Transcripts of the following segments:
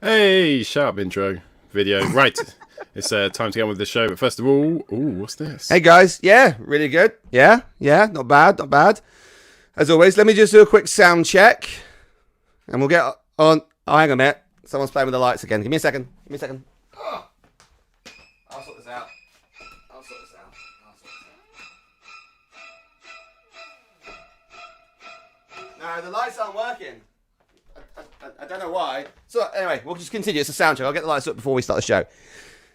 Hey, sharp intro video. Right, it's time to get on with the show. But first of all, what's this? Hey guys, yeah, really good. Yeah, not bad, not bad. As always, let me just do a quick sound check, and we'll get on. Oh, hang on a minute. Someone's playing with the lights again. Give me a second. I'll sort this out. No, the lights aren't working. I don't know why. So anyway, we'll just continue. It's a sound check. I'll get the lights up before we start the show.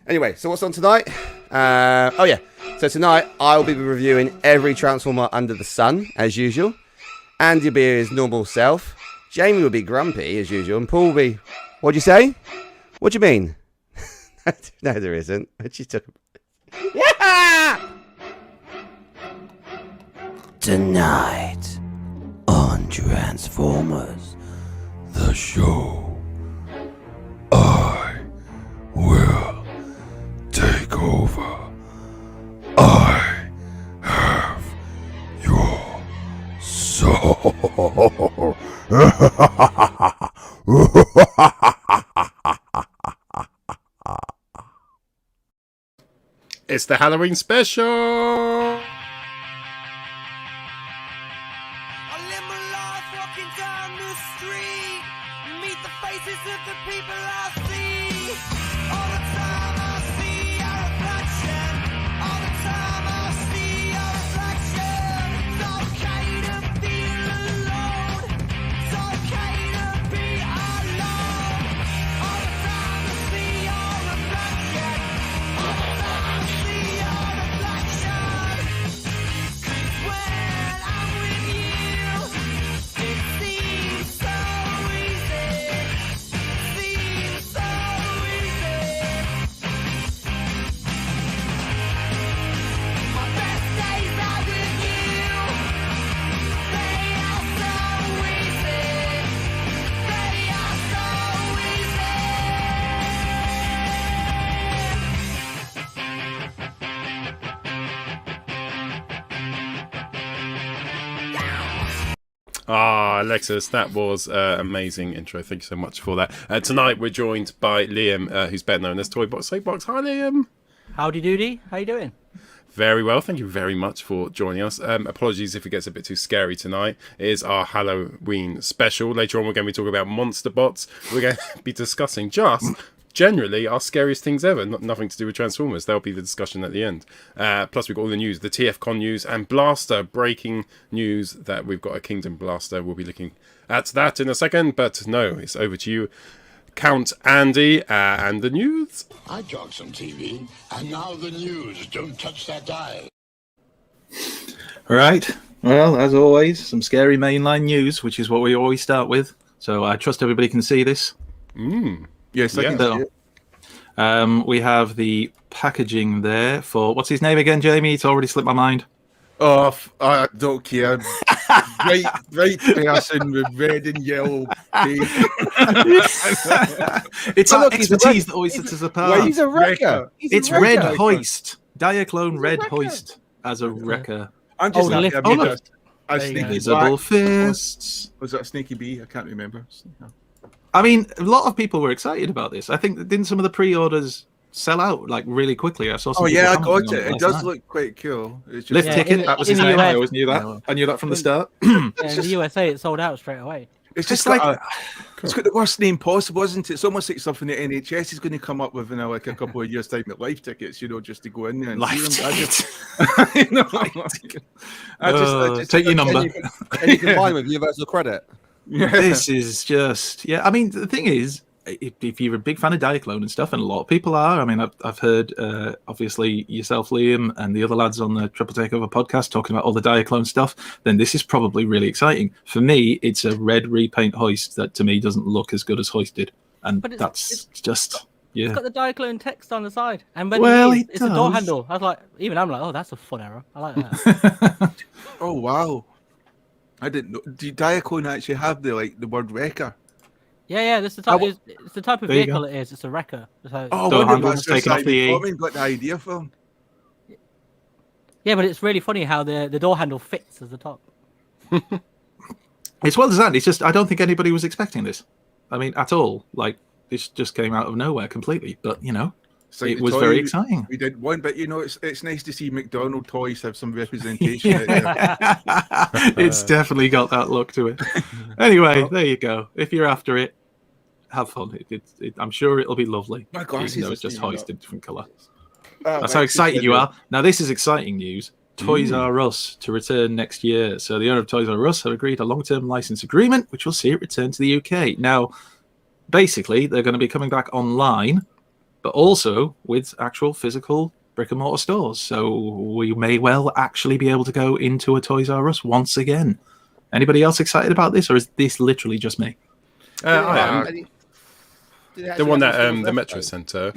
Anyway, so what's on tonight? So tonight I'll be reviewing every Transformer under the sun, as usual. Andy will be his normal self. Jamie will be grumpy, as usual. And Paul will be... What'd you say? What do you mean? No, there isn't. She took... Yeah! Tonight on Transformers, the show, I will take over. I have your soul. It's the Halloween special. Alexis, that was amazing intro. Thank you so much for that. Tonight we're joined by Liam, who's better known as Toybox Soapbox. Hi, Liam. Howdy doody. How you doing? Very well. Thank you very much for joining us. Apologies if it gets a bit too scary tonight. It is our Halloween special. Later on, we're going to be talking about monster bots. We're going to be discussing just... generally our scariest things ever, nothing to do with Transformers. That'll be the discussion at the end. Plus we've got all the news, the TFCon news and Blaster breaking news that we've got a Kingdom Blaster. We'll be looking at that in a second, but no, it's over to you, Count Andy, and the news. I jog some TV, and now the news. Don't touch that dial. Right. Well, as always, some scary mainline news, which is what we always start with. So I trust everybody can see this. Yes, I can see it. We have the packaging there for... What's his name again, Jamie? It's already slipped my mind. Oh, I don't care. Right person with red and yellow face. It's that expertise that always sets us apart. He's a wrecker. It's Red Hoist. Diaclone Red Hoist as a wrecker. I'm just happy I made a sneaky Visible fists. Was that a sneaky bee? I can't remember. I mean, a lot of people were excited about this. I think didn't some of the pre-orders sell out like really quickly? I saw. Some I got commenting it. It does look quite cool. It's just Lift ticket. That was his name. US, I always knew that. I knew that from the start. In the USA, it sold out straight away. It's just like it's got the worst name possible, isn't it? It's almost like something the NHS is going to come up with in like a couple of years' time at life tickets, just to go in there and Life see them. I Take your number. And you can buy them with Universal Credit. Yeah. This is just I mean, the thing is, if you're a big fan of Diaclone and stuff, and a lot of people are, I mean, I've heard obviously yourself, Liam, and the other lads on the Triple Takeover podcast talking about all the Diaclone stuff, then this is probably really exciting. For me, it's a red repaint Hoist that to me doesn't look as good as Hoist did, and that's just Yeah. It's got the Diaclone text on the side. And when it's a door handle. I was like, I'm like, oh, that's a fun error. I like that. Oh, wow. I didn't know. Do Diaclone actually have the word wrecker? Yeah, that's the type. It's the type of vehicle it is. It's a wrecker. So, door handle's taken off the E. Got the idea from. Yeah, but it's really funny how the door handle fits as the top. It's well designed. It's just I don't think anybody was expecting this. I mean, at all. Like This just came out of nowhere completely. But It's like it the was toy very exciting. We did one, but it's nice to see McDonald toys have some representation. out there. It's definitely got that look to it. Anyway, there you go. If you're after it, have fun. I'm sure it'll be lovely. My glasses Even though are it's just standing hoisted different colour. Oh, That's right, how excited you it's are. Now, this is exciting news. Toys R Us to return next year. So the owner of Toys R Us have agreed a long-term license agreement, which will see it return to the UK. Now, basically, they're going to be coming back online, but also with actual physical brick-and-mortar stores. So we may well actually be able to go into a Toys R Us once again. Anybody else excited about this, or is this literally just me? I am. The one that the left, Metro though? Centre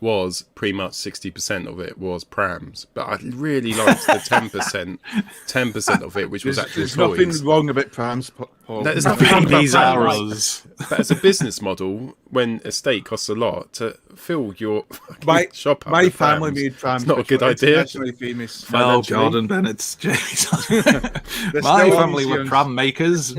was pretty much 60% of it was prams, but I really liked the 10% of it, which was actual There's toys. nothing wrong about prams, Paul. No, there's nothing wrong about These are prams. us. But as a business model, when a estate costs a lot to fill your My shop up my with family prams, made prams. it's not a which good were idea. Internationally famous. Oh, financially. Gordon Bennett's Jamie's. They're My still family were museums. pram makers.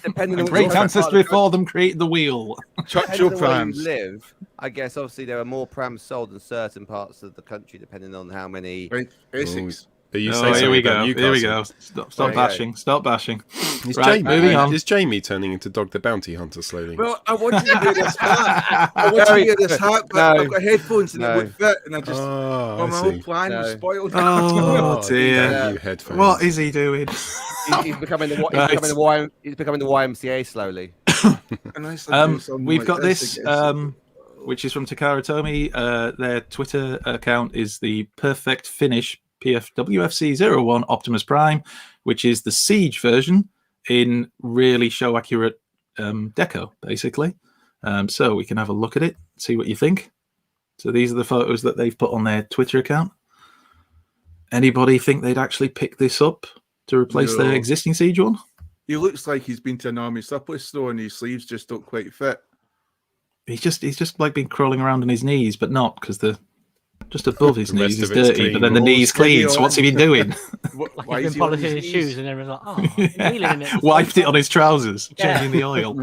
Depending on Great which ancestors before them created the wheel. Churchill depending on where you prams. live, I guess obviously there are more prams sold in certain parts of the country, depending on how many. Right, Essex. But you say Oh, something here we about go. Newcastle. Here we go. Stop There you go. bashing. Stop bashing. Is, Right, Jamie, moving on. is Jamie turning into Dog the Bounty Hunter slowly? Well, I wanted to wear this hat. I wanted to wear this hat, but No. I've got headphones and No. it would fit, and I just. Oh, Oh, my I whole see. plan was No. spoiled. Oh, dear. damn you headphones. What is he doing? He's becoming the Right. he's becoming the YMCA slowly. Unless I do something We've like got this, I guess. which is from Takara Tomy. Their Twitter account is the Perfect Finish PFWFC01 Optimus Prime, which is the Siege version in really show accurate deco, basically. So we can have a look at it, see what you think. So these are the photos that they've put on their Twitter account. Anybody think they'd actually pick this up to replace their No. existing Siege one? He looks like he's been to an army surplus store, and his sleeves just don't quite fit. He's just like been crawling around on his knees, but not because the just above his The rest knees is of it's dirty, clean. but then the Oh, knee's clean. steady So what's he on. been doing? Like Why he's is been he on polishing his knees? shoes, and everyone's like, "Oh, kneeling in it." Wiped it on his trousers, Yeah. changing the oil.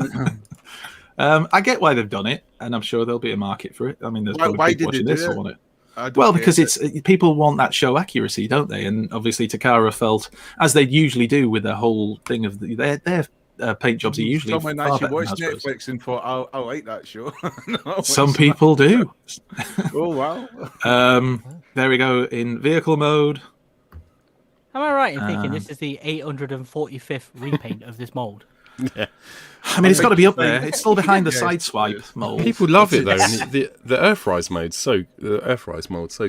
I get why they've done it, and I'm sure there'll be a market for it. I mean, there's Why probably people did they watching do this who it? want it. I don't Well, get because it. people want that show accuracy, don't they? And obviously, Takara felt, as they usually do with their whole thing of their paint jobs are usually Someone far actually better than watched Hasbro's. Netflix and thought, I like that show. No, Some it's people do. not. Oh wow. There we go in vehicle mode. Am I right in thinking this is the 845th repaint of this mold? I mean, it's got to be up there. It's still behind the sideswipe mold. People love it though. And the Earthrise mode's so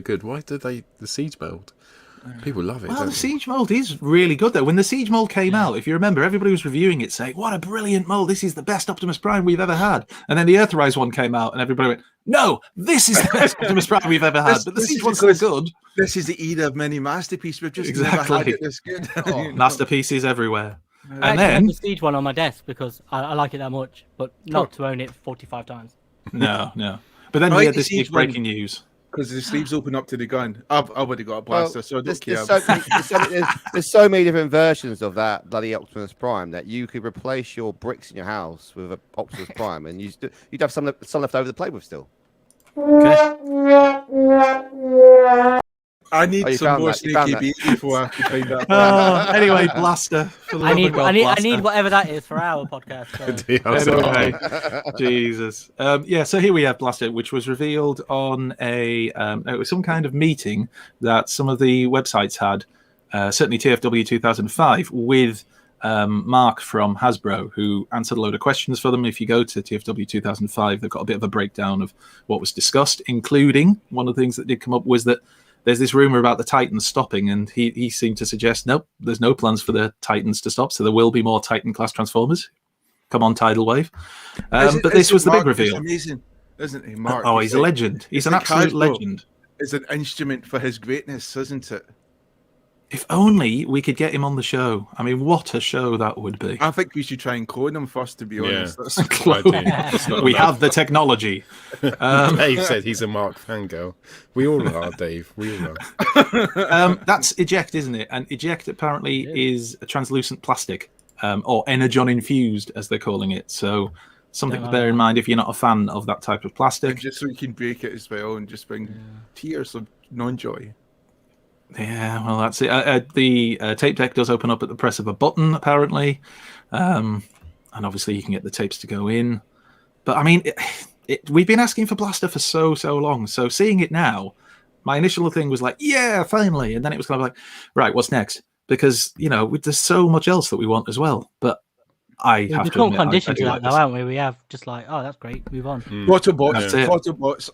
good. Why did the Siege mold? People love it. Well, don't the they? Siege mold is really good though. When the Siege mold came out, if you remember, everybody was reviewing it saying, "What a brilliant mold! This is the best Optimus Prime we've ever had." And then the Earthrise one came out, and everybody went, "No, this is the best Optimus Prime we've ever had." But the This Siege is one's so because- good. This is the era of many masterpieces. We've just never Exactly. had it this good. You know? Masterpieces everywhere. I And actually then have the Siege one on my desk because I like it that much, but not to own it 45 times. no. But then I we like had the this big Siege one. breaking news. Because the sleeves open up to the gun. I've already got a blaster, so I don't care. There's so many different versions of that bloody Optimus Prime that you could replace your bricks in your house with an Optimus Prime, and you'd have some left over to play with still. I need Oh, you some found more that, you found sneaky beat before I can find that. Anyway, blaster. For the I love need of God, I blaster. need whatever that is for our podcast. So. Yeah, I was like, Anyway, Jesus. So here we have Blaster, which was revealed on it was some kind of meeting that some of the websites had, certainly TFW 2005, with Mark from Hasbro, who answered a load of questions for them. If you go to TFW 2005, they've got a bit of a breakdown of what was discussed, including one of the things that did come up was that there's this rumor about the Titans stopping, and he seemed to suggest, nope, there's no plans for the Titans to stop, so there will be more Titan-class Transformers. Come on, Tidal Wave. But this was the big Mark is reveal. amazing, isn't he, Mark? Oh, he's a legend. He's an like absolute Hasbro. legend. It's an instrument for his greatness, isn't it? If only we could get him on the show. I mean, what a show that would be. I think we should try and clone him first, to be honest. Yeah. That's Good idea. That's not We enough. have the technology. Dave said he's a Mark fangirl. We all are, Dave. We all are. That's eject, isn't it? And eject apparently is a translucent plastic, or energon infused, as they're calling it. So Something Don't to bear in like mind if you're not a fan of that type of And plastic. just so you can break it as well and just bring tears of non-joy. Yeah, well, that's it. The tape deck does open up at the press of a button, apparently. And obviously you can get the tapes to go in. But, I mean, we've been asking for Blaster for so long. So seeing it now, my initial thing was like, yeah, finally. And then it was kind of like, right, what's next? Because, there's so much else that we want as well. But I have to become admit, I conditioned do to like that, this. though, haven't we? We have just like, oh, that's great, move on. Autobots, That's it. Autobots.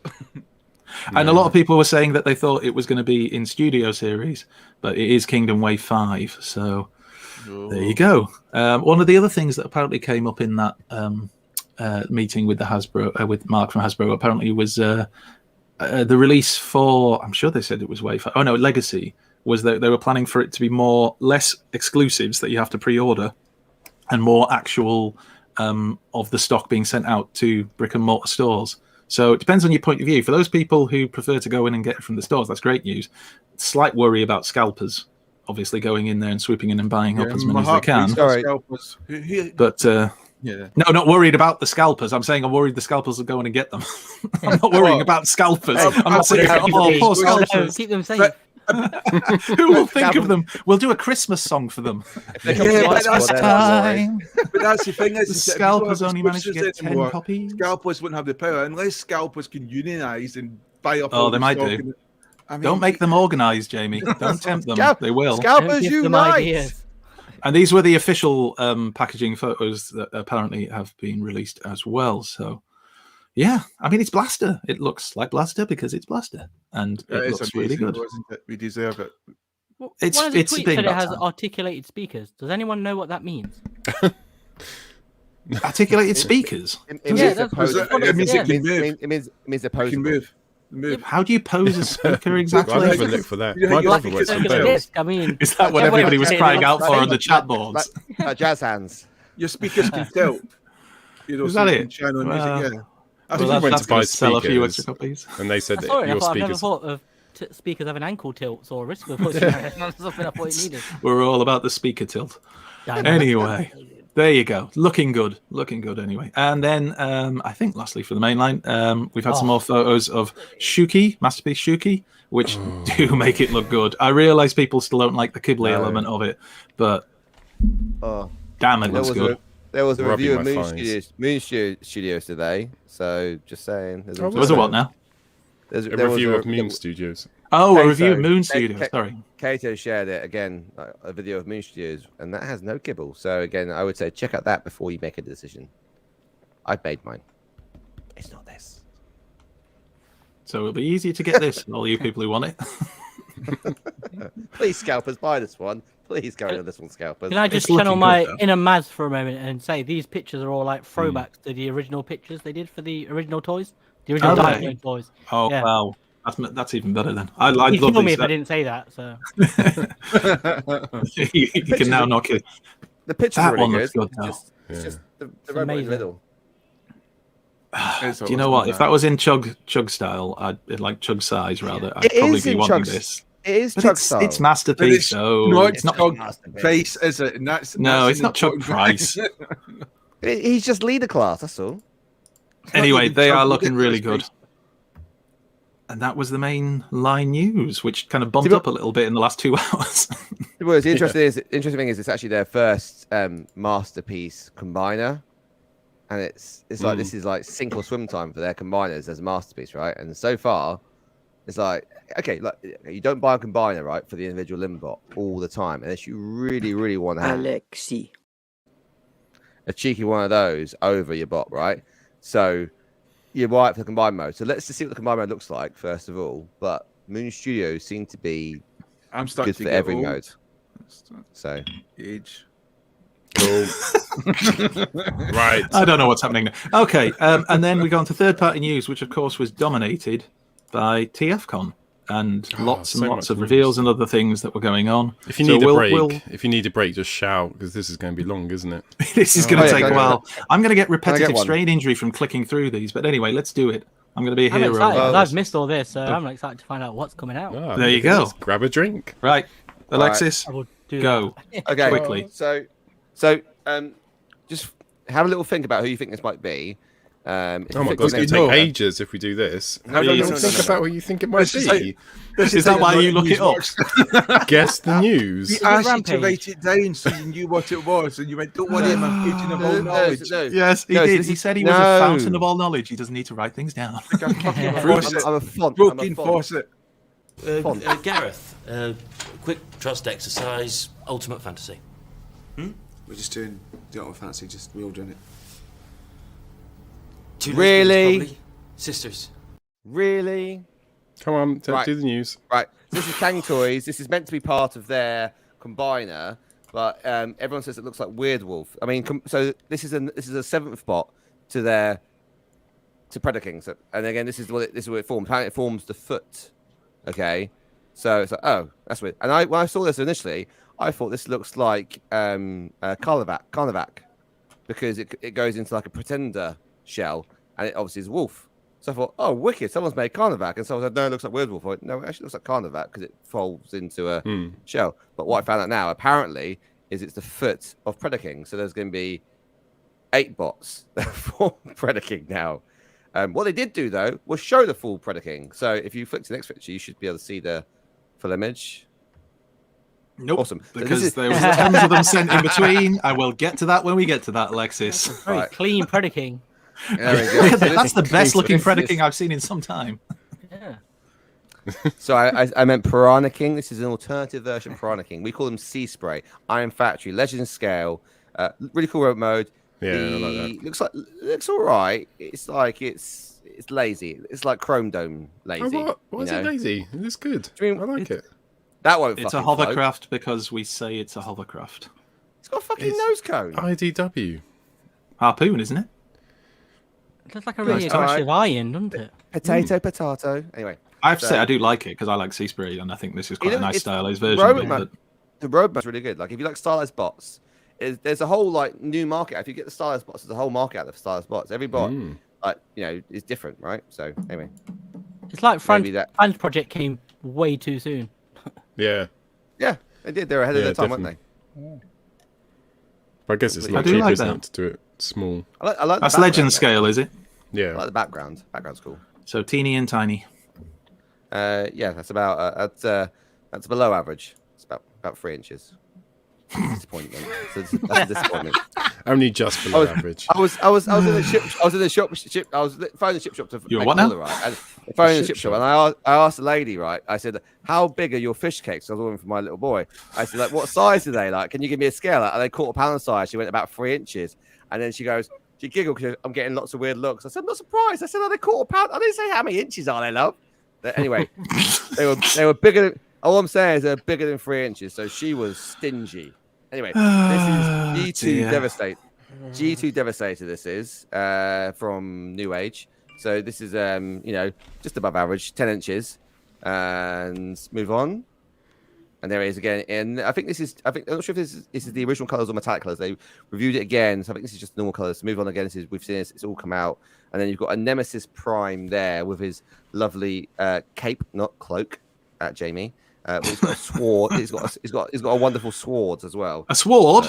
And a lot of people were saying that they thought it was going to be in Studio Series, but it is Kingdom Wave 5. So there you go. One of the other things that apparently came up in that meeting with the Hasbro, with Mark from Hasbro, apparently was the release for, I'm sure they said it was Wave 5. Oh no, Legacy, was that they were planning for it to be less exclusives that you have to pre-order and more actual of the stock being sent out to brick and mortar stores. So it depends on your point of view. For those people who prefer to go in and get it from the stores, that's great news. Slight worry about scalpers, obviously going in there and swooping in and buying up as many as they can. Sorry. But Yeah. no, not worried about the scalpers. I'm saying I'm worried the scalpers will go in and get them. I'm not worrying about scalpers. I'm not saying, oh, poor scalpers. Keep them safe. Who will think of them? We'll do a Christmas song for them. But It's that's time. But that's the thing The is that if you don't scalpers have only managed to get exclusives 10 anymore, copies. Scalpers wouldn't have the power unless scalpers can unionize and buy up. Oh, all they the might stock do. and- I mean, Don't make them organised, Jamie. Don't tempt them. They will. Don't Scalpers give them unite! ideas. And these were the official packaging photos that apparently have been released as well. So, yeah, I mean, it's Blaster. It looks like Blaster because it's Blaster, and It it is looks really amazing, good. wasn't it? We deserve it. One It's of the been tweets said it about has time. articulated speakers. Does anyone know what that means? Articulated speakers. Yeah, that's Does it- what it means yeah. it can move. It means You can opposable. move. How do you pose a speaker I'll exactly? have a look for that. Yeah, My you're brother like- works on Look at those. Disc, I mean, Is that what everyone everybody was said it crying was out for on the chat boards? Jazz hands. Your speakers can tilt. Is so that you can it? channel music, Well, yeah. I Well, think you went that's to going buy to sell a few speakers, extra copies. and they said I that saw it. I your thought, I've never speakers. thought of speakers having ankle tilts or wrist pushing. That's not something I thought it needed. We're all about the speaker tilt. Anyway, there you go. Looking good. Looking good anyway. And then I think lastly for the main line, we've had some more photos of Shuki, Masterpiece Shuki, which do make it look good. I realise people still don't like the Ghibli element of it, but Oh, damn, it looks good. there was a Rubbing review of my Moon thighs. Studios today. So just saying. There's Oh, Was it what now? There's, A there was review of Moon Studios. Oh, a Kato. review of Moon Ka- Studios. Ka- Sorry. Kato shared it again, a video of Moon Studios, and that has no kibble. So again, I would say check out that before you make a decision. I've made mine. It's not this. So it'll be easier to get this, all you people who want it. Please, scalpers, buy this one. Please go into this one, scalpers. Can I just It's channel looking my good, though. inner Maz for a moment and say these pictures are all like throwbacks to the original pictures they did for the original toys? The original Are they? Dino toys. Oh, Yeah. wow. That's even better then. I'd love You'd kill me these. if I didn't say that. So You can now knock it. The pictures That are really one good. looks good, It's though. just, it's just the robot in the amazing. middle. It's Do you know awesome, what? If that was in chug style, like chug size rather, I'd It probably is be in wanting chug- this. It is But Chug it's style. But masterpiece, it's so not it's not. Chug masterpiece. Face, is it? And that's No, that's it's an not Chug important- Price. He's just leader class. That's all. Anyway, even they Chug are with looking it, really it's good. face. And that was the main line news, which kind of bumped See, but- up a little bit in the last 2 hours. Well, the interesting thing is it's actually their first masterpiece combiner, and it's like this is like sink or swim time for their combiners as a masterpiece, right? And so far, it's like okay, like you don't buy a combiner right for the individual Limbot all the time, unless you really want to have Alexi. a cheeky one of those over your bot, right? So you buy it for the combine mode. So let's just see what the combine mode looks like first of all. But Moon Studios seem to be I'm starting good to for get every old. mode. So Age. Cool. Right. I don't know what's happening now. Okay, and then we go on to third-party news, which of course was dominated by TFCon and lots so and lots much of reveals and other things that were going on. If you So need we'll- a break, we'll- just shout because this is going to be long, isn't it? This is going to yeah, take a can I- while. I'm going to get I get repetitive one? strain injury from clicking through these, but anyway, let's do it. I'm going to be a I'm hero. excited. 'cause Well, I've missed all this, so I'm excited to find out what's coming out. Ah, There you look at go. this. Grab a drink. Right, Alexis, I will do go. okay, Quickly. So, just have a little think about who you think this might be. Oh my god, it's going to take ages if we do this. No, think about what you think it might be. Is that why you look it up? Guess the news. He asked you to write it down so you knew what it was, and you went, "Don't worry, I'm a fountain of all knowledge." Yes, he did. He said he was a fountain of all knowledge. He doesn't need to write things down. I'm a font. Broken faucet. Gareth, quick trust exercise, ultimate fantasy. We're just doing the ultimate fantasy. We're all doing it. Two Really? lesbians, probably. Sisters. Really? Come on, Right. do the news. Right. This is Kang Toys. This is meant to be part of their combiner, but everyone says it looks like Weird Wolf. I mean, so this is a seventh bot to Predaking. So, and again, this is what it forms. Apparently, it forms the foot. Okay. So it's like, oh, that's weird. And when I saw this initially, I thought this looks like Carnivac, because it goes into like a pretender shell, and it obviously is a wolf. So I thought, oh, wicked! Someone's made Carnivac, and someone said, no, it looks like Weird Wolf. I went, no, it actually looks like Carnivac because it folds into a shell. But what I found out now, apparently, is it's the foot of Predaking. So there's going to be 8 bots for Predaking now. What they did do though was show the full Predaking. So if you flick to the next picture, you should be able to see the full image. Nope. Awesome. Because there was tons of them sent in between. I will get to that when we get to that, Alexis. Very clean Predaking. There we go. That's the best looking Predaking I've seen in some time. Yeah. So I meant Piranha King. This is an alternative version of Piranha King. We call them Sea Spray, Iron Factory, Legend Scale. Really cool road mode. Yeah, I like that. Looks all right. It's like it's lazy. It's like Chrome Dome lazy. Oh, why is it lazy? It looks good. Do you mean I like it. That won't. It's a fucking hovercraft float. because we say it's a hovercraft. It's got a fucking nose cone. IDW. Harpoon, isn't it? It looks like a really aggressive iron, doesn't it? Potato. Anyway, I have to say I do like it because I like Sea Spray, and I think this is quite a nice stylized version of it. The roadmap's really good. Like if you like stylized bots, there's a whole like new market. If you get the stylized bots, there's a whole market out there for stylized bots. Every bot, is different, right? So anyway, it's like Fans Project came way too soon. Yeah, they did. They were ahead of their time, weren't they? But I guess it's not cheap, isn't it, to do it small. I like That's Legend Scale, is it? Yeah. I like the background. Background's cool. So teeny and tiny. Yeah, that's about that's below average. It's about 3 inches. Disappointment. That's a disappointment. Only just below average. I was in the ship. I was in the shop. I was phoning the ship shop to. You're what now? Right? And phoning the ship shop, and I asked the lady, right? I said, "How big are your fish cakes?" I was ordering for my little boy. I said, "Like, what size are they? Like, can you give me a scale?" Like, are they £1/4 size? She went about 3 inches, and then she giggled because I'm getting lots of weird looks. I said, "I'm not surprised." I said, "Are they £1/4?" I didn't say how many inches are they, love. But anyway, they were bigger. All I'm saying is they're bigger than 3 inches. So she was stingy. Anyway, this is G2 Devastate. G2 Devastator. This is from New Age. So this is just above average, 10 inches. And move on. And there it is again. And I think I'm not sure if this is the original colors or metallic colors. They reviewed it again. So I think this is just normal colors. So move on again. We've seen this. It's all come out. And then you've got a Nemesis Prime there with his lovely cape, not cloak, Jamie. He's got a sword. He's got a wonderful sword as well. A sword?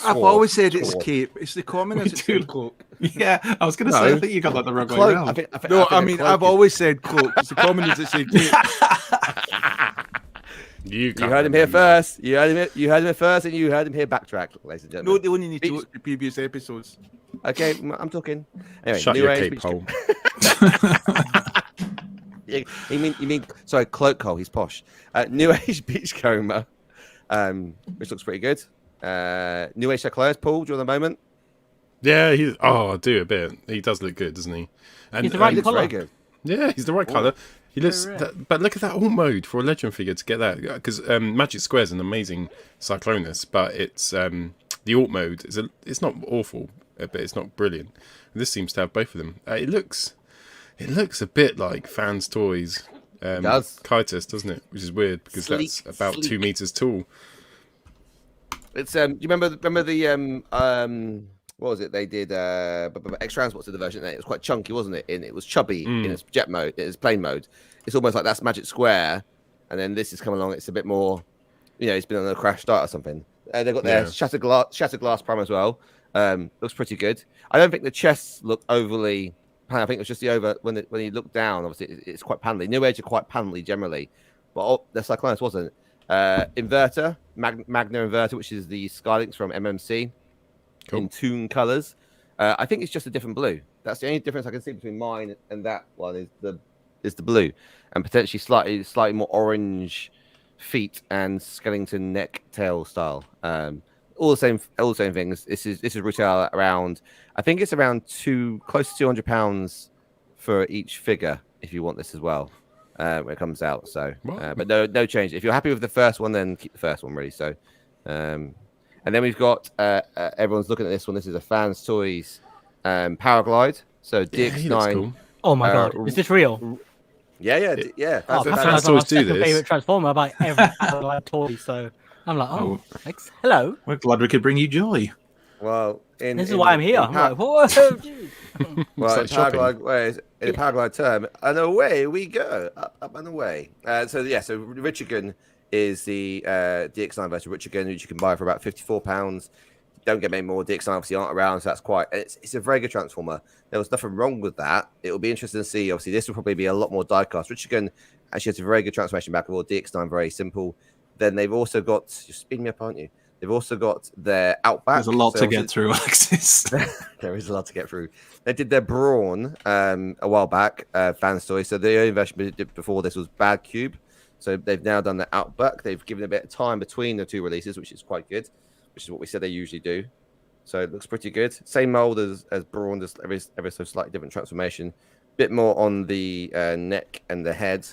I've always said it's cape. It's the common as it's cloak. Yeah, I was going to say, I think you got that the wrong way around. I've always said cloak. It's the common as it's cape. You heard him here first. You heard him here first, and you heard him here backtrack, ladies and gentlemen. No, they only need to look at the previous episodes. Okay, I'm talking. Anyway, shut your cape hole. You mean sorry, cloak hole. He's posh. New Age Beachcomber, which looks pretty good. New Age Clothes. Paul, do you want a moment? Yeah, I do a bit. He does look good, doesn't he? And he's the right looks colour. very good. Yeah, he's the right colour. He looks, but look at that alt mode for a legend figure to get that, because Magic Square's an amazing Cyclonus, but it's the alt mode it's not awful, but it's not brilliant. And this seems to have both of them. It looks a bit like Fanstoys Kitus, doesn't it? Which is weird because that's about 2 meters tall. It's do you remember the what was it? They did X-Transports in the version. It was quite chunky, wasn't it? It was chubby in its jet mode, in its plane mode. It's almost like that's Magic Square, and then this is coming along. It's a bit more, it's been on a crash start or something. They've got their Shattered Glass Prime as well. Looks pretty good. I don't think the chests look overly. I think it's just the over when you look down. Obviously, it's quite panelly. New Age are quite panelly generally, but the Cyclonus wasn't. Inverter, Magna inverter, which is the Skylinks from MMC, in Toon colors. I think it's just a different blue. That's the only difference I can see between mine and that one is the blue, and potentially slightly more orange feet and skeleton neck tail style. All the same things. This is retail around. I think it's around close to £200 for each figure if you want this as well when it comes out. So, but no change. If you're happy with the first one, then keep the first one really. So, and then we've got everyone's looking at this one. This is a Fanstoys Powerglide. So DX9. Cool. Oh my god, is this real? Yeah. Oh, Fanstoys my do this. favorite Transformer. I buy every toy, so I'm like, thanks. Hello. We're glad we could bring you joy. Well, This is why I'm here. I'm like, whoa, dude. Well, like shopping. in a Powerglide term, and away we go, up and away. So Richigan is the DX9 version of Richigan, which you can buy for about £54. Don't get many more. DX9 obviously aren't around, so that's it's a very good Transformer. There was nothing wrong with that. It will be interesting to see. Obviously, this will probably be a lot more diecast. Richigan actually has a very good transformation back of all. DX9 very simple. Then they've also got, you're speeding me up, aren't you? They've also got their Outback. There's a lot to get through, Alexis. There is a lot to get through. They did their Brawn a while back, Fanstoys. So the only version they did before this was Bad Cube. So they've now done the Outback. They've given a bit of time between the two releases, which is quite good, which is what we said they usually do. So it looks pretty good. Same mold as Brawn, just ever so slightly different transformation. Bit more on the neck and the head.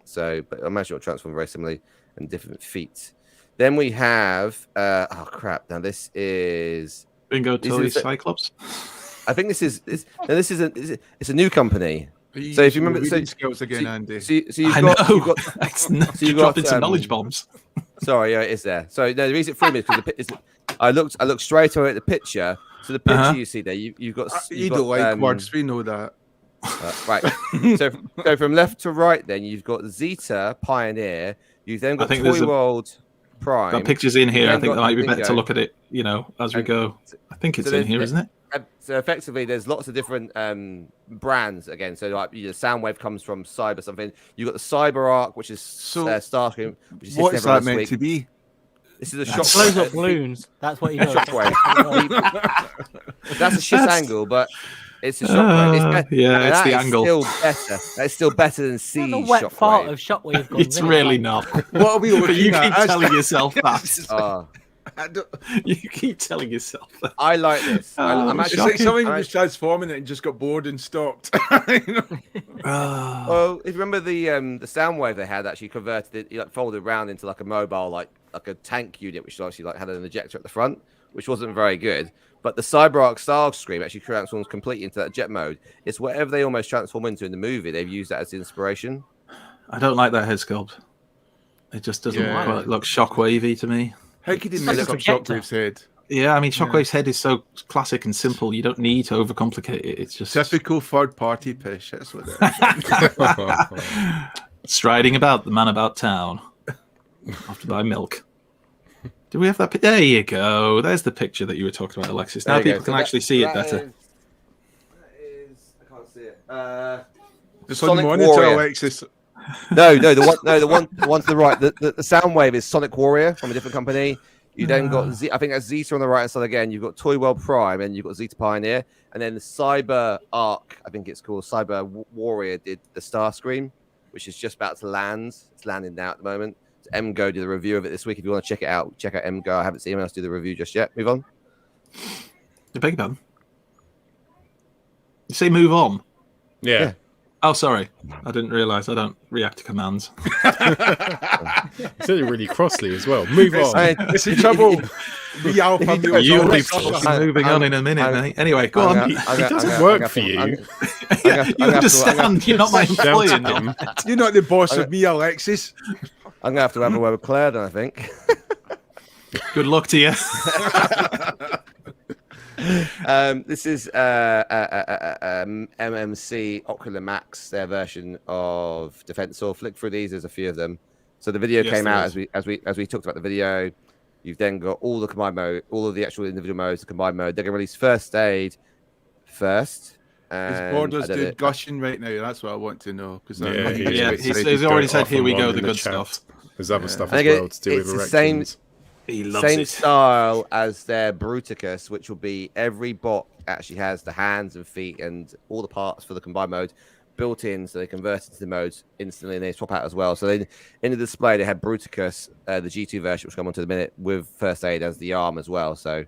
So, but I imagine it'll transform very similarly and different feet. Then we have oh crap! Now this is Bingo Toys Cyclops. I think it's a new company. So if you remember, skills again, Andy. So you've got you've dropping some knowledge bombs. Sorry, yeah, it is there. So no, the reason it threw me is because I looked straight away at the picture. So the picture you see there, you've got you don't like words. We know that. Right. So from left to right, then you've got Zeta Pioneer. You've then got Toy World Prime. Got pictures in here. I think that might be better to look at it, as we go. I think it's in here, isn't it? So effectively, there's lots of different brands again. So like Soundwave comes from Cyber something. You've got the Cyber Arc, which is Starscream. Which is what's that meant to be? This is a shock. Blows up balloons. That's what he does. Shockwave. That's a shit angle, but it's a shockwave. It's the angle. Still better. That's still better than Siege What a wet fart of shockwave. It's really not. What are we looking you at? keep telling yourself that. You keep telling yourself that. I like this. I'm it's actually like somebody was transforming it and just got bored and stopped. Well, if you remember the Soundwave they had actually converted it, folded around into like a mobile, like a tank unit, which obviously had an ejector at the front, which wasn't very good. But the CyberArk Starscream actually transforms completely into that jet mode. It's whatever they almost transform into in the movie. They've used that as inspiration. I don't like that head sculpt. It just doesn't look shockwavy to me. How could he mess up Shockwave's head? Yeah, I mean, Shockwave's head is so classic and simple. You don't need to overcomplicate it. It's just typical third-party pish. That's what striding about the man about town. Have to buy milk. Do we have that? There you go. There's the picture that you were talking about, Alexis. Now people can actually see it better. I can't see it. It's on the monitor, Alexis. No, the one to the right. The Soundwave is Sonic Warrior from a different company. You then got I think that's Zeta on the right hand side again. You've got Toy World Prime, and you've got Zeta Pioneer, and then the Cyber Arc, I think it's called Cyber Warrior, did the Starscream, which is just about to land. It's landing now at the moment. So MGO did a review of it this week. If you want to check it out, check out MGO. I haven't seen anyone else do the review just yet. Move on. You beg your pardon? You say move on? Yeah. Oh, sorry. I didn't realise I don't react to commands. You said it really crossly as well. Move on. It's in trouble. The alpha male. You'll be moving on in a minute, mate. Anyway, go on. It doesn't work for you. You understand. You're not my employer now. You're not the boss of me, Alexis. I'm going to have a word with Claire then, I think. Good luck to you. This is MMC Ocular Max, their version of Defensor. Flick through these. There's a few of them. So the video came out as we talked about the video. You've then got all the combined mode, all of the actual individual modes, the combined mode. They're going to release First Aid first. Is Borders doing gushing right now? That's what I want to know. Because he's already said, "Here we go, the good stuff." There's other stuff as well to do with erections. He loves same it. style as their Bruticus, which will be every bot actually has the hands and feet and all the parts for the combined mode built in, so they convert into the modes instantly and they swap out as well. So then in the display they had Bruticus, the G2 version, which will come on to the minute, with First Aid as the arm as well. So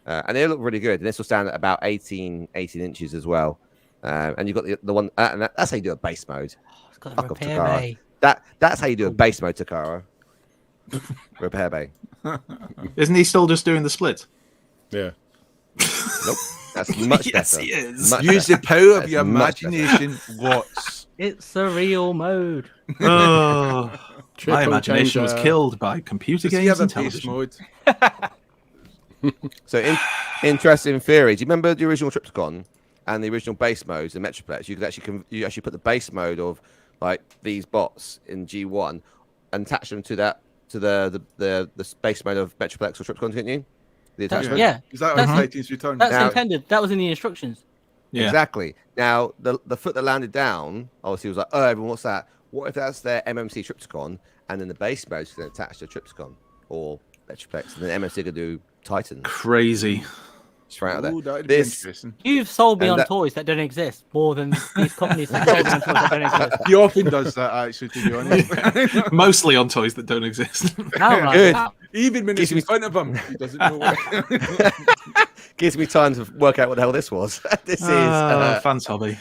and they look really good. And this will stand at about 18 inches as well. And you've got the one, and that's how you do a base mode. It's got a repair bay. That's how you do a base mode, Takara. Repair bay. Isn't he still just doing the split? Yeah. Nope. That's much Yes, better. he is. Use the power of your imagination. Watts. It's a real mode. Oh, Triple my imagination was changer. killed by computer Does he games have and a base television. mode? So interesting theory. Do you remember the original Triptychon and the original base modes in Metroplex? You could actually you actually put the base mode of like these bots in G1 and attach them to the base mode of Metroplex or Triptychon, couldn't you? The attachment. Yeah. Is that That's- on Titan's Return? That's Now- intended. That was in the instructions. Yeah. Exactly. Now the foot that landed down obviously was like, oh, everyone, what's that? What if that's their MMC Triptychon and then the base mode is going to attach to Triptychon or Metroplex and then MMC could do Titan. Crazy. Straight out there. Ooh, that'd be interesting. You've sold me And on that- toys that don't exist more than these companies that sold me on toys that don't exist. He often does that, actually, to be honest. Mostly on toys that don't exist. Now I'm like, Good. wow. Even when it's in front of him, he doesn't know what. Gives me time to work out what the hell this was. This is fans hobby.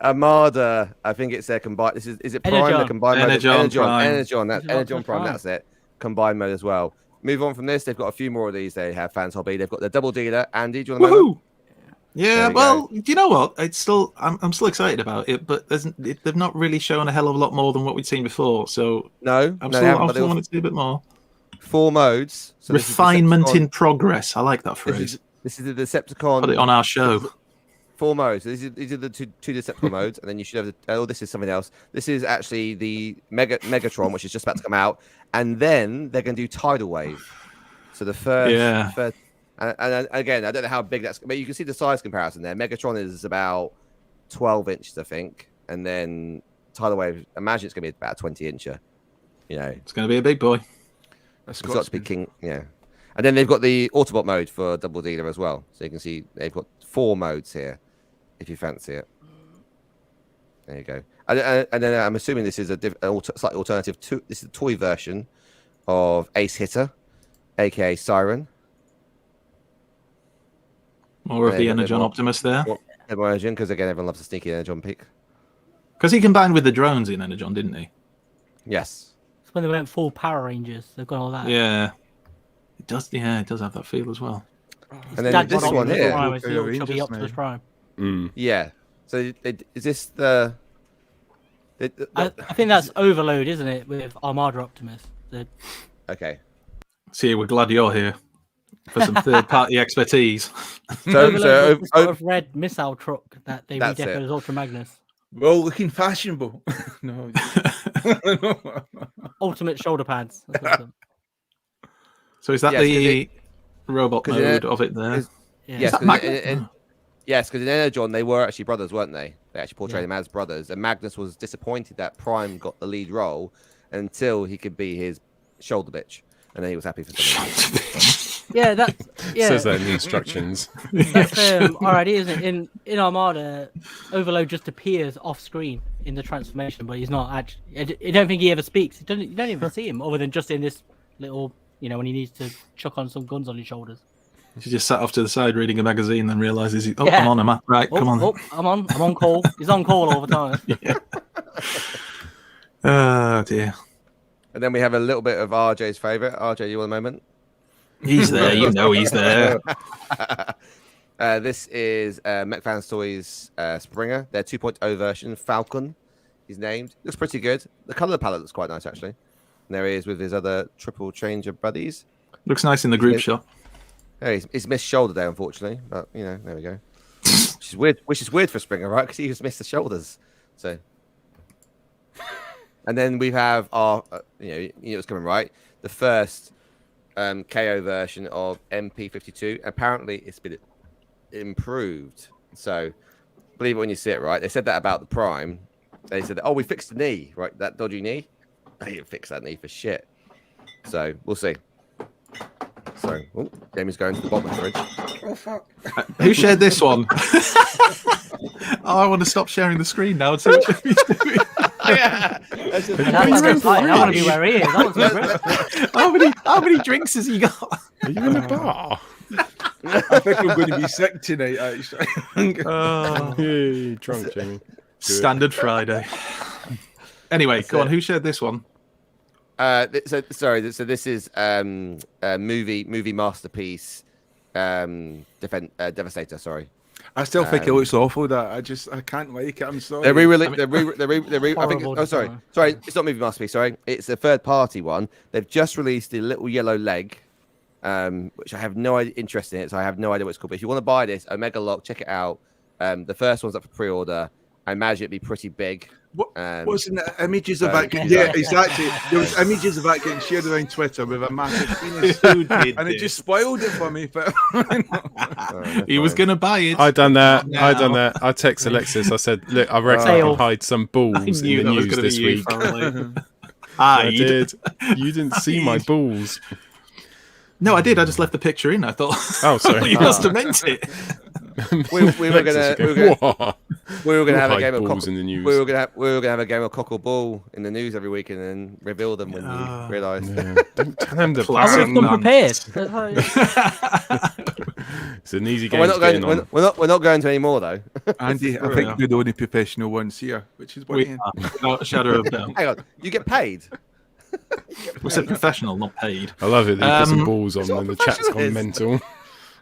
Armada. I think it's their combined. Is it Prime? Energon. The combined mode. Energon Prime. Energon. That's Energon Prime. Prime. That's it. Combined mode as well. Move on from this. They've got a few more of these. They have fans hobby. They've got the double dealer. Andy, do you want to? Woohoo! Yeah, There we well, do you know what? It's still, I'm still excited about it, but they've not really shown a hell of a lot more than what we'd seen before. So No, I'm they still, haven't, I but still they want to see a bit more. 4 modes. So this is Refinement Decepticon- in progress. I like that phrase. This is the Decepticon. Put it on our show. 4 modes. So these are the two Decepticon modes, and then you should have the. Oh, this is something else. This is actually the Megatron, which is just about to come out, and then they're going to do Tidal Wave. So the first, Yeah. and again, I don't know how big that's, but you can see the size comparison there. Megatron is about 12 inches, I think, and then Tidal Wave. Imagine it's going to be about a 20-incher. You know, It's going to be a big boy. it's got to be king. Yeah, and then they've got the Autobot mode for Double Dealer as well. So you can see they've got 4 modes here, if you fancy it. There you go. And then I'm assuming this is a slightly alternative. This is the toy version of Ace Hitter, aka Siren. More of Yeah, the but they're Energon more- Optimus there. Imagine, because again, everyone loves a sneaky Energon pick. Because he combined with the drones in Energon, didn't he? Yes. It's when they went full Power Rangers. They've got all that. Yeah. It does. Yeah, it does have that feel as well. And then Dad this got one Optimus here. Prime, it's the Power little chubby Rangers, Optimus man. Prime. Yeah. So is this the? I think that's Overload, isn't it, with Armada Optimus? Okay. See, we're glad you're here for some third-party expertise. Overload was the sort of red missile truck that they That's redecorated it. as Ultra Magnus. Well, looking fashionable. No. Ultimate shoulder pads. That's what it's So is that Yes, 'cause the robot 'cause mode it- of it there? is- yeah. Yes, that 'cause Magnus? yes, because in Energon they were actually brothers, weren't they? They actually portrayed them as brothers, and Magnus was disappointed that Prime got the lead role until he could be his shoulder bitch, and then he was happy for something. Yeah, that's yeah. Says that in the instructions. That's alright, isn't it? In Armada, Overload just appears off screen in the transformation, but he's not actually. I don't think he ever speaks. You don't even see him other than just in this little, when he needs to chuck on some guns on his shoulders. She just sat off to the side reading a magazine, then realizes, Yeah. I'm on, Emma. Right, come on. I'm on call. He's on call all the time. Oh dear. And then we have a little bit of RJ's favorite. RJ, you want a moment? He's there. You know he's there. This is Fanstoys Springer, their 2.0 version. Falcon, he's named. Looks pretty good. The color palette looks quite nice, actually. And there he is with his other triple changer buddies. Looks nice in the group shot. Oh, he's missed shoulder day, unfortunately. But, there we go. Which is weird for Springer, right? Because he just missed the shoulders. So, and then we have our, what's coming, right? The first KO version of MP52. Apparently, it's been improved. So, believe it when you see it, right? They said that about the Prime. They said, "Oh, we fixed the knee, right? That dodgy knee. They didn't fix that knee for shit." So we'll see. So, Jamie's going to the bottom of the fridge. Oh fuck! Who shared this one? I want to stop sharing the screen now and see what Jamie's doing. That's like exciting. I want to be where he is. I want to be How many drinks has he got? Are you in a bar? I think I'm going to be sick tonight. Actually. Hey, drunk, Jamie. Standard Friday. Anyway, go on. Who shared this one? So this is a movie masterpiece, Devastator. Sorry. I still think it looks awful. That I can't like it. I'm sorry. I think. Oh, sorry. It's not movie masterpiece. Sorry, it's a third-party one. They've just released the little yellow leg, which I have no interest in it. So I have no idea what it's called. But if you want to buy this, Omega Lock, check it out. The first one's up for pre-order. I imagine it'd be pretty big. Wasn't the images of that? Yeah, exactly. There was images of that getting shared around Twitter with a massive penis, and it just spoiled it for me. But He was going to buy it. I done that. I text Alexis. I said, "Look, I reckon I can hide some balls in the news this week." I did. You didn't see my balls. No, I did. I just left the picture in. I thought. Oh, sorry. You must have meant it. We were gonna have a game of balls in the news. We were gonna have a game of cock or ball in the news every week and then reveal them when you realise. Yeah. Don't tell him to I would have come prepared. It's an easy game. We're not going to any more though. Andy, I think we're the only professional ones here, which is what without a shadow of doubt. Hang on, you get paid. We said professional, not paid. I love it that you put some balls on and the chat's gone mental.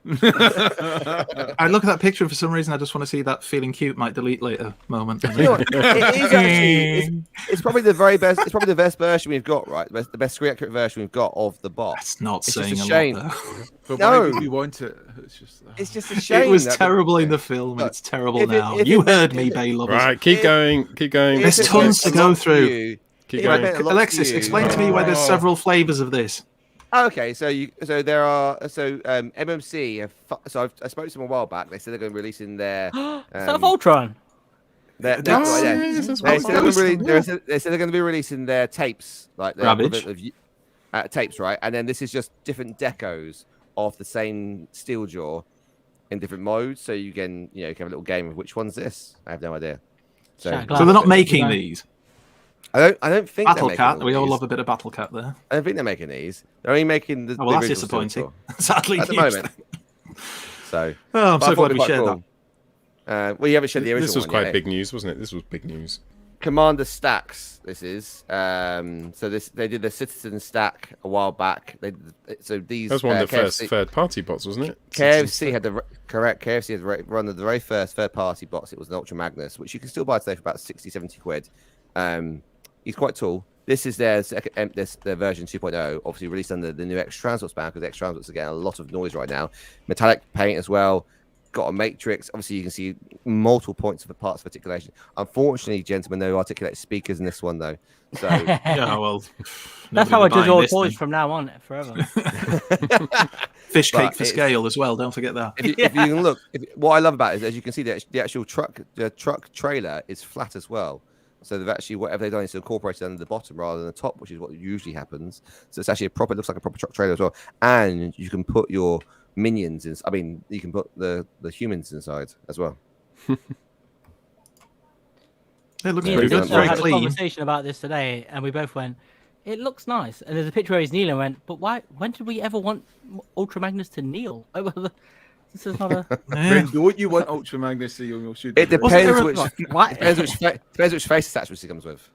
I look at that picture and for some reason I just want to see that feeling cute might delete later moment. You know what? It is actually it's probably the very best. It's probably the best version we've got, right? The best screen accurate version we've got of the bot. That's not it's saying just a shame. lot. But no, why would we want it? It's just a shame. It was terrible in the film, and it's terrible now. You heard me, Bay lovers. Right, keep going. There's tons to go through. Keep going. Alexis, explain to me why there's several flavors of this. Okay, there are MMC have I spoke to them a while back. They said they're going to be releasing their Stuff Ultron. They said they're going to be releasing their tapes, like their tapes, right? And then this is just different decos of the same steel jaw in different modes, so you can have a little game of which one's this. I have no idea. So they're not making these. I don't think Battle Cat. We all love a bit of Battle Cat there. I don't think they're making these. They're only making the. Oh, well, that's disappointing. Sadly, at the moment. So. I'm so glad we shared that. Well, you haven't shared the original. This was one quite yet, big news, wasn't it? This was big news. Commander Stacks. This is. They did the Citizen Stack a while back. These. That was one of the KFC, first third-party bots, wasn't it? KFC had KFC had run the very first third-party bots. It was an Ultra Magnus, which you can still buy today for about 60-70 quid. He's quite tall. This is their version 2.0, obviously released under the new X Transports ban because X Transports are getting a lot of noise right now. Metallic paint as well. Got a matrix. Obviously, you can see multiple points of the parts of articulation. Unfortunately, gentlemen, no articulated speakers in this one though. So yeah, well, that's how I judge all toys from now on forever. Fish cake for scale as well. Don't forget that. If you can look, what I love about it is, as you can see, the actual truck trailer is flat as well. So they've actually, whatever they've done is incorporated under the bottom rather than the top, which is what usually happens. So it's actually it looks like a proper truck trailer as well. And you can put your minions in. I mean, you can put the humans inside as well. It looks Yeah, pretty good. I Very had a clean. conversation about this today, and we both went, "It looks nice." And there's a picture where he's kneeling. And went, "But why? When did we ever want Ultra Magnus to kneel?" This is not a. When don't you want Ultra Magnus to you'll shoot? It depends which face attachments he comes with.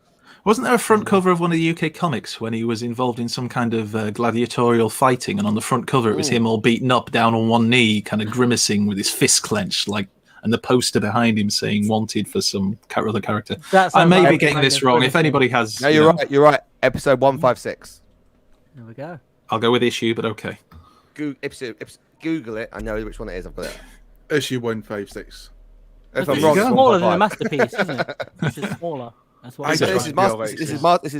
Wasn't there a front cover of one of the UK comics when he was involved in some kind of gladiatorial fighting, and on the front cover it was him all beaten up, down on one knee, kind of grimacing with his fist clenched, and the poster behind him saying "wanted" for some other character. I may be getting this wrong. If anybody has, no, you're right. You're right. Episode 156. There we go. I'll go with issue, but okay. Google it. I know which one it is. I've got it. Issue 156. If I'm It's wrong, it's smaller than 155. a masterpiece, isn't it? This is smaller. That's what.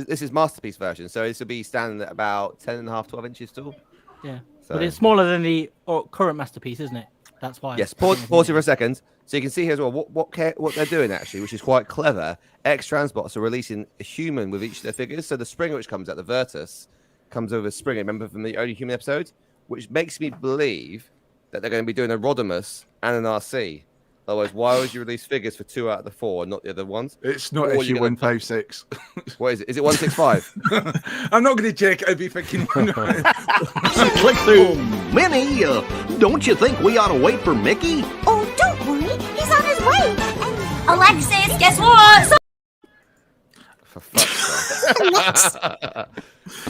This is masterpiece version. So this will be standing at about 10.5, 12 inches tall. Yeah, So- but it's smaller than the current masterpiece, isn't it? That's why. Yes, pause it for a second. So you can see here as well what they're doing actually, which is quite clever. X-Transbots are releasing a human with each of their figures. So the Springer, which comes out, the Virtus, comes over Springer, remember from the Only Human episode? Which makes me believe that they're going to be doing a Rodimus and an RC. Otherwise, why would you release figures for 2 out of the 4 and not the other ones? It's not Or issue you're gonna- 156. What is it? Is it 165? I'm not going to check it. I'd be thinking. Click through. Minnie, don't you think we ought to wait for Mickey? Oh, don't worry. He's on his way. And Alexis, guess what? For fuck's sake.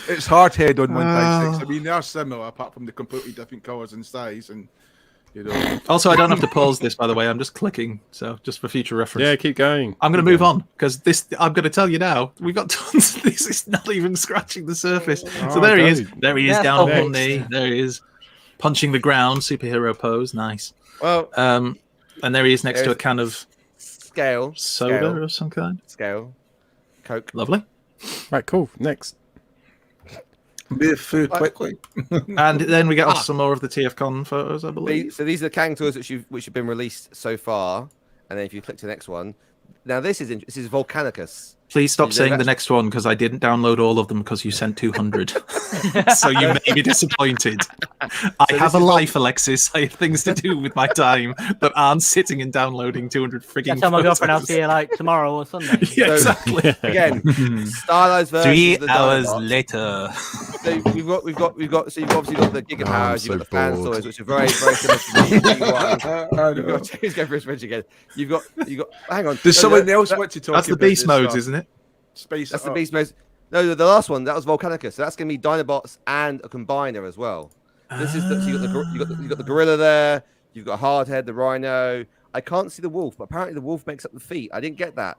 It's Hardhead on 156. I mean, they are similar, apart from the completely different colours and size. And you know. Also, I don't have to pause this, by the way. I'm just clicking, so just for future reference. Yeah, keep going. I'm going to move on because this. I'm going to tell you now. We've got tons of this. It's not even scratching the surface. So there he is. There he is Yeah, down on next. one knee. There he is, punching the ground. Superhero pose. Nice. Well, and there he is next to a there's- can of Scale. soda of some kind. Scale. Coke. Lovely. Right, cool. Next. Move food quickly. And then we get some more of the TFCon photos, I believe. So these are the Kang toys which have been released so far. And then if you click to the next one, now this is Volcanicus. Please stop Yeah, saying the that's- next one because I didn't download all of them because you sent 200. So you may be disappointed. I have a life, Alexis. I have things to do with my time that aren't sitting and downloading 200 frigging Tell my girlfriend I'll photos. see her like tomorrow or Sunday. Yeah, So, exactly. Again, stylized version. 3 of the hours Dinobots. later. So we've got. So you've obviously got the Giga Powers, I'm you've got the so Fanstoys, bored. which are very similar to the G1. You've got James go for his fridge again. You've got. Hang on. Does No, someone no, else that- want to talk That's the about beast this, modes, isn't it? Space. That's the beast mode. No, the last one that was Volcanicus. So that's going to be Dinobots and a combiner as well. This is so you got the gorilla there. You've got Hardhead, the Rhino. I can't see the wolf, but apparently the wolf makes up the feet. I didn't get that.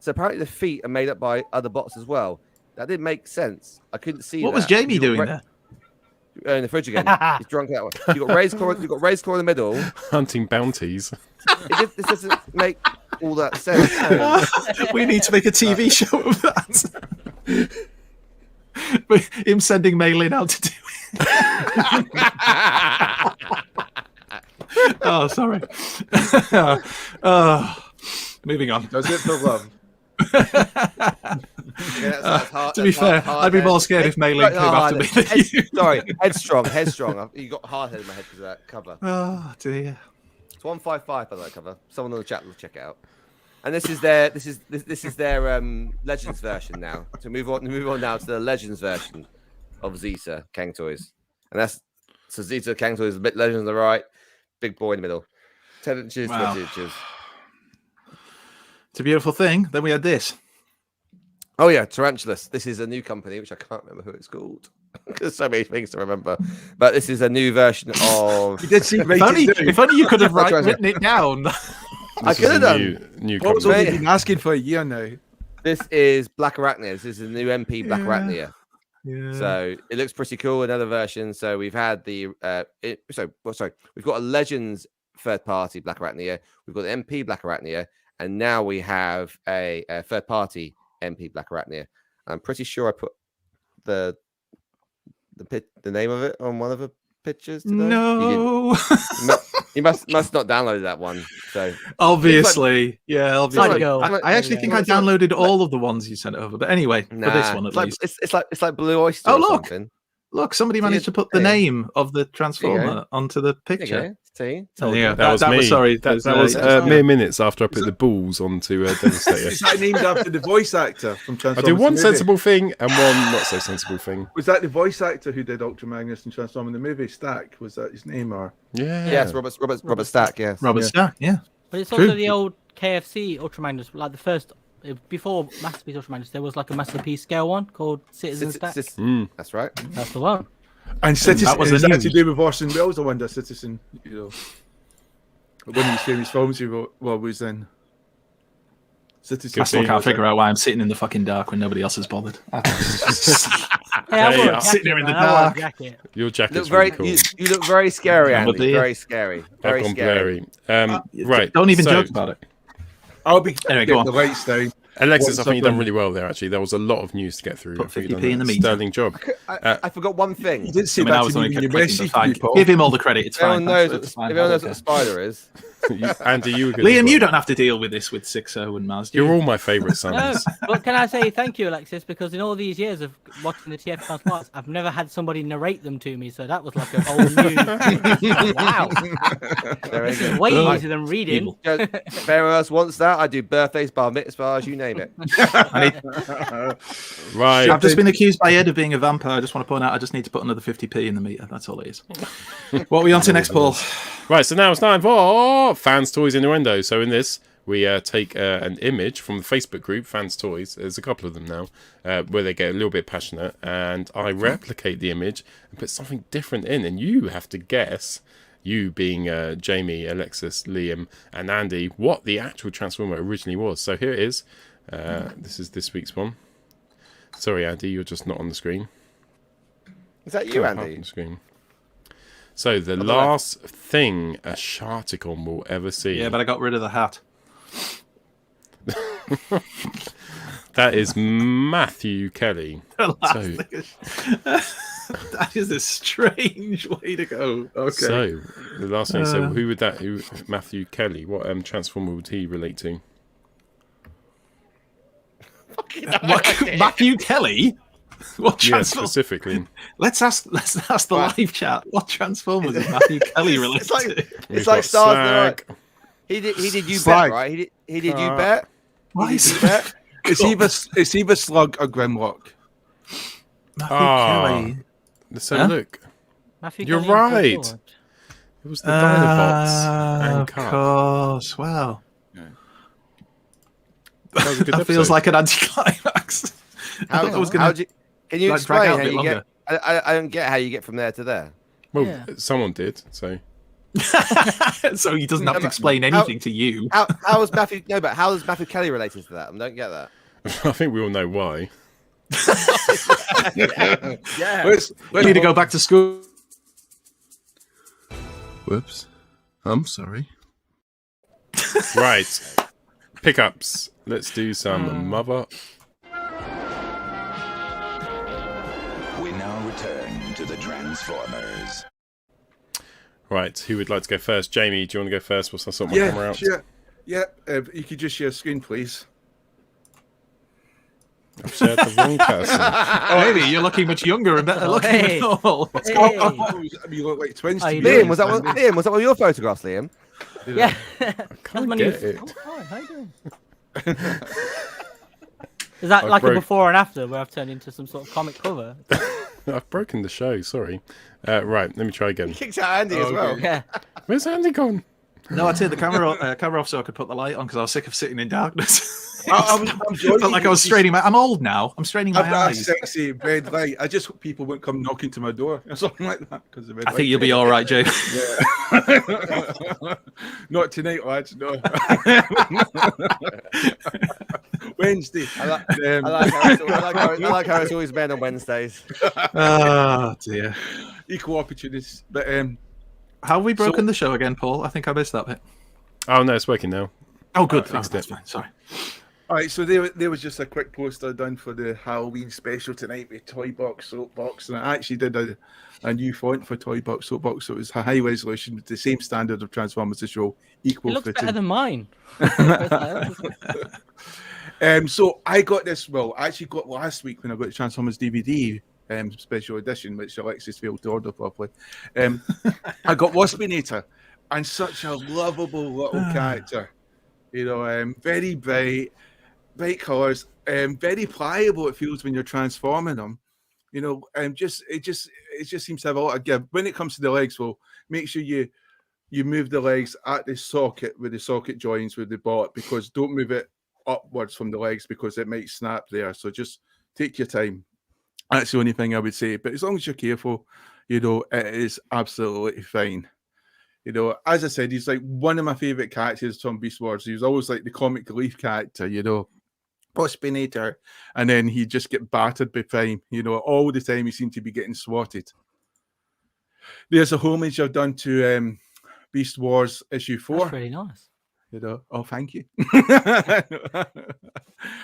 So apparently the feet are made up by other bots as well. That didn't make sense. I couldn't see. What was that. Jamie You've got doing there? In the fridge again. He's drunk that one. You've got Ray's Claw. You've got Ray's Claw in the middle. Hunting bounties. This doesn't make all that sense. We need to make a TV show of that. But him sending Maylin out to do it. Oh, sorry. Moving on. Does it for love? To be fair, I'd be more scared if Maylin came after me than you. Sorry, headstrong. You got Hardhead in my head because of that cover. Oh, dear. It's 155 by that cover. Someone in the chat will check it out. And this is their Legends version now. To move on now to the Legends version of Zeta Kang Toys, and that's so Zeta Kang Toys, a bit Legends on the right, big boy in the middle, 10 inches, Wow. 20 inches. It's a beautiful thing. Then we had this. Oh yeah, Tarantulas. This is a new company which I can't remember who it's called. There's so many things to remember, but this is a new version of. You did see If only you could have That's right. written it down. I could have done. New What's company. only been asking for a year now? This is Black Arachnia. This is the new MP Black Yeah. Arachnia. Yeah. So it looks pretty cool. Another version. So we've had the we've got a Legends third party Black Arachnia. We've got the MP Black Arachnia, and now we have a third party MP Black Arachnia. I'm pretty sure I put the name of it on one of the pictures today. No. You must not download that one. So Obviously. Yeah, obviously. Side go. I actually think I downloaded all of the ones you sent over. But anyway, for this one at least. it's like Blue Oyster. Oh, or look. something. Look, somebody See managed it? to put the There you name of the Transformer onto the There you picture. go. See, Yeah, That was me. sorry. That there's, was yeah. mere minutes after I put the balls onto Devastator. Is that named after the voice actor from I Transformers? do one the movie? sensible thing and one not so sensible thing. Was that the voice actor who did Ultra Magnus and Transformers in the movie? Stack, was that his name? Or Yeah. Yes, Robert Stack. Yes. Robert Stack, yeah. But it's True. also the old KFC Ultra Magnus, like the first before Masterpiece Ultra Magnus. There was like a Masterpiece scale one called Citizen Stack. That's right. That's the one. and Citizen, that was is the that news. to do with Orson Welles? I wonder, Citizen, you know, one of his famous films he wrote while he was in Citizen. I still can't figure out why I'm sitting in the fucking dark when nobody else has bothered. Hey, I Yeah, wore yeah. a jacket, Sitting there in the man, I wore a dark. jacket. Your jacket's Look very, really cool. you look very scary, Number Andy. D. Very scary. Very Back on scary. blurry. Right. Don't even so- joke about it. I'll be Anyway, getting go on. the lights down. Alexis, I think you've done really well there. Actually, there was a lot of news to get through. Put I think 50p you've done in the a meantime. sterling job. I forgot one thing. You didn't say I mean, I that was to me only in your clicking the message, fact. Paul. Give him all the credit. It's fine. Everyone knows That's fine. everyone knows Okay. what a spider is. Andy, you were good. Liam, as you well. don't have to deal with this with 6-0 and Maz. do You're you? all my favourite No, sons. but can I say thank you, Alexis? Because in all these years of watching the TFCon spots, I've never had somebody narrate them to me, so that was like a whole new. Wow. There we go. Way easier than reading. If anyone else wants that, I do birthdays, bar mitzvahs, you name it. Right. I've just been accused by Ed of being a vampire. I just want to point out I just need to put another 50p in the meter. That's all it is. What are we on to next, Paul? Right, so now it's time for Fans, Toys, Innuendo. So in this, we take an image from the Facebook group, Fans Toys. There's a couple of them now, where they get a little bit passionate. And I replicate the image and put something different in. And you have to guess, you being Jamie, Alexis, Liam, and Andy, what the actual Transformer originally was. So here it is. This is this week's one. Sorry, Andy, you're just not on the screen. Is that you, Can't help Andy? on the screen. So the last thing a Sharticon will ever see. Yeah, but I got rid of the hat. That is Matthew Kelly. That is a strange way to go. Okay. So the last thing. So who would that? Who? Matthew Kelly. What Transformer would he relate to? Matthew Kelly? What Yeah, Transformer? specifically. Let's ask the live chat. What Transformers is Matthew Kelly related to? It's like Stars. He did you Slag. bet, right? He did you bet. Why He is did you bet. It's either Slug or Grimlock. Matthew Kelly? So Huh? look, Matthew you're Kelly and Paul right. George. It was the Dinobots and Of Cup. course. Well, That was a good that feels episode. like an anticlimax. I thought I was going to. Can you like, drag explain out a how bit you longer. get? I don't get how you get from there to there. Well, Yeah. someone did. So So he doesn't have to but explain anything to you. How is Matthew? No, but how is Matthew Kelly related to that? I don't get that. I think we all know why. Yeah. We need to go back to school. Whoops. I'm sorry. Right. Pickups. Let's do some mother. We now return to the Transformers. Right. Who would like to go first? Jamie, do you want to go first? What's that sort of my camera Yeah, out? sure. Yeah, you could just share screen, please. I've shared the wrong person. Maybe you're looking much younger and better looking Hey. than normal. Hey. You look like twins. How to you me. doing? Liam, was that one of your photographs, Liam? Yeah. Can't That's get it. Oh, hi, how you doing? Is that I like a broke- before and after where I've turned into some sort of comic cover? I've broken the show. Sorry. Right. Let me try again. Kicked out Andy as well. Yeah. Where's Andy gone? No, I turned the camera off so I could put the light on because I was sick of sitting in darkness. I'm Felt like I was straining my. I'm old now. I'm straining my I've got a eyes. sexy red light. I just hope people wouldn't come knocking to my door or something like that because of red I think you'll be all right, Jay. Not tonight, lads. No. Wednesday. I like how it's always men on Wednesdays. Oh dear. Equal opportunities. But How have we broken the show again, Paul? I think I missed that bit. Oh, no, it's working now. Oh, good. Fixed That's it. fine. Sorry. all right, so there was just a quick poster done for the Halloween special tonight with Toybox Soapbox, and I actually did a new font for Toybox Soapbox, so it was high resolution with the same standard of Transformers to show It equal looks fitting. better than mine. So I got this. Well, I actually got last week when I got the Transformers DVD special edition, which Alexis failed to order properly. I got Waspinator, and such a lovable little character. You know, very bright colours, very pliable. It feels when you're transforming them. You know, it just seems to have a lot of give. When it comes to the legs, well, make sure you move the legs at the socket with the socket joins with the bot, because don't move it upwards from the legs because it might snap there. So just take your time. That's the only thing I would say. But as long as you're careful, you know, it is absolutely fine. You know, as I said, he's like one of my favourite characters from Beast Wars. He was always like the comic relief character, you know, Waspinator, and then he'd just get battered by Prime. You know, all the time he seemed to be getting swatted. There's a homage I've done to Beast Wars issue 4. That's really nice. You know, oh, thank you. I'm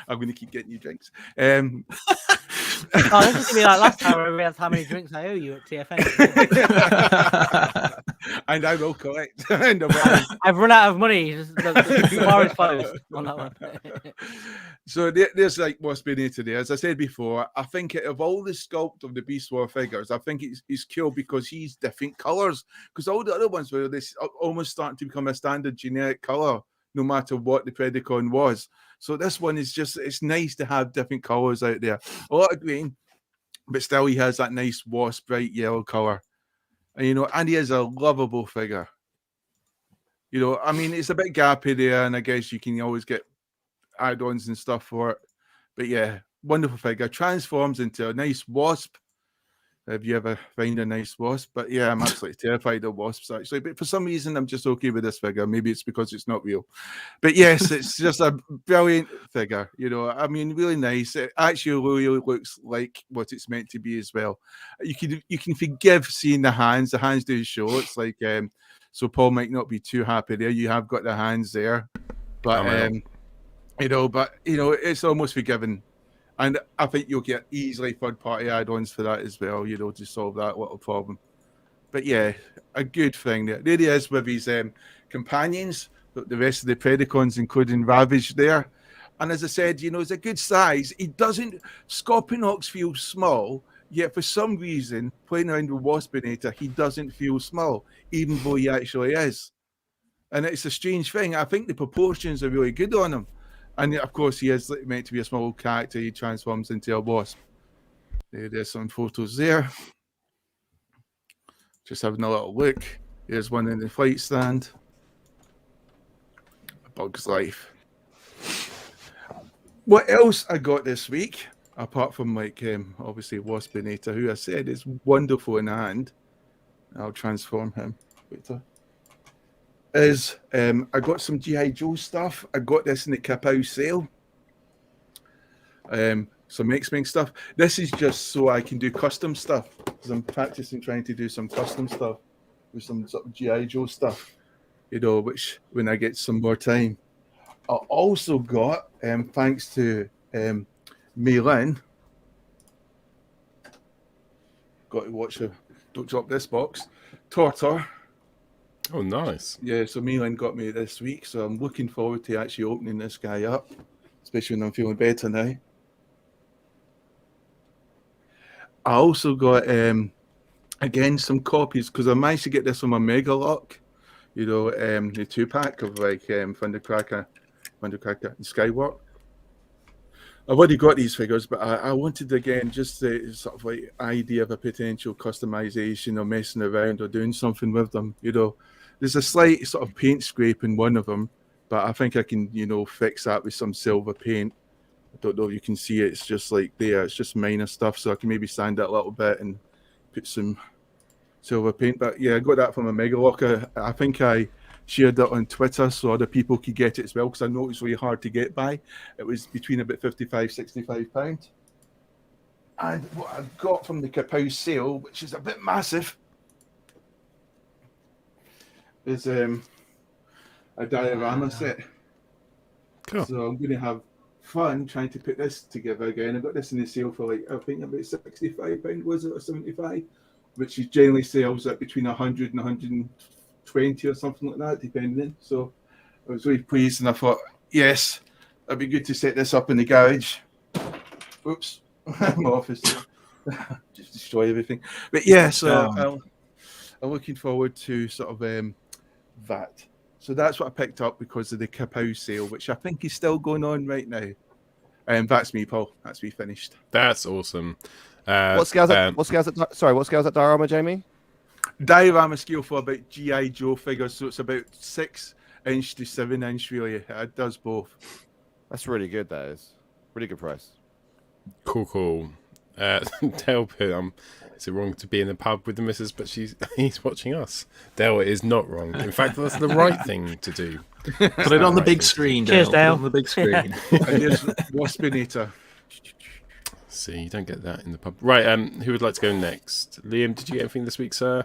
going to keep getting you drinks. Oh, this is gonna be like last time where we asked how many drinks I owe you at TFN. And I will collect. I've run out of money. The bar is closed on that one. So there's like what's been here today. As I said before, I think of all the sculpt of the Beast War figures, I think it's cool because he's different colors. Because all the other ones were this almost starting to become a standard generic color, no matter what the Predacon was. So this one is just, it's nice to have different colors out there. A lot of green, but still he has that nice wasp bright yellow color. And, you know, and he is a lovable figure. You know, I mean, it's a bit gappy there, and I guess you can always get add-ons and stuff for it. But yeah, wonderful figure. Transforms into a nice wasp. If you ever find a nice wasp. But yeah, I'm absolutely terrified of wasps, actually. But for some reason, I'm just okay with this figure. Maybe it's because it's not real. But yes, it's just a brilliant figure. You know, I mean, really nice. It actually really looks like what it's meant to be as well. You can forgive seeing the hands. The hands do show. It's like, so Paul might not be too happy there. You have got the hands there. But, you know, it's almost forgiven. And I think you'll get easily third-party add-ons for that as well, you know, to solve that little problem. But yeah, a good thing there. There he is with his companions, the rest of the Predacons, including Ravage there. And as I said, you know, it's a good size. He doesn't, Scorponok feels small, yet for some reason, playing around with Waspinator, he doesn't feel small, even though he actually is. And it's a strange thing. I think the proportions are really good on him. And of course, he is meant to be a small character. He transforms into a wasp. There's some photos there. Just having a little look. Here's one in the flight stand. A Bug's Life. What else I got this week, apart from like obviously Waspinator, who I said is wonderful in hand. I'll transform him later. Is I got some G.I. Joe stuff. I got this in the Kapow sale. Some X-Men stuff. This is just so I can do custom stuff, because I'm practicing trying to do some custom stuff with some sort of G.I. Joe stuff, you know, which when I get some more time. I also got, thanks to Maylin, got to watch her, don't drop this box, Tortor. Oh, nice. Yeah, so Milan got me this week, so I'm looking forward to actually opening this guy up, especially when I'm feeling better now. I also got, again, some copies, because I managed to get this on my Mega Lock, you know, the 2-pack of, like, Thundercracker, and Skywalk. I've already got these figures, but I wanted, again, just the sort of, like, idea of a potential customization or messing around or doing something with them, you know. There's a slight sort of paint scrape in one of them, but I think I can, you know, fix that with some silver paint. I don't know if you can see it. It's just like there. It's just minor stuff, so I can maybe sand it a little bit and put some silver paint. But yeah, I got that from a Mega Locker. I think I shared it on Twitter so other people could get it as well, because I know it's really hard to get by. It was between about £55–65. And what I got from the Kapow sale, which is a bit massive, is a diorama set. Cool. So I'm going to have fun trying to put this together again. I got this in the sale for like, I think about £65, was it, or 75, which is generally sells at between 100 and 120 or something like that, depending. So I was really pleased, and I thought, yes, it'd be good to set this up in the garage. Oops, my office. Just destroy everything. But yeah, so I'm looking forward to sort of that. So that's what I picked up because of the Kapow sale, which I think is still going on right now. That's me, Paul. That's me finished. That's awesome. What scale's that diorama, Jamie? Diorama scale for about G.I. Joe figures, so it's about 6" to 7" really. It does both. That's really good, that is. Really good price. Cool. Dale put, is it wrong to be in the pub with the missus, but he's watching us? Dale, it is not wrong. In fact, that's the right thing to do. Put it on the big screen, Dale. Cheers, Dale. Put it on the big screen. And there's Waspinator. See, you don't get that in the pub. Right, who would like to go next? Liam, did you get anything this week, sir?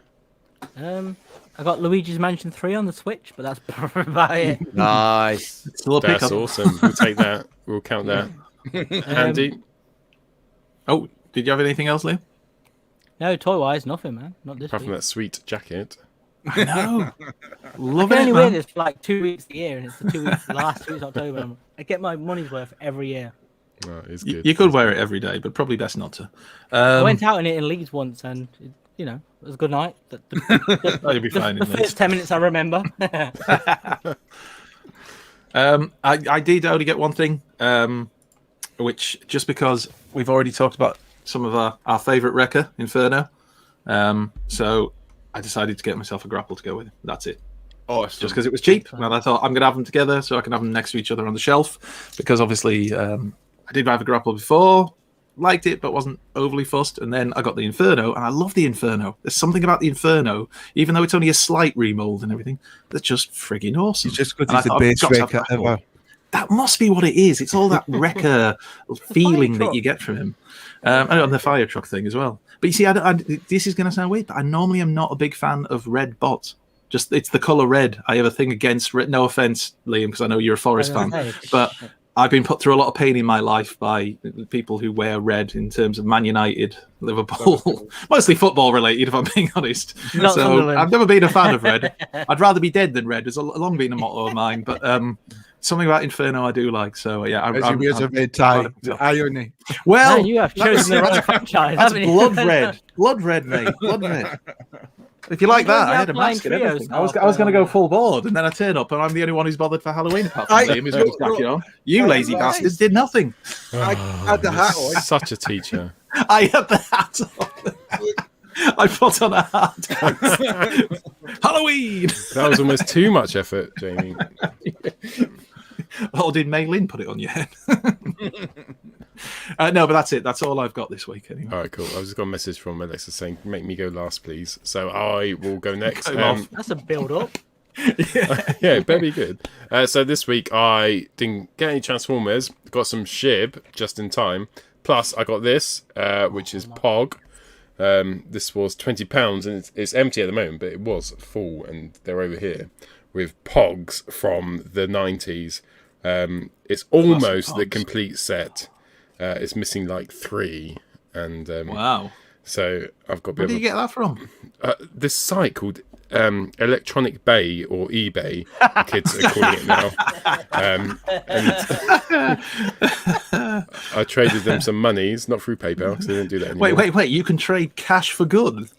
I got Luigi's Mansion 3 on the Switch, but that's probably about it. Nice. It's a little That's pickup. awesome. We'll take that. We'll count that. Andy? Oh, did you have anything else, Liam? No, toy-wise, nothing, man. Not this Apart from week. that sweet jacket. I know. I Love can it, only wear man. this for like 2 weeks a year, and it's the last 2 weeks of October. I get my money's worth every year. Oh, it's good. You could wear it every day, but probably best not to. I went out in it in Leeds once, and it was a good night. Oh, you'll be fine. The first 10 minutes I remember. I did only get one thing, which just because we've already talked about some of our favourite wrecker, Inferno. So I decided to get myself a grapple to go with. That's it. Awesome. Just because it was cheap, and I thought I'm going to have them together so I can have them next to each other on the shelf. Because obviously, I did have a grapple before, liked it, but wasn't overly fussed. And then I got the Inferno, and I love the Inferno. There's something about the Inferno, even though it's only a slight remold and everything, that's just frigging awesome. It's just because And I it's the thought, I've best got to have wrecker that ever. one. That must be what it is. It's all that wrecker feeling that you get from him. And the fire truck thing as well. But you see, this is going to sound weird, but I normally am not a big fan of red bots. Just it's the color red. I have a thing against red. No offense, Liam, because I know you're a Forest fan, but I've been put through a lot of pain in my life by people who wear red in terms of Man United, Liverpool, mostly football related, if I'm being honest. So I've never been a fan of red. I'd rather be dead than red. It's long been a motto of mine, but something about Inferno I do like. So yeah, As he wears a red tie, the irony. Well, Man, you have chosen the right franchise. That's haven't you? blood red, mate, blood red. If you like You that, guys I had a have playing mask and trios everything. now, I was going to go full board, and then I turn up, and I'm the only one who's bothered for Halloween apart from Liam, who's got his jacket on. You lazy bastards did nothing. I had the hat on. Such a teacher. I had the hat on. I put on a hat. Halloween! That was almost too much effort, Jamie. Or did Mei Lin put it on your head? No, but that's it. That's all I've got this week, anyway. All right, cool. I just got a message from Alexa saying, make me go last, please. So I will go next. That's a build-up. Yeah, it better be good. So this week I didn't get any Transformers. Got some Shib just in time. Plus I got this, which is Pog. This was £20 and it's empty at the moment, but it was full, and they're over here with Pogs from the 90s. It's almost the complete set. It's missing like 3, and wow. So I've got. Where did you get that from? This site called Electronic Bay or eBay. The kids are calling it now. And I traded them some monies, not through PayPal, because they don't do that anymore. Wait! You can trade cash for goods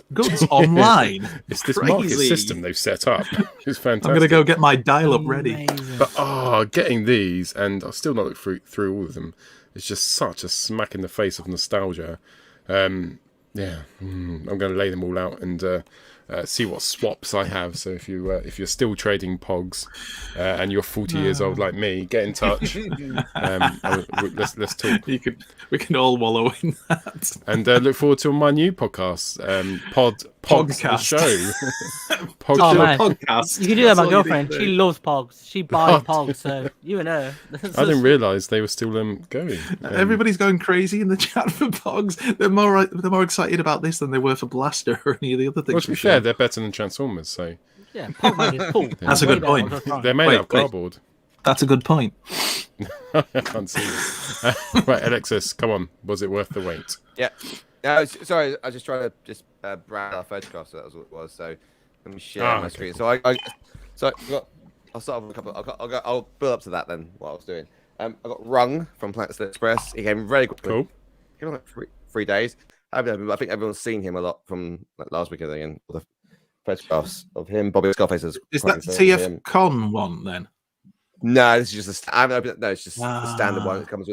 online. It's this market system they've set up. It's fantastic. I'm gonna go get my dial-up ready. But getting these, and I've still not looked through all of them. It's just such a smack in the face of nostalgia. I'm going to lay them all out and see what swaps I have. So if you're still trading Pogs and you're 40 years old like me, get in touch. Let's talk. We can all wallow in that. And look forward to my new podcast, Pogs the Show. Podcast. You can do that, my girlfriend. She loves Pogs. She buys Pogs, so you and her. I didn't realise they were still going. Everybody's going crazy in the chat for Pogs. They're more excited about this than they were for Blaster or any of the other things. Well, to be fair, they're better than Transformers, so... Yeah, Pogman is cool. That's a good point. They're made out of cardboard. That's a good point. I can't see it. Right, Alexis, come on. Was it worth the wait? Yeah. Sorry, I was just trying to brand our photographs. So that was what it was. So let me share my screen. So I'll start with a couple. I'll build up to that then. What I was doing. I got Rung from Planets Express. He came very quickly. Cool. He came like 3 days. I think everyone's seen him a lot from last week. I think, and all the photographs of him. Bobby Scarface is that TFCon one then? No, this is just it's just the standard one. It comes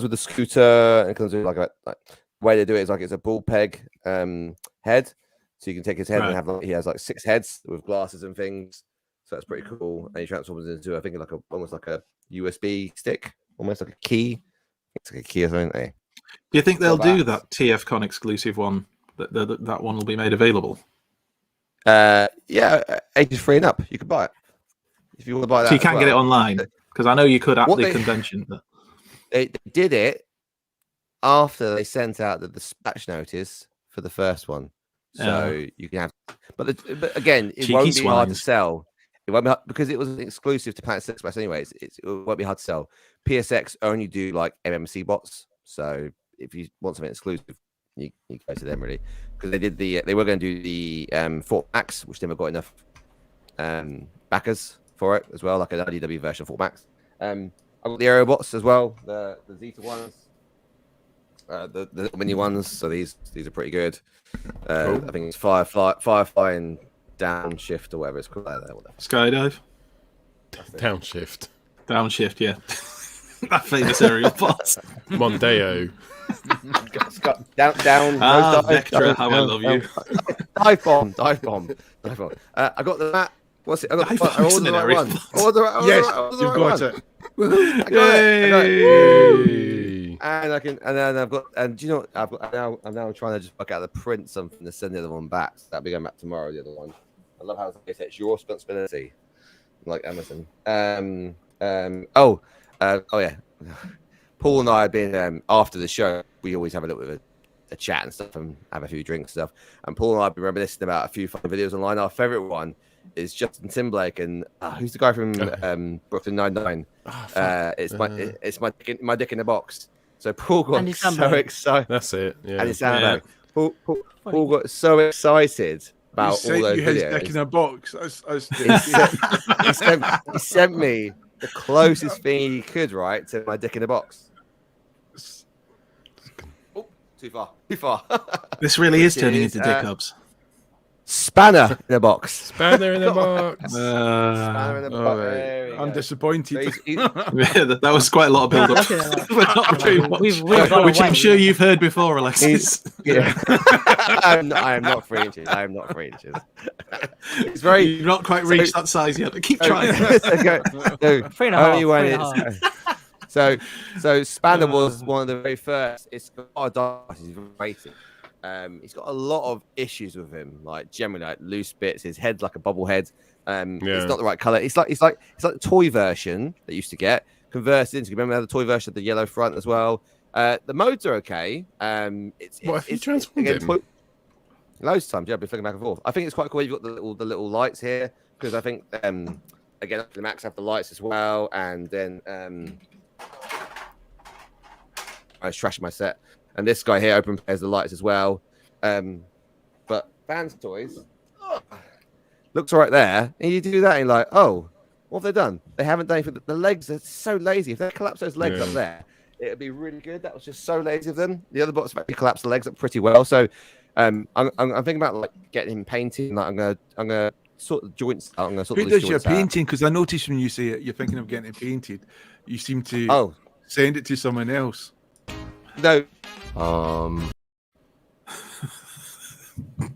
with the scooter, and it comes with like the way they do it is like it's a bull peg head, so you can take his head and have he has like 6 heads with glasses and things. So that's pretty cool. And he transforms into I think almost like a USB stick, almost like a key. It's like a key or something. Do you think they'll do that TFCon exclusive one? That one will be made available. Yeah, ages 3 and up. You can buy it. If you want to buy that, so you can't get it online because I know you could at the convention. But they did it after they sent out the dispatch notice for the first one. So you can have, but again, it Cheeky won't be hard to swines. sell. It won't be hard, because it was exclusive to Planet Express anyway. It won't be hard to sell. PSX only do like MMC bots, so if you want something exclusive, you go to them really, because they were going to do the Fort Max, which never got enough backers for it as well, like an IDW version of Fort Max. I got the Aerobots as well, the Zeta ones, the little mini ones. So these are pretty good. I think it's Firefly and Downshift or whatever it's called. Whatever. Skydive. Downshift. Downshift, yeah. That famous aerial boss. Mondeo. Down. Vectra, how I love you. Dive bomb. I got the mat. What's it? I got the right one. Yes, you've got it. I got it. And I've got, and do you know what? I'm now trying to just work out the print something to send the other one back. So that'll be going back tomorrow. The other one. I love how it's your responsibility, like Amazon. Oh yeah. Paul and I have been after the show. We always have a little bit of a chat and stuff, and have a few drinks and stuff. And Paul and I have been reminiscing about a few fun videos online. Our favorite one is Justin Timberlake and who's the guy from Brooklyn Nine-Nine? It's my dick in the box. So Paul got so excited. That's it. Yeah. And it's Paul got so excited about all those his videos. dick in a box. He sent me the closest thing he could, right, to my dick in a box. Oh, too far. This really is turning into dick ups. Spanner in a box. Spanner in a box. Spanner in a box. I'm disappointed. That was quite a lot of build up. Which I'm sure you've heard before, Alexis. I am not 3 inches. It's very. You've not quite reached that size yet, but keep trying. Only when it's. So Spanner was one of the very first. It's got a dice. He's rated. He's got a lot of issues with him, like generally like loose bits. His head's like a bobblehead. It's not the right color. It's like the toy version that you used to get converted into. Remember how the toy version of the yellow front as well. The modes are okay. It's transformed him? Loads of times. Yeah, I've been flicking back and forth. I think it's quite cool. You've got the little lights here, because I think again the Max have the lights as well, and then I was trashing my set. And this guy here open pairs the lights as well. But Fanstoys looks right there. And you do that and you're like, oh, what have they done? They haven't done anything. The legs are so lazy. If they collapse those legs up there, it would be really good. That was just so lazy of them. The other bots actually collapsed the legs up pretty well. So I'm thinking about like getting him painted. Like I'm gonna sort the joints out. I'm gonna sort. Who does your painting? Because I noticed when you say it, you're thinking of getting it painted, you seem to send it to someone else. No.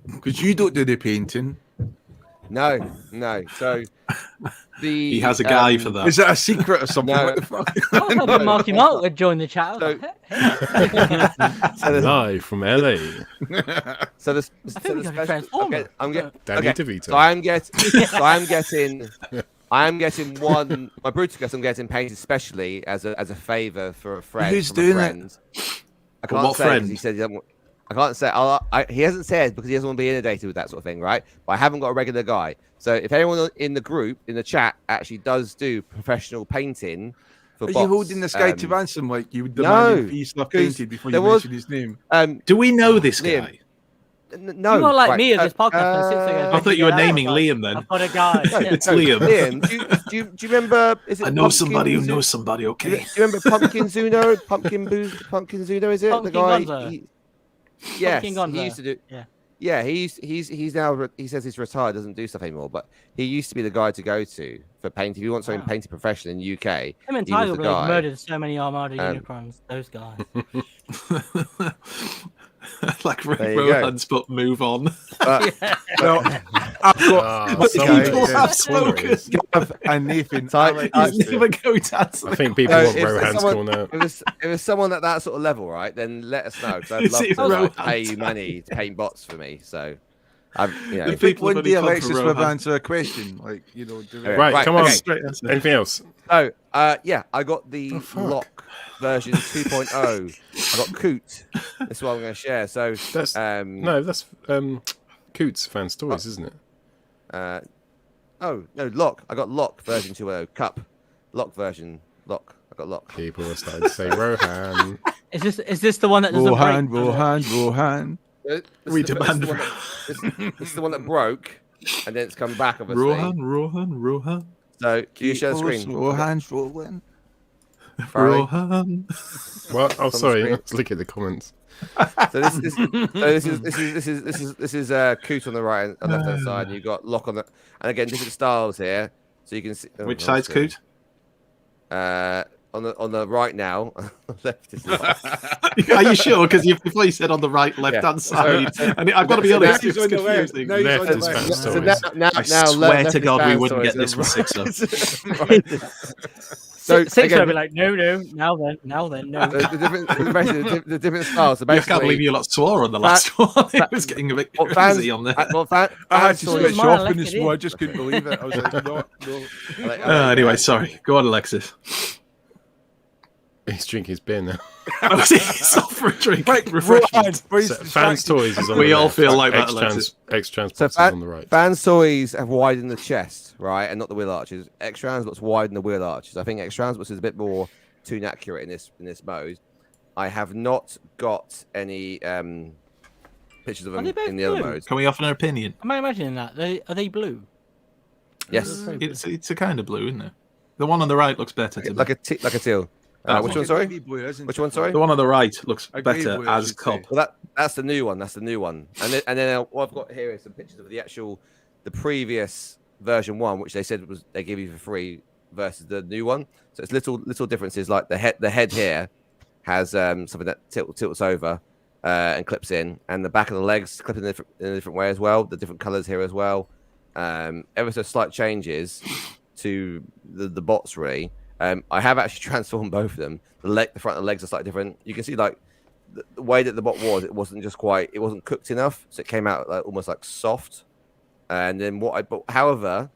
Because you don't do the painting. No. So he has a guy for that. Is that a secret or something? No. What the fuck? I thought Marky Mark would join the chat. Live from LA. So the I'm getting one. My Bruticus I'm getting painted specially as a favour for a friend. Who's doing it? I can't what say. Friend? He said I can't say. He hasn't said because he doesn't want to be inundated with that sort of thing, right? But I haven't got a regular guy. So if anyone in the group, in the chat, actually does do professional painting for bots, you holding this guy to ransom like you would no, demand stuff painted before you mention his name? Do we know this Liam, guy? No, you're not like me at this podcast. I thought you were naming Liam then. I've got a guy. It's Liam. Liam, do you remember? I know somebody who knows somebody. Okay. Do you remember Pumpkin Zuno? Pumpkin Zuno, is it Pumpkin the guy? Gonzo. Yes, Pumpkin he used to do. Yeah. Yeah, he's now he says he's retired, doesn't do stuff anymore. But he used to be the guy to go to for painting. If you want something painted professional in the UK, Him and Tiger Blade murdered so many Armada Unicrons. Those guys. Like Rohan's but move on. Well, I've got people have spoken. And Nathan. Never go dance. I think people want Rohan's corner. If it was someone at that sort of level, right? Then let us know. Because I'd love to pay you money to paint bots for me. So, if one day Alexis will answer a question, like right, come on. Anything else? Oh, yeah, I got the lock version 2.0. I got Coot. That's what I'm going to share. So that's Coots Fanstoys, isn't it? Oh no, Lock. I got Lock version 2.0 cup. Lock version. Lock. I got Lock. People are starting to say Rohan. Is this the one that doesn't Rohan, break? Rohan. We demand. This is the one that broke, and then it's come back. Obviously. Rohan. So can you share the screen? Rohan's rolling. Rohan. What? Oh, the sorry. screen. Let's look at the comments. So this is Coot on the right and left hand side, and you've got Lock on the, and again different styles here, so you can see. Which side's Coot? On the right now, left is Are you sure? Because before you said on the right, left-hand side, and I've got to be honest, it's confusing. Left is Fanstoys. I swear to God, we wouldn't get this with 6-up. So Six again, will be like, no, now then, no. the different styles. So I basically, can't believe you lot swore on the last one. It was getting a bit crazy on there. I had to switch mine, off I in like this it one. I in. just couldn't believe it. I was like, no. Anyway, sorry. Go on, Alexis. He's drinking his beer now. It's not for a drink. Rohan, So, Fanstoys is on We the all left. feel like that, Alexis. X-Transport is So on the right. Fanstoys have widened the chest, right, and not the wheel arches. X-Transport's widened the wheel arches. I think X-Transport's is a bit more tune accurate in this mode. I have not got any pictures of them they both in the other blue? modes. Can we offer an opinion? Am I imagining that? Are they blue? Yes, It's a kind of blue, isn't it? The one on the right looks better to me. like a teal. Which one? Sorry. Which one? Sorry. The one on the right looks A grey better blue, I as should cup. say. Well, that's the new one. That's the new one. And then what I've got here is some pictures of the previous version 1, which they said they give you for free, versus the new one. So it's little differences, like the head here has something that tilts over and clips in, and the back of the legs clip in a different way as well. The different colours here as well. Ever so slight changes to the bots really. I have actually transformed both of them. The front of the legs are slightly different. You can see like the way that the bot was, it wasn't cooked enough, so it came out like almost like soft. And then however,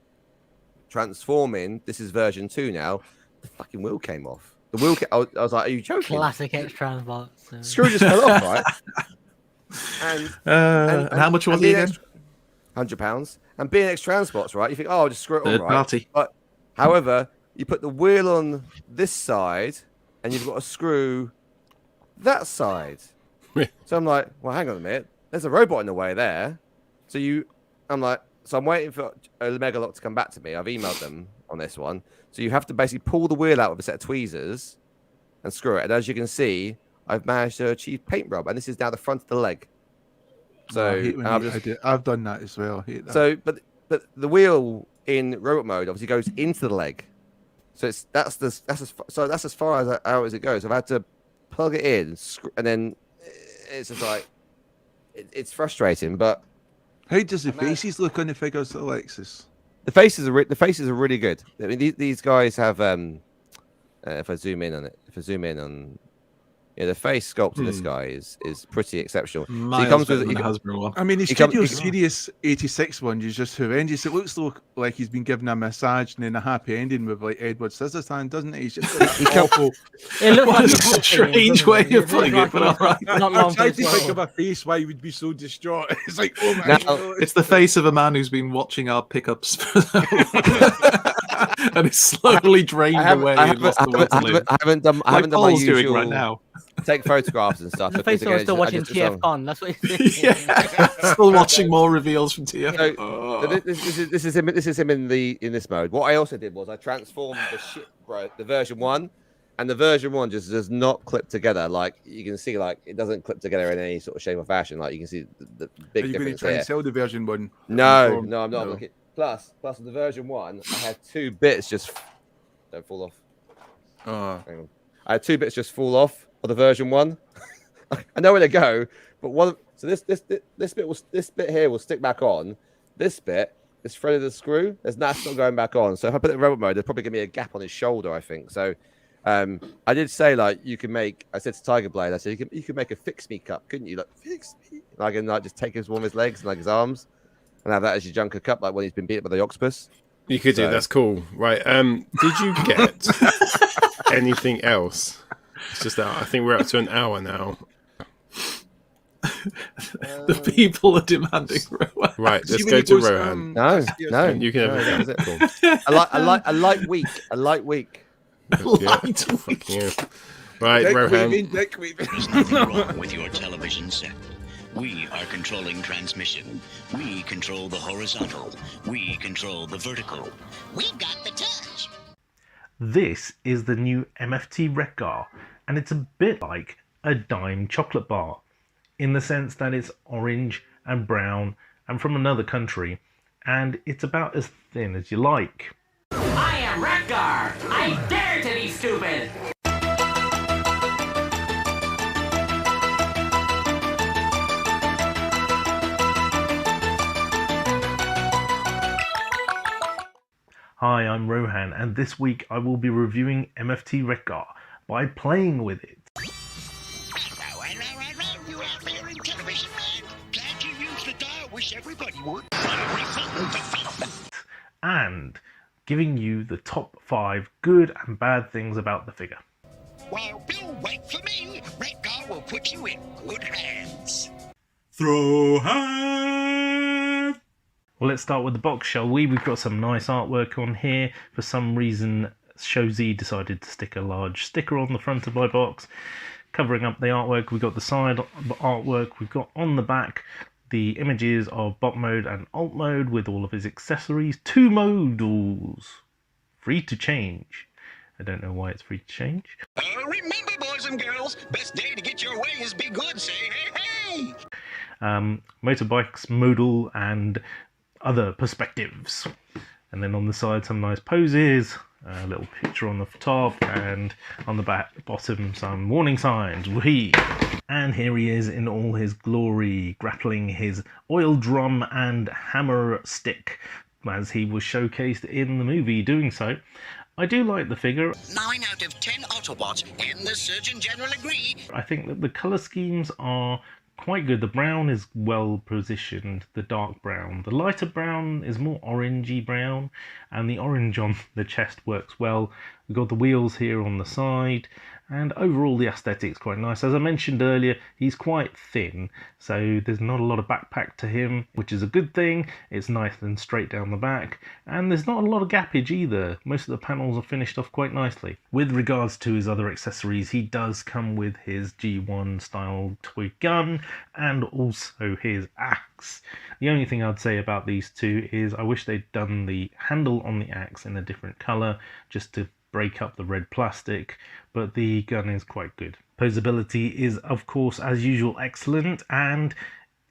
transforming, this is version 2 now, the fucking wheel came off. The wheel, I was like, are you joking? Classic X-Transport. So. Screw just fell off, right? And how much was it again? £100. And being X-Transports, right? You think, oh, I'll just screw it on, Third right? party. But however, you put the wheel on this side, and you've got to screw that side. So I'm like, well, hang on a minute. There's a robot in the way there. So I'm waiting for Omega Lock to come back to me. I've emailed them on this one. So you have to basically pull the wheel out with a set of tweezers and screw it. And as you can see, I've managed to achieve paint rub, and this is down the front of the leg. So I hate when I've done that as well. I hate that. So, but the wheel in robot mode obviously goes into the leg. So that's as far as it goes. I've had to plug it in, and then it's just like it's frustrating. But how does the faces look on the figures, Alexis? The faces are really good. I mean, these guys have. If I zoom in on. Yeah, the face sculpt of this guy is pretty exceptional. So he comes with. I mean, the Studio Series 86 one is just horrendous. It looks like he's been given a massage and then a happy ending with like Edward Scissorhands, doesn't it? He's just like, awful. It looks like a strange way of putting it, but all right. I tried to think of a face why he would be so distraught. It's like, oh my God. It's the face of a man who's been watching our pickups and it's slowly drained away. I haven't done my Paul's usual doing right now. Take photographs and stuff. The face of still watching TFCon. That's what he's doing. Still watching more reveals from TF. So this is him in this mode. What I also did was I transformed the version 1, and the version 1 just does not clip together. Like you can see, like it doesn't clip together in any sort of shape or fashion. Like you can see the big difference. Are you going to try here. and sell the version 1? No, I'm not. No. Plus in the version 1, I had 2 bits just don't fall off. Hang on. I had 2 bits just fall off of the version 1. I know where they go, but this bit here will stick back on. This bit is threaded the screw. That's not going back on. So if I put it in robot mode, there's probably gonna be a gap on his shoulder, I think. So I did say like you can make. I said to Tiger Blade, I said you could make a fix me cup, couldn't you? Like fix me. Like and like just take one of his legs and like his arms, and have that as your junker cup, like when he's been beaten by the octopus. You could do. That's cool, right? Did you get anything else? It's just that I think we're up to an hour now. The people are demanding Rohan. Right, let's See when go he to goes, Rohan. No, yes, no, You can have no, a that go. was it. Cool. A light week. A light week. Light Fuck you. Right, Dick Rohan. waving, dick waving. There's nothing wrong with your television set. We are controlling transmission. We control the horizontal. We control the vertical. We got the touch. This is the new MFT Wreck-Gar, and it's a bit like a dime chocolate bar, in the sense that it's orange and brown and from another country, and it's about as thin as you like. I am Wreck-Gar. I dare to be stupid. Hi, I'm Rohan, and this week I will be reviewing MFT Wreck-Gar by playing with it. You out there in television land? Glad you used the dial. Wish everybody would. And giving you the top 5 good and bad things about the figure. While Bill wait for me, Wreck-Gar will put you in good hands. Throw hand! Well, let's start with the box, shall we? We've got some nice artwork on here. For some reason, Shozy decided to stick a large sticker on the front of my box, covering up the artwork. We've got the side artwork. We've got on the back the images of bot mode and alt mode with all of his accessories. 2 modals, free to change. I don't know why it's free to change. Remember, boys and girls, best day to get your way is be good. Say hey, hey. Motorbikes, modal, and other perspectives. And then on the side, some nice poses, a little picture on the top, and on the bottom, some warning signs. Whee! And here he is in all his glory, grappling his oil drum and hammer stick, as he was showcased in the movie doing so. I do like the figure. 9 out of 10 Autobots and the Surgeon General agree. I think that the colour schemes are quite good. The brown is well positioned, the dark brown. The lighter brown is more orangey brown, and the orange on the chest works well. We've got the wheels here on the side, and overall the aesthetic's quite nice. As I mentioned earlier, he's quite thin, so there's not a lot of backpack to him, which is a good thing. It's nice and straight down the back, and there's not a lot of gappage either. Most of the panels are finished off quite nicely. With regards to his other accessories, he does come with his G1 style toy gun and also his axe. The only thing I'd say about these two is I wish they'd done the handle on the axe in a different colour, just to break up the red plastic, but the gun is quite good. Posability is, of course, as usual, excellent, and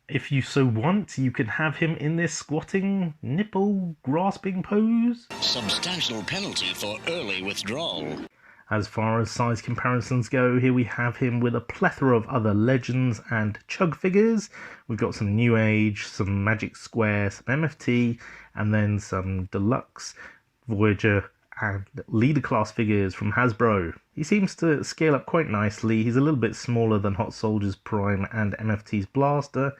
if you so want, you can have him in this squatting, nipple grasping pose. Substantial penalty for early withdrawal. As far as size comparisons go, here we have him with a plethora of other Legends and Chug figures. We've got some New Age, some Magic Square, some MFT, and then some Deluxe, Voyager, and leader class figures from Hasbro. He seems to scale up quite nicely. He's a little bit smaller than Hot Soldiers Prime and MFT's Blaster,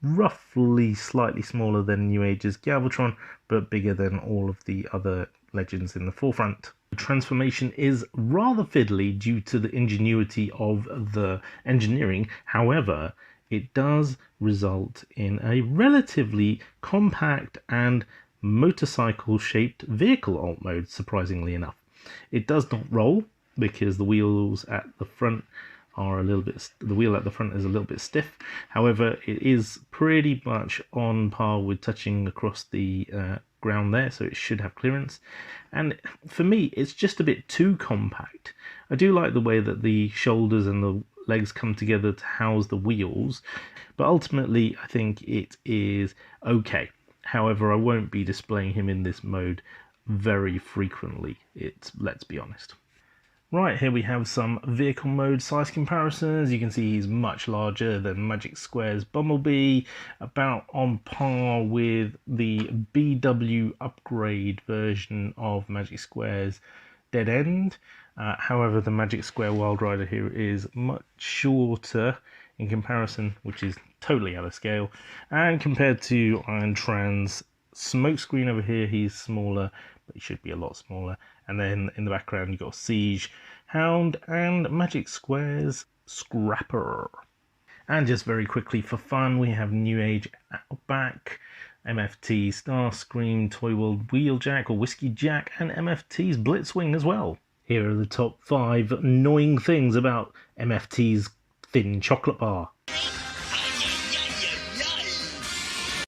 roughly slightly smaller than New Age's Galvatron, but bigger than all of the other Legends in the forefront. The transformation is rather fiddly due to the ingenuity of the engineering. However, it does result in a relatively compact and motorcycle-shaped vehicle alt mode, surprisingly enough. It does not roll because the wheels at the front are a little bit, the wheel at the front is a little bit stiff. However, it is pretty much on par with touching across the ground there, so it should have clearance. And for me, it's just a bit too compact. I do like the way that the shoulders and the legs come together to house the wheels, but ultimately I think it is okay. However, I won't be displaying him in this mode very frequently, let's be honest. Right, here we have some vehicle mode size comparisons. You can see he's much larger than Magic Square's Bumblebee, about on par with the BW upgrade version of Magic Square's Dead End. However, the Magic Square Wild Rider here is much shorter in comparison, which is totally out of scale. And compared to Iron Tran's Smokescreen over here, he's smaller, but he should be a lot smaller. And then in the background, you've got Siege, Hound, and Magic Square's Scrapper. And just very quickly for fun, we have New Age Outback, MFT Starscream, Toy World Wheeljack or Whiskey Jack, and MFT's Blitzwing as well. Here are the top 5 annoying things about MFT's thin chocolate bar.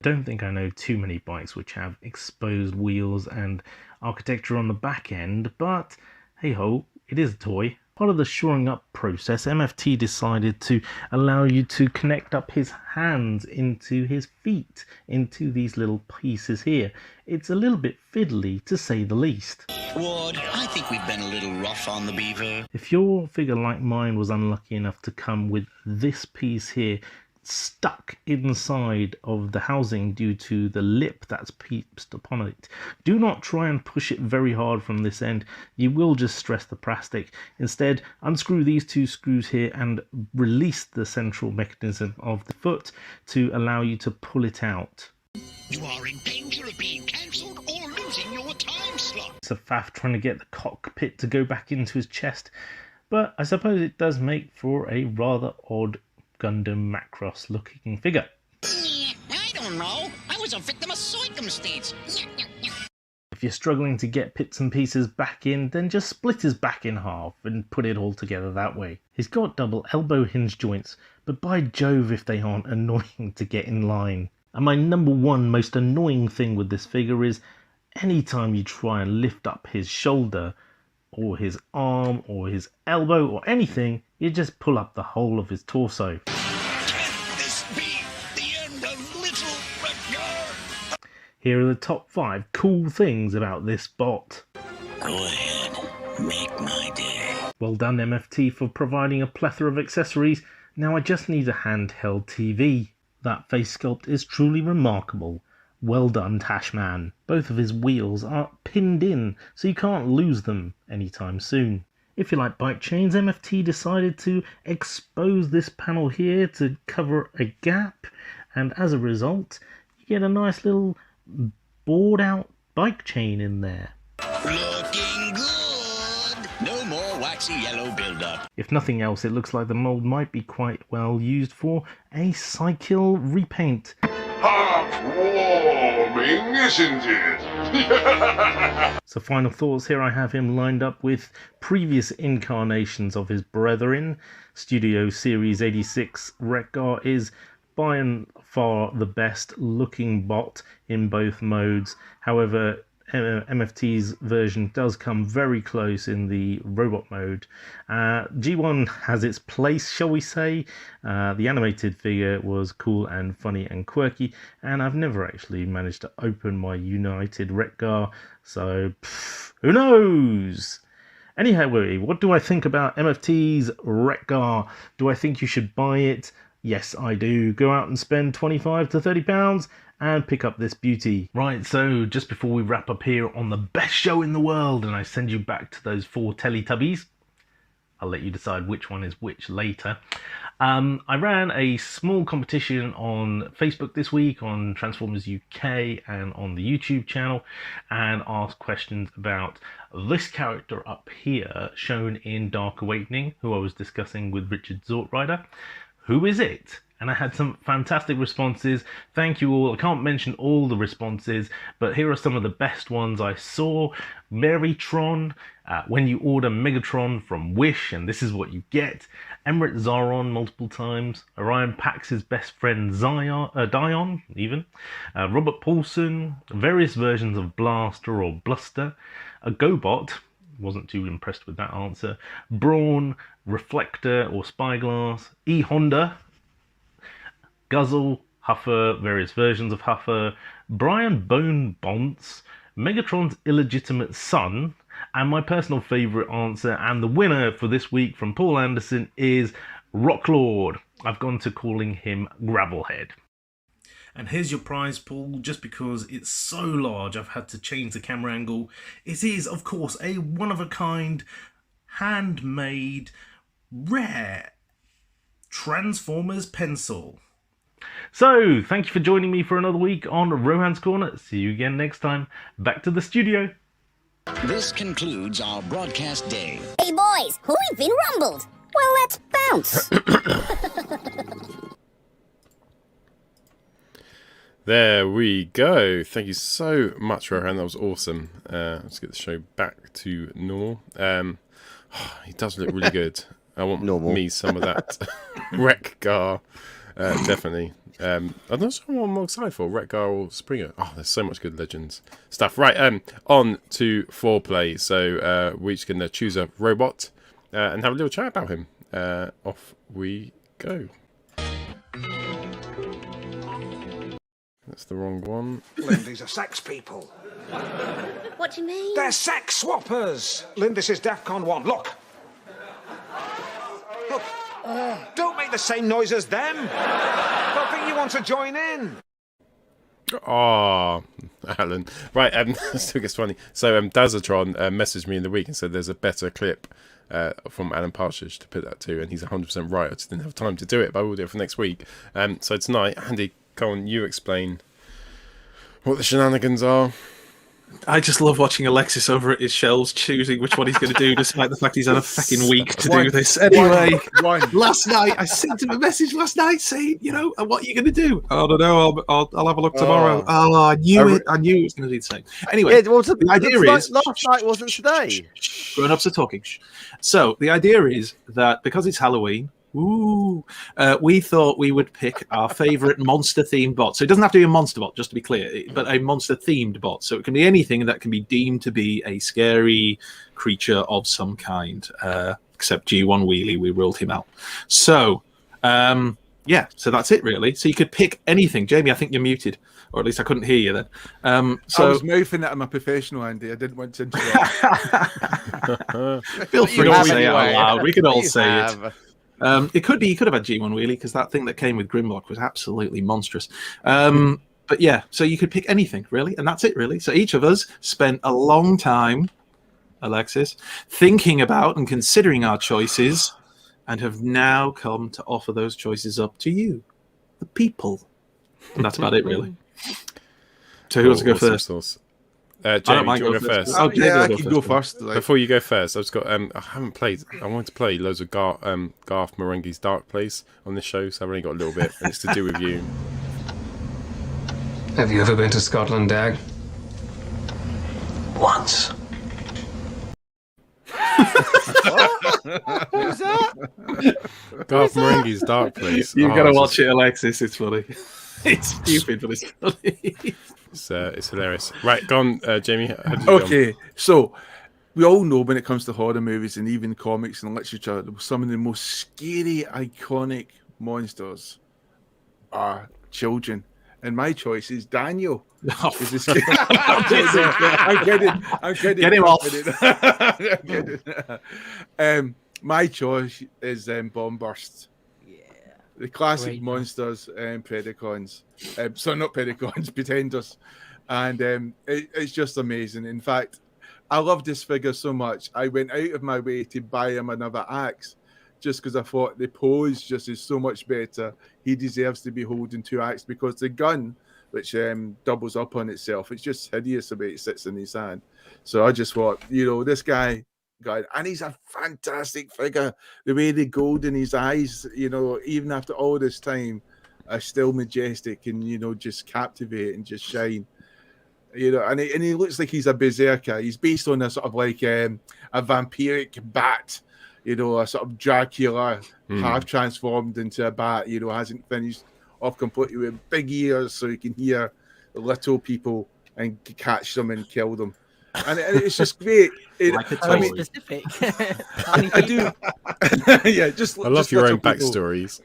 Don't think I know too many bikes which have exposed wheels and architecture on the back end, but hey ho, it is a toy. Part of the shoring up process, MFT decided to allow you to connect up his hands into his feet, into these little pieces here. It's a little bit fiddly, to say the least. Ward, I think we've been a little rough on the beaver. If your figure like mine was unlucky enough to come with this piece here, stuck inside of the housing due to the lip that's pieced upon it, do not try and push it very hard from this end. You will just stress the plastic. Instead, unscrew these 2 screws here and release the central mechanism of the foot to allow you to pull it out. You are in danger of being cancelled or losing your time slot. It's a faff trying to get the cockpit to go back into his chest, but I suppose it does make for a rather odd Gundam Macross looking figure. I don't know. I was a victim of circumstance. If you're struggling to get bits and pieces back in, then just split his back in half and put it all together that way. He's got double elbow hinge joints, but by Jove if they aren't annoying to get in line. And my number 1 most annoying thing with this figure is anytime you try and lift up his shoulder or his arm or his elbow or anything, you just pull up the whole of his torso. Can this be the end of Little Redguard? Here are the top 5 cool things about this bot. Go ahead, make my day. Well done MFT for providing a plethora of accessories. Now I just need a handheld TV. That face sculpt is truly remarkable. Well done, Tashman. Both of his wheels are pinned in, so you can't lose them anytime soon. If you like bike chains, MFT decided to expose this panel here to cover a gap, and as a result, you get a nice little bored out bike chain in there. Looking good. No more waxy yellow buildup. If nothing else, it looks like the mould might be quite well used for a cycle repaint. Heartwarming, isn't it? So final thoughts, here I have him lined up with previous incarnations of his brethren. Studio Series 86 Wreck-Gar is by and far the best looking bot in both modes. However, MFT's version does come very close in the robot mode. G1 has its place, shall we say. The animated figure was cool and funny and quirky, and I've never actually managed to open my United Wreck-Gar, so who knows? Anyhow, what do I think about MFT's Wreck-Gar? Do I think you should buy it? Yes, I do. Go out and spend £25 to £30 and pick up this beauty. Right, so just before we wrap up here on the best show in the world and I send you back to those 4 Teletubbies, I'll let you decide which one is which later. I ran a small competition on Facebook this week on Transformers UK and on the YouTube channel, and asked questions about this character up here shown in Dark Awakening, who I was discussing with Richard Zortrider. Who is it? And I had some fantastic responses. Thank you all. I can't mention all the responses, but here are some of the best ones I saw. Marytron, when you order Megatron from Wish, and this is what you get. Emmerich Zaron multiple times. Orion Pax's best friend Dion, even. Robert Paulson, various versions of Blaster or Bluster. A GoBot, wasn't too impressed with that answer. Brawn, Reflector or Spyglass. E-Honda, Guzzle, Huffer, various versions of Huffer, Brian Bone Bonts, Megatron's illegitimate son, and my personal favourite answer and the winner for this week from Paul Anderson is Rocklord. I've gone to calling him Gravelhead. And here's your prize, Paul. Just because it's so large, I've had to change the camera angle. It is, of course, a one-of-a-kind, handmade, rare Transformers pencil. So, thank you for joining me for another week on Rohan's Corner. See you again next time. Back to the studio. This concludes our broadcast day. Hey boys, we've been rumbled. Well, let's bounce. There we go. Thank you so much, Rohan. That was awesome. Let's get the show back to normal. He does look really good. I want me some of that Wreck-Gar. Definitely. I'm not sure what I'm more excited for, Wreck-Gar or Springer. Oh, there's so much good Legends stuff. Right, on to foreplay. So we're just going to choose a robot and have a little chat about him. Off we go. That's the wrong one. Lindy's a sex people. What do you mean? They're sex swappers. Lynn, this is DEFCON 1. Look. Look. Don't make the same noise as them. Don't think you want to join in. Oh, Alan. Right, still gets funny. So Dazatron messaged me in the week and said there's a better clip from Alan Partridge to put that to, and he's 100% right. I just didn't have time to do it, but I will do it for next week. So tonight, Andy, go on, you explain what the shenanigans are. I just love watching Alexis over at his shelves choosing which one he's going to do, despite the fact he's had a fucking week to do this. Anyway, last night, I sent him a message last night saying, what are you going to do? I don't know, I'll have a look tomorrow. I knew it was going to do the same. Anyway, the idea is... Last night wasn't today. Grown-ups are talking. So, the idea is that because it's Halloween, we thought we would pick our favourite monster-themed bot. So it doesn't have to be a monster bot, just to be clear, but a monster-themed bot. So it can be anything that can be deemed to be a scary creature of some kind, except G1 Wheelie, we ruled him out. So, so that's it, really. So you could pick anything. Jamie, I think you're muted, or at least I couldn't hear you then. I was mouthing that. I'm a professional, Andy. I didn't want to interrupt. Feel free to say it out loud. We can all say it. You could have had G1 Wheelie, because that thing that came with Grimlock was absolutely monstrous. But yeah, so you could pick anything, really, and that's it, really. So each of us spent a long time, Alexis, thinking about and considering our choices, and have now come to offer those choices up to you, the people. And that's about it, really. So who wants to go first? Jamie, do you want to go first? I can go first. Before you go first, I've got. I haven't played. I wanted to play loads of Garth Marenghi's Dark Place on this show, so I've only got a little bit, and it's to do with you. Have you ever been to Scotland, Dag? Once. Who's that? Garth Marenghi's Dark Place. You've got to watch it, Alexis. It's funny. It's stupid, but it's funny. It's hilarious. Right, go on, Jamie. Okay, so we all know when it comes to horror movies and even comics and literature, some of the most scary, iconic monsters are children. And my choice is Daniel. I'm kidding. Get him off. My choice is Bombburst. The classic monsters and Predacons. So not Predacons, Pretenders. And it's just amazing. In fact, I love this figure so much. I went out of my way to buy him another axe just because I thought the pose just is so much better. He deserves to be holding two axes because the gun, which doubles up on itself, it's just hideous the way it sits in his hand. So I just thought, this guy, and he's a fantastic figure. The way the gold in his eyes, even after all this time, are still majestic and just captivate and just shine. And he looks like he's a berserker. He's based on a sort of like a vampiric bat, a sort of Dracula half transformed into a bat. Hasn't finished off completely with big ears so he can hear little people and catch them and kill them. And it's just great. Specific. I do. Yeah, I love your own backstories.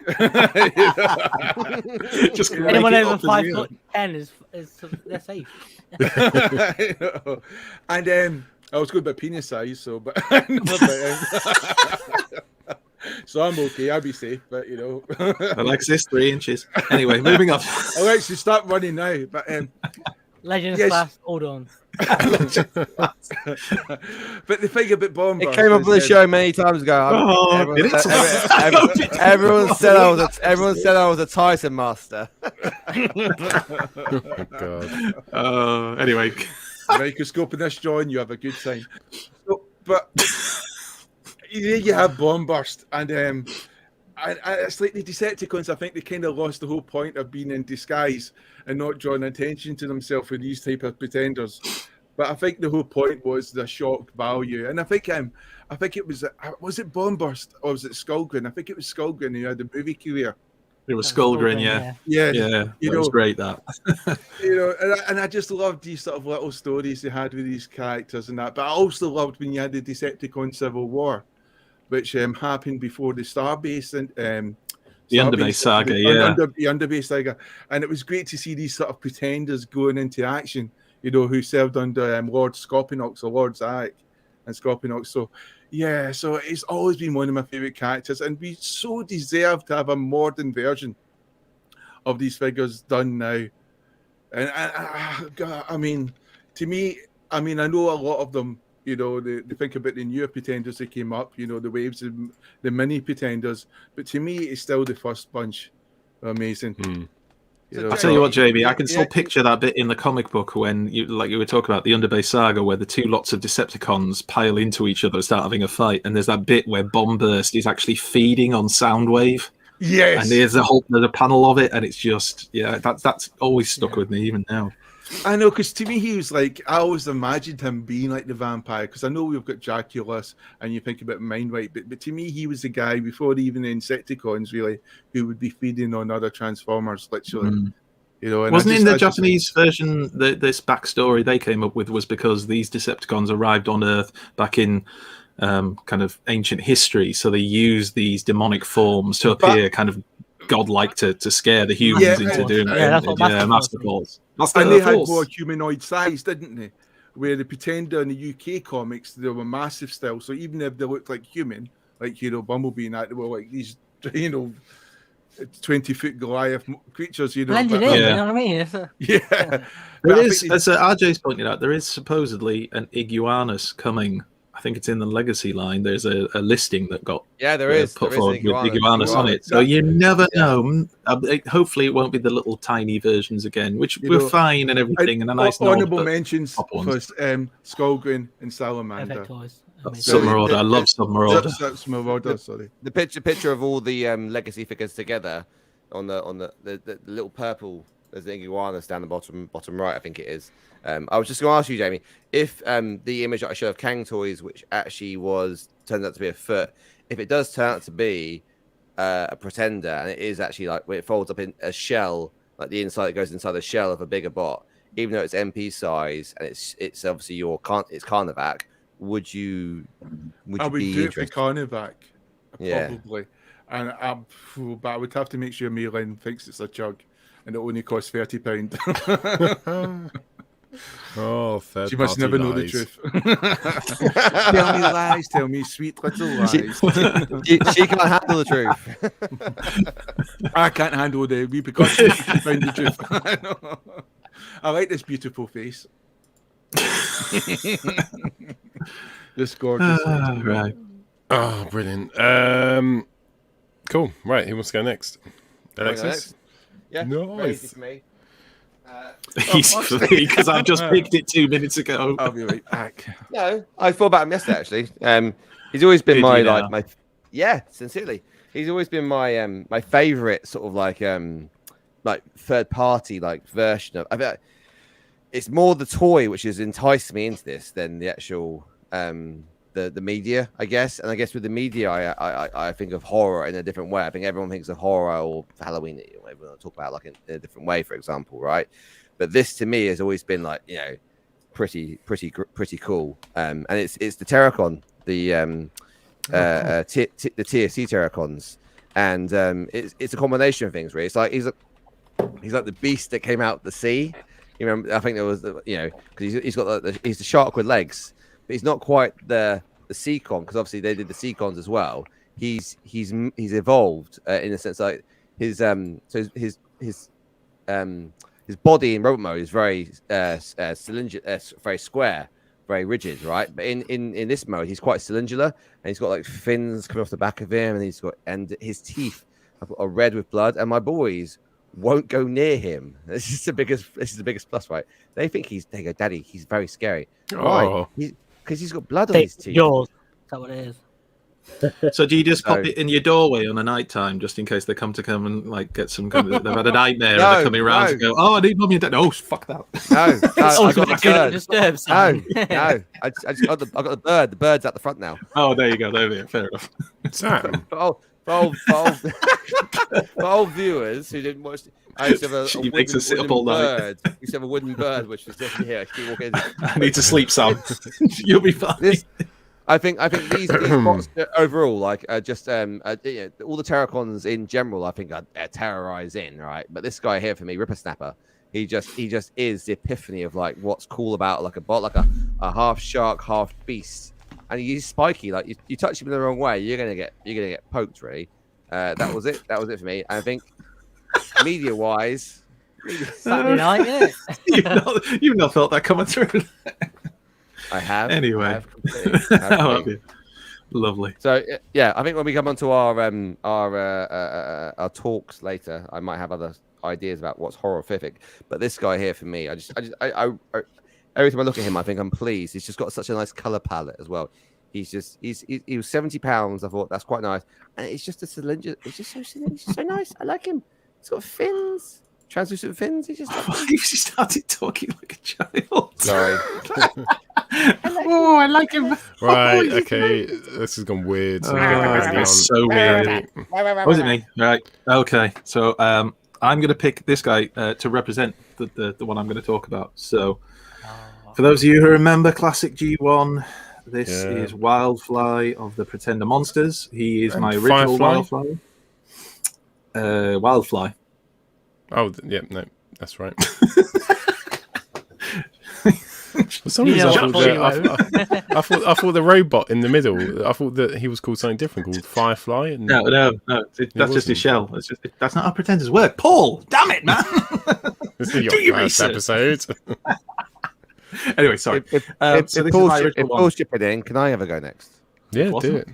Just anyone over 5'10" is they're safe. And I was good about penis size, so so I'm okay. I'll be safe, but Alexis, 3 inches. Anyway, moving on. Alexis, stop running now. But Legends class, hold on. But the thing about Bombburst, it came up on the show many times ago. Everyone said I was a Titan master. Oh God. Anyway, microscope in this, John. You have a good time. So, but you have Bombburst, and it's like the Decepticons. I think they kind of lost the whole point of being in disguise and not drawing attention to themselves with these type of pretenders. But I think the whole point was the shock value, and I think it was it Bombburst or was it Skullgrin? I think it was Skullgrin who had a movie career. It was Skullgrin, yeah. It was great that. And I just loved these sort of little stories they had with these characters and that. But I also loved when you had the Decepticon Civil War, which happened before the Starbase and the Underbase saga, the Underbase saga, and it was great to see these sort of pretenders going into action. Who served under Lord Scorpionox or Lord Zarek and Scorpionox. So, yeah, so it's always been one of my favourite characters, and we so deserve to have a modern version of these figures done now. And I mean, to me, I know a lot of them, they think about the newer pretenders that came up, the waves of the mini pretenders, but to me, it's still the first bunch. Amazing. I'll tell you what, Jamie, I can still picture that bit in the comic book when you were talking about the Underbase saga, where the two lots of Decepticons pile into each other and start having a fight, and there's that bit where Bombburst is actually feeding on Soundwave. Yes, and there's a panel of it, and it's just that's always stuck with me even now. I know, because to me he was like, I always imagined him being like the vampire, because I know we've got Draculus and you think about Mindwipe, but to me he was the guy before even the Insecticons really who would be feeding on other Transformers literally. And wasn't in the Japanese version this backstory they came up with was because these Decepticons arrived on Earth back in kind of ancient history, so they used these demonic forms to appear kind of godlike to scare the humans into doing Master Force. And they had more humanoid size, didn't they? Where the Pretender in the UK comics, they were massive still. So even if they looked like human, like Bumblebee and that, they were like these, 20-foot Goliath creatures, Blended in, you know what I mean? Yeah. There is, as RJ's pointed out, there is supposedly an Iguanus coming. I think it's in the Legacy line. There's a listing that got put forward with Iguanus on it. So you never know. Hopefully it won't be the little tiny versions again, which were fine and everything, and a nice honorable mentions for Skullgrin and Salamander. Submarauder, I love Submarauder. Submarauder, sorry. The picture of all the Legacy figures together on the little purple. There's the Iguanus down the bottom right, I think it is. I was just going to ask you, Jamie, if the image that I showed of Kang Toys, which actually turns out to be a foot, if it does turn out to be a Pretender, and it is actually like where it folds up in a shell, like the inside, it goes inside the shell of a bigger bot, even though it's MP size and it's obviously it's Carnivac, would you I would be do interested? it for Carnivac, probably. Yeah. But I would have to make sure Malin thinks it's a chug. And it only costs £30. Oh, she must never know the truth. Tell me lies, tell me sweet little lies. She can't handle the truth. I can't handle the repercussions if you find the truth. I like this beautiful face. This gorgeous. Right. Oh, brilliant. Cool. Right, who wants to go next? Alexis? Yeah, nice. For me. Easy for me because I've just picked it 2 minutes ago. I'll be right back. No, I thought about him yesterday actually. He's always been sincerely. He's always been my my favorite sort of like third party version of. It's more the toy which has enticed me into this than the actual the media, I guess. And I guess with the media, I think of horror in a different way. I think everyone thinks of horror or Halloween, everyone talk about like in a different way, for example, right? But this to me has always been like, pretty cool. And it's the Terracon, the TFC Terracons, and it's a combination of things really. It's like he's like the beast that came out the sea. You remember? I think there was because he's got he's the shark with legs, but he's not quite the Seacon, because obviously they did the Seacons as well. He's evolved in a sense like his body in robot mode is very cylindrical, very square, very rigid, right? But in this mode, he's quite cylindrical, and he's got like fins coming off the back of him, and his teeth are red with blood, and my boys won't go near him. This is the biggest plus, right? They go, Daddy, he's very scary. Why? Because he's got blood on his teeth. Yours. Is that what it is? So do you just pop it in your doorway on a night time, just in case they come and like get some kind of, they've had a nightmare and they're coming around and go, oh, I need mummy and dad. Oh, fuck that. No, I got the bird. Disturb No, I just got the bird. The bird's at the front now. Oh, there you go. There we go. Fair enough. Sam. For old viewers who didn't watch, I used to have a makes us sit up all night. bird. We used to have a wooden bird, which was just here. She walk in. I need to sleep, Sam. You'll be fine. I think these bots overall, like all the Terracons in general, I think are terrorizing, right? But this guy here for me, Ripper Snapper, he just is the epiphany of like what's cool about like a bot, like a half shark, half beast, and he's spiky. Like you touch him in the wrong way, you're gonna get poked. Really, that was it for me. And I think media wise, Saturday night, yeah. You've not felt that coming through. I have. Anyway, I have completely. Lovely. So yeah, I think when we come onto our talks later, I might have other ideas about what's horrific. But this guy here for me, I every time I look at him, I think I'm pleased. He's just got such a nice color palette as well. He was 70 pounds. I thought that's quite nice, and it's just a cylinder. It's just so nice. I like him. He's got fins. Translucent fins. He just. You started talking like a child. Sorry. I like him. Right. Okay. This has gone weird. It's so weird. Was it me? Right. Okay. So I'm going to pick this guy to represent the one I'm going to talk about. So for those of you who remember classic G1, this is Wildfly of the Pretender Monsters. He is my original Firefly? Wildfly. Wildfly. Oh, yeah, no, that's right. For some reason, I thought the robot in the middle, I thought that he was called something different, called Firefly. And No. That's just his shell. That's not how pretenders work. Paul, damn it, man! This is your first episode. Anyway, sorry. If Paul's chipping in, can I ever go next? Yeah, do it.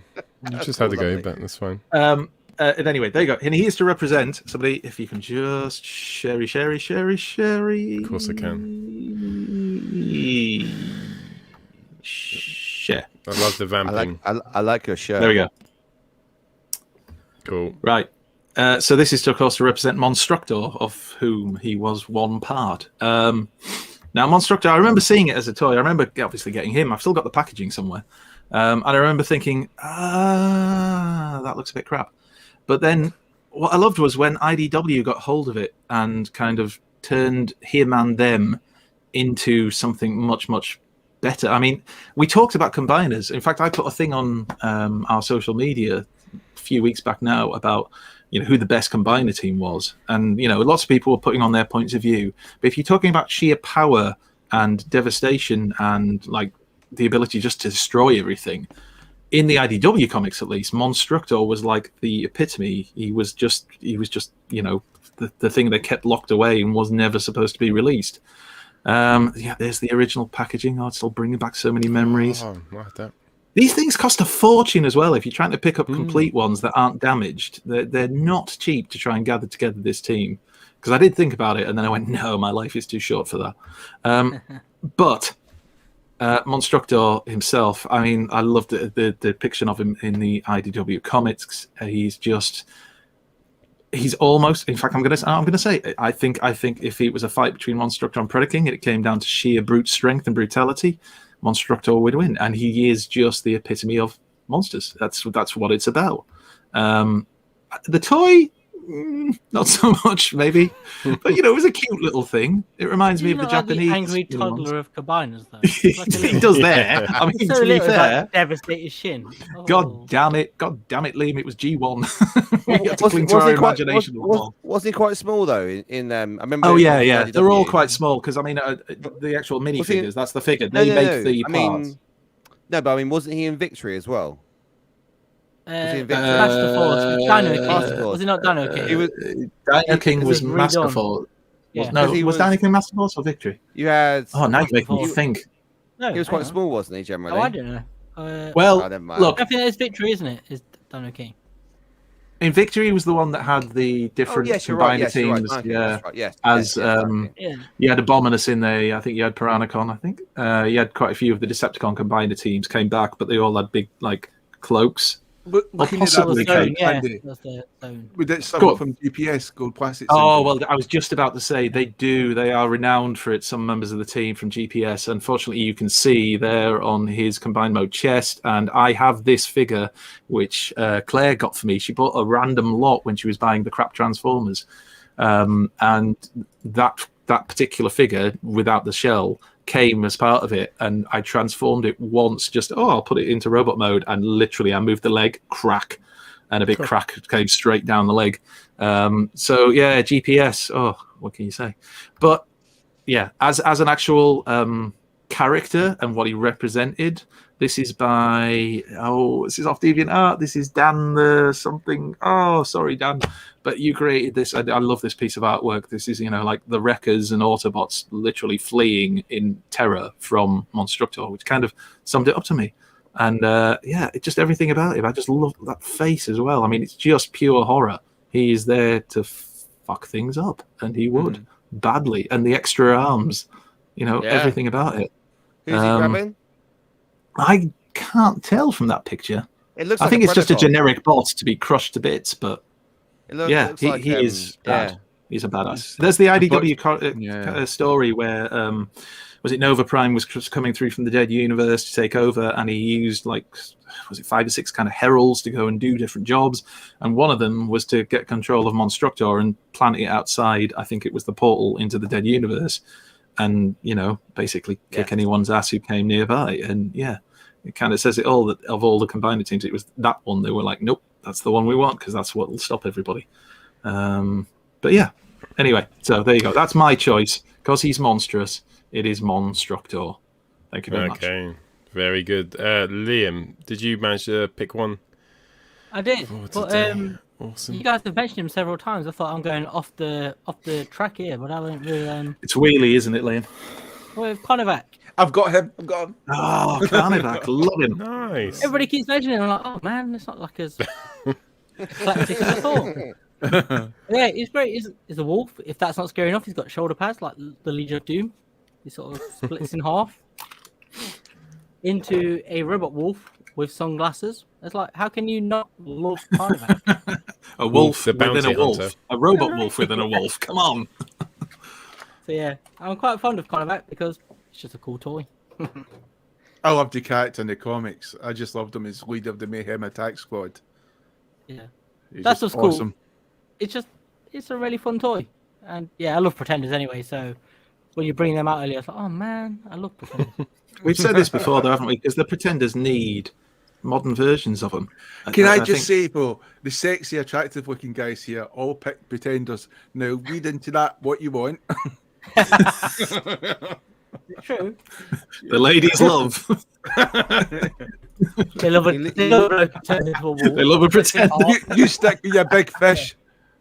You just had to go, but that's fine. And anyway, there you go. And he is to represent somebody. If you can just share. Of course I can. Share. I love the vamping. I like your shirt. There we go. Cool. Right. So this is, of course, to represent Monstructor, of whom he was one part. Now, Monstructor, I remember seeing it as a toy. I remember obviously getting him. I've still got the packaging somewhere. And I remember thinking, that looks a bit crap. But then what I loved was when IDW got hold of it and kind of turned him and them into something much, much better. I mean, we talked about combiners. In fact, I put a thing on our social media a few weeks back now about who the best combiner team was. And, lots of people were putting on their points of view. But if you're talking about sheer power and devastation and, like, the ability just to destroy everything, in the IDW comics, at least, Monstructor was like the epitome. He was just the thing they kept locked away and was never supposed to be released. There's the original packaging. Oh, it's still bringing back so many memories. Oh, like that. These things cost a fortune as well. If you're trying to pick up complete ones that aren't damaged, they're not cheap to try and gather together this team. Because I did think about it, and then I went, no, my life is too short for that. But Monstructor himself, I mean, I loved the depiction of him in the IDW comics. He's almost, in fact, I'm gonna say, I think if it was a fight between Monstructor and Predaking and it came down to sheer brute strength and brutality, Monstructor would win, and he is just the epitome of monsters. That's what it's about. The toy, not so much, maybe, but it was a cute little thing. It reminds me of the Japanese angry toddler of combiners, though. He does there. I mean, to be fair, like devastated shin. Oh. God damn it, Liam! It was G1. We had to cling to our imagination. Wasn't he quite small though? In I remember. Oh yeah, they're all quite small because I mean the actual minifigures. That's the figure. They make the parts. No, but I mean, wasn't he in Victory as well? Master Force, Dino King. Was he not Dino King? He was. Dino King was Master Force. Yeah. No, was Dino King Master Force or Victory? You had. Oh, now you make me think. No, he was quite small, wasn't he? Generally. Oh, I don't know. Well, look, I think it's Victory, isn't it? Is Dino King? In Victory was the one that had the different combiner teams. Right. Yeah, Right. Yes. You had Abominus in there. I think you had Piranacon. I think you had quite a few of the Decepticon combiner teams came back, but they all had big like cloaks. Looking at possibly that, Kate. Andy, That's the zone. would it Go suffer on. from GPS, gold plastic? Oh, syndrome? well, I was just about to say they do. They are renowned for it, some members of the team from GPS. Unfortunately, you can see there on his combined mode chest. And I have this figure, which Claire got for me. She bought a random lot when she was buying the crap Transformers. And that particular figure, without the shell, came as part of it. And I transformed it once, I'll put it into robot mode. And literally, I moved the leg, crack. And a big crack came straight down the leg. So yeah, GPS. Oh, what can you say? But yeah, as an actual character and what he represented, this is by this is off DeviantArt. This is Dan the something. Oh, sorry, Dan, but you created this. I love this piece of artwork. This is like the Wreckers and Autobots literally fleeing in terror from Monstructor, which kind of summed it up to me. And just everything about him. I just love that face as well. I mean, it's just pure horror. He is there to fuck things up, and he would badly. And the extra arms, everything about it. Who's he grabbing? I can't tell from that picture. It looks. I like think a it's just a Predator. generic bot to be crushed to bits, but It looks like, he is bad. yeah. He's a badass. There's the IDW story where was it Nova Prime was coming through from the dead universe to take over, and he used was it 5 or 6 kind of heralds to go and do different jobs, and one of them was to get control of Monstructor and plant it outside. I think it was the portal into the dead universe, and basically kick anyone's ass who came nearby. And yeah, it kind of says it all that of all the combined teams, it was that one. They were like, nope, that's the one we want because that's what will stop everybody. But yeah, anyway, so there you go. That's my choice because he's monstrous. It is Monstructor. Thank you very much. Okay, very good. Liam, did you manage to pick one? I did, but awesome. you guys have mentioned him several times. I thought I'm going off the track here, but I don't really. It's Wheelie, isn't it, Liam? Well, Konovac. I've got him. Oh, Konovac, love him. Nice. Everybody keeps mentioning him. I'm like, oh man, it's not like as eclectic as I thought. Yeah, he's great. He's a wolf. If that's not scary enough, he's got shoulder pads like the Legion of Doom. He sort of splits in half into a robot wolf with sunglasses. It's like, how can you not love Konovac? A wolf the bounty within a wolf. hunter. A robot wolf within a wolf. Come on. So yeah, I'm quite fond of Konovac because it's just a cool toy. I loved the character in the comics. I just loved him as leader of the Mayhem Attack Squad. Yeah, He's that's just what's awesome. cool. It's a really fun toy, and yeah, I love Pretenders anyway. So when you bring them out earlier, it's like, oh man, I love Pretenders. We've said this before, though, haven't we? Because the Pretenders need modern versions of them. Can I think- just say, bro, the sexy, attractive-looking guys here all pick Pretenders. Now, read into that what you want. True. The ladies love. They love it. They love a Pretenders for wolf. They love a Pretender. You stick with your big fish,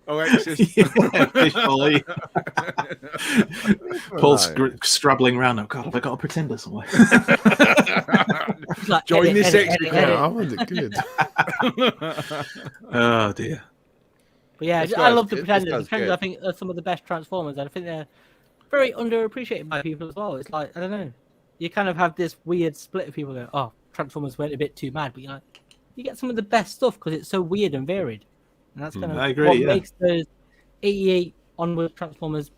Alexis. Yeah, fish volley. Paul's scrabbling around. Oh God, have I got a Pretender somewhere? Like, Join the sexy Yeah, I crowd. want it good. Oh dear. But yeah, This I guy's love the good. Pretenders. This The guy's Pretenders, good. I think, are some of the best Transformers, and I think they're very underappreciated by people as well. It's like, I don't know, you kind of have this weird split of people go, oh, Transformers went a bit too mad, but you're like, you get some of the best stuff because it's so weird and varied, and that's kind of I agree, what yeah. makes those 88 onward Transformers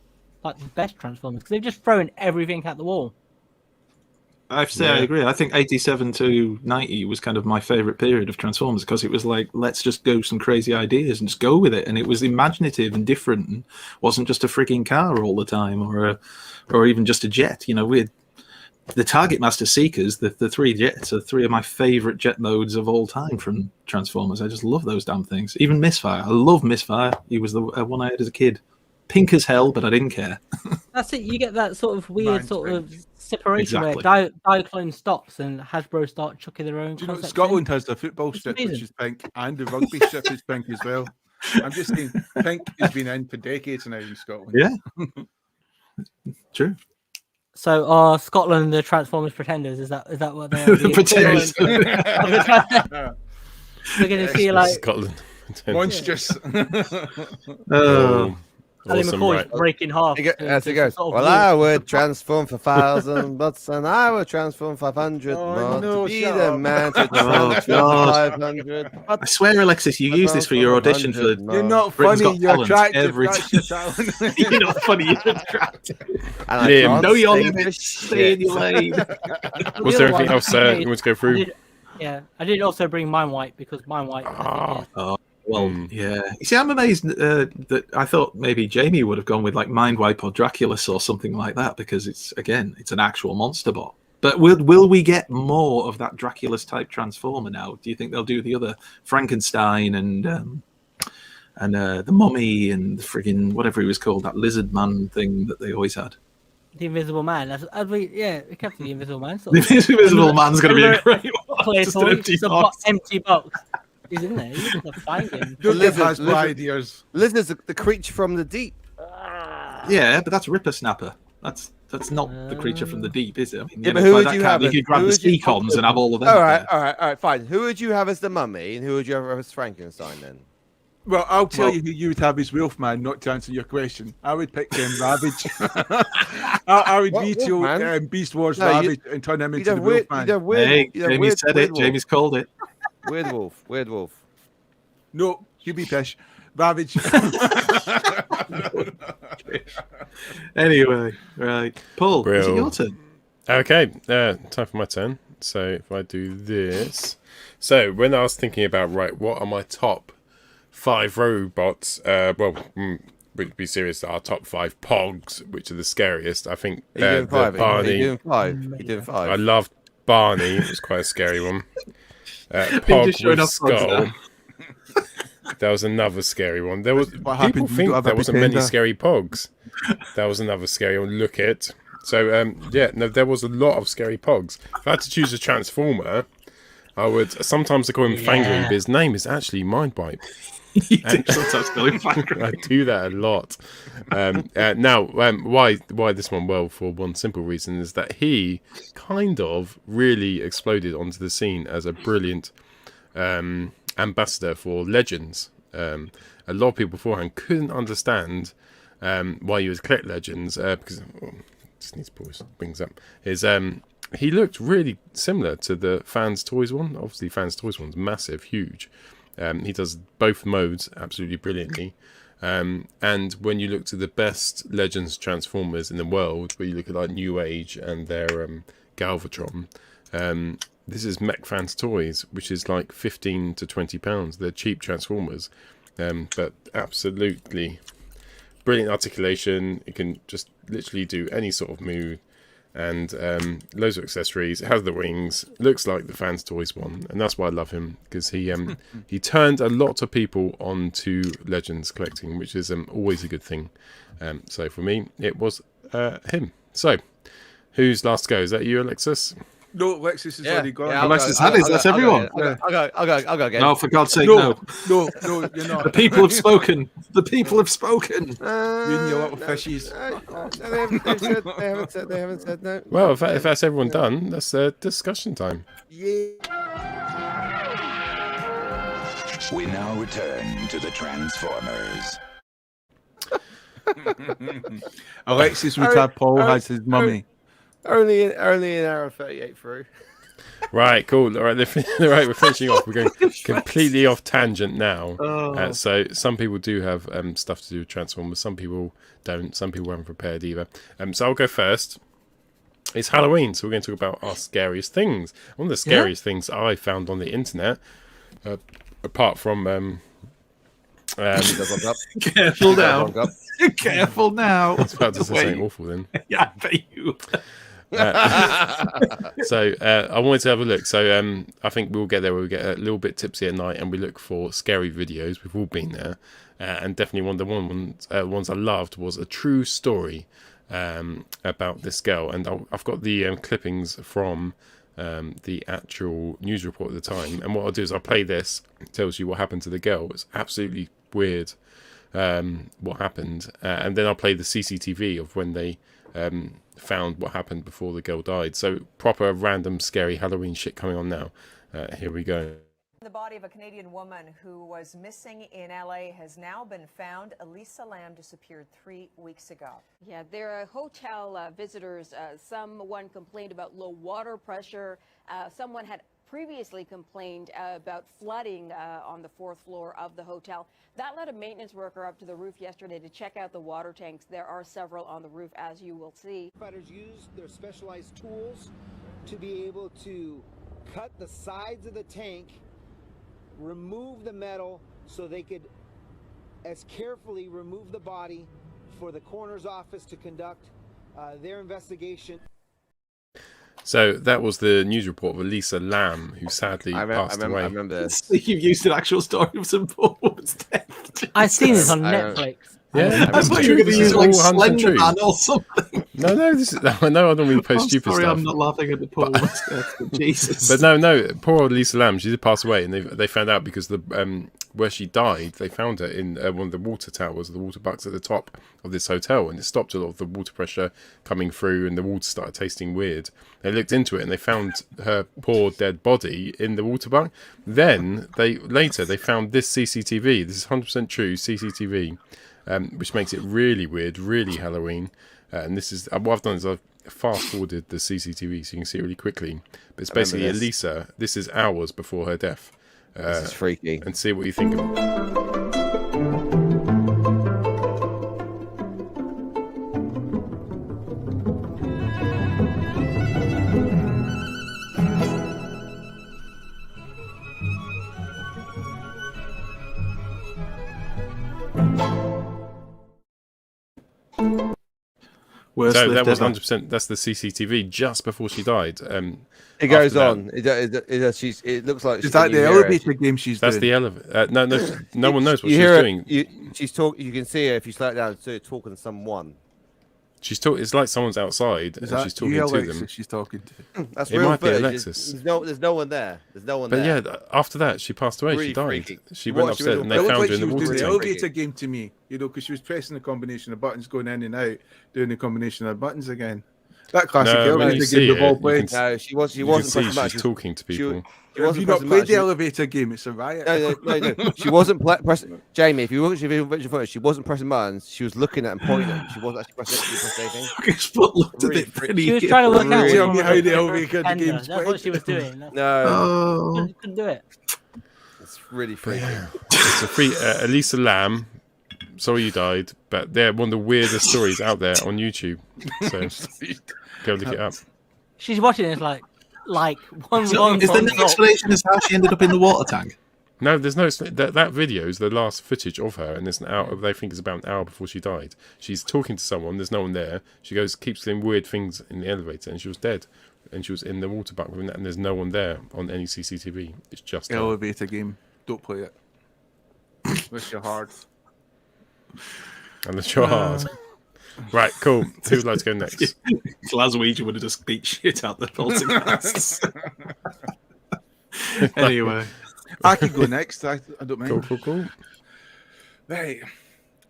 like the best Transformers because they've just thrown everything at the wall. I have to say, I agree. I think 87 to 90 was kind of my favorite period of Transformers because it was like, let's just go some crazy ideas and just go with it. And it was imaginative and different and wasn't just a freaking car all the time or even just a jet. We had the Target Master Seekers, the 3 jets are 3 of my favorite jet modes of all time from Transformers. I just love those damn things. Even Misfire. I love Misfire. He was the one I had as a kid. Pink as hell, but I didn't care. That's it. You get that sort of weird sort of separation Exactly. where Diaclone stops and Hasbro start chucking their own. Do you know, concepts Scotland has the football It's strip, amazing. which is pink, and the rugby strip is pink as well. I'm just saying, pink has been in for decades now in Scotland. Yeah. True. So are Scotland the Transformers Pretenders? Is that what they are? The Pretenders. We're going to see like Scotland. Monstrous. Oh, Ellie Awesome, McCoy's right. break in half. As it goes. Well, I would transform for 1,000 butts, and I would transform 500 more to be the man to transform 500. I swear, Alexis, you use this for your audition for. You're not Britain's funny. Got You're Talent attractive. every That's time. your talent. You're not funny. You're attractive. Liam, Know your sing limits. for Stay in shit. your lane. Was there anything else you want to go through? I did also bring Mind Wipe because Mind Wipe. Oh, well, yeah. You see, I'm amazed that I thought maybe Jamie would have gone with like Mindwipe or Draculus or something like that because it's an actual monster bot. But will we get more of that Draculus type transformer now? Do you think they'll do the other Frankenstein and the Mummy and the friggin' whatever he was called, that lizard man thing that they always had? The Invisible Man. It kept the Invisible Man. The Invisible Man's going to be a great one. Play Just toy, an empty just a box. empty box. He's in there. You just have to find him. The lizard has ideas. Lizard's the creature from the deep. Yeah, but that's Ripper Snapper. That's not the creature from the deep, is it? I mean, Yeah, but who would you have? You could grab the Seacons and have all of them. All right, fine. Who would you have as the Mummy, and who would you have as Frankenstein then? Well, I'll tell you who you would have as Wolfman, not to answer your question. I would pick Ravage. I would veto Beast Wars Ravage and turn him into the Wolfman. Hey, Jamie said it. Jamie's called it. Weird Wolf. No, you be pish. Ravage. Anyway, right. Paul, is it your turn? Okay, time for my turn. So if I do this. So when I was thinking about, what are my top 5 robots? We'd be serious, our top 5 pogs, which are the scariest. I think Barney. You're doing 5. I loved Barney. It was quite a scary one. Pog with Skull. That was another scary one. There was people think there wasn't many scary pogs. That was another scary one. Look it. So there was a lot of scary pogs. If I had to choose a transformer, I would. Sometimes I call him Fangry, but his name is actually Mindwipe. Sometimes call him Fangry. I do that a lot. Why this one? Well, for one simple reason is that he kind of really exploded onto the scene as a brilliant ambassador for Legends. A lot of people beforehand couldn't understand why you would collect Legends because just needs to pull his wings up. He looked really similar to the Fans Toys one. Obviously, Fans Toys one's massive, huge. He does both modes absolutely brilliantly. And when you look to the best Legends Transformers in the world, where you look at like New Age and their Galvatron, this is Mech Fans Toys, which is like £15 to £20. They're cheap Transformers, but absolutely brilliant articulation. It can just literally do any sort of move, and loads of accessories. It has the wings. Looks like the Fans Toys one, and that's why I love him, because he turned a lot of people onto Legends collecting, which is always a good thing. So for me, it was him. So, who's last to go? Is that you, Alexis? No, Alexis has already gone. Alexis had his. That's everyone. I'll go again. No, for God's sake, no, you're not. The people have spoken. The people have spoken. You and your little fishies. They haven't said no. Well, if that's everyone done, that's discussion time. We now return to the Transformers. Alexis would have Paul has his mummy. Only an hour 38 through. Right, cool. All right, we're finishing off. We're going completely off tangent now. So some people do have stuff to do with Transformers. Some people don't. Some people haven't prepared either. So I'll go first. It's Halloween, so we're going to talk about our scariest things. One of the scariest things I found on the internet, apart from... Careful now. Careful now. I was about to say something awful then. Yeah, I bet you. So I wanted to have a look. So I think we'll get there. We'll get a little bit tipsy at night, and we look for scary videos. We've all been there, and definitely one of the ones I loved was a true story about this girl. And I've got the clippings from the actual news report at the time. And what I'll do is I'll play this. It tells you what happened to the girl. It's absolutely weird what happened, and then I'll play the CCTV of when they found what happened before the girl died. So proper random scary Halloween shit coming on now. Here we go. The body of a Canadian woman who was missing in LA has now been found. Elisa Lam disappeared 3 weeks ago. Yeah, there are hotel visitors. Someone complained about low water pressure. Someone had previously complained about flooding on the 4th floor of the hotel. That led a maintenance worker up to the roof yesterday to check out the water tanks. There are several on the roof, as you will see. Firefighters use their specialized tools to be able to cut the sides of the tank, remove the metal so they could as carefully remove the body for the coroner's office to conduct their investigation. So that was the news report of Elisa Lam, who sadly passed away. I remember this. You've used an actual story of some poor woman's death. I've seen this on Netflix. Yeah, I thought you were going to use like Slender Man or something. No, this is, I know I don't mean post stupid sorry, stuff. I'm not laughing at the poor woman's death, but Jesus. But no, poor old Lisa Lam, she did pass away, and they found out because the where she died, they found her in one of the water towers, the water bucks at the top of this hotel, and it stopped a lot of the water pressure coming through, and the water started tasting weird. They looked into it, and they found her poor dead body in the water buck. Then they found this CCTV. This is 100% true CCTV. Which makes it really weird, really Halloween. And this is what I've done is I've fast forwarded the CCTV so you can see it really quickly. But it's basically Elisa. This is hours before her death. This is freaky. And see what you think of it. So that was 100%. That's the CCTV just before she died. It goes on. It looks like is that the elevator game she's doing? That's the elevator. No one knows what she's doing. You can see her if you slow it down. So talking to someone. It's like someone's outside and she's talking to them. She's talking to. That's it real might footage. be Alexis. There's no one there. There's no one there. But yeah, after that she passed away. Really she died. freaky. She went upstairs and they found her in the water tank. The elevator game to me, because she was pressing the combination of buttons, going in and out, doing the combination of buttons again. That classic elevator game we've all played. No, she wasn't pressing buttons. She's talking to people. Have you not played the elevator game? It's a riot. No. She wasn't pressing. Jamie, if you watch your footage, she wasn't pressing buttons. She was looking at and pointing. She wasn't actually pressing anything. She was trying to work out. Tell me how the elevator game's That's what she was doing. No. Couldn't do it. It's really freaky. It's a free Elisa Lam. Sorry you died, but they're one of the weirdest stories out there on YouTube. So go look it up. She's watching it like one so long. Is there no explanation as how she ended up in the water tank? No, there's no. That video is the last footage of her, and it's an hour. They think it's about an hour before she died. She's talking to someone. There's no one there. She keeps doing weird things in the elevator, and she was dead. And she was in the water bucket, and there's no one there on any CCTV. It's just her. Elevator game. Don't play it. Unless you're hard. Unless you're hard. Right, cool. Who would like to go next? Glaswegian would have just beat shit out the poltergeists. Anyway, I can go next. I don't mind. Cool. Right.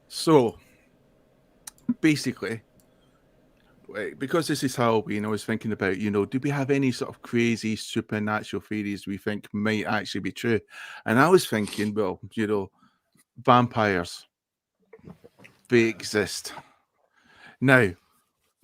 So, basically, because this is Halloween, I was thinking about, do we have any sort of crazy supernatural theories we think might actually be true? And I was thinking, well, vampires, they exist. Now,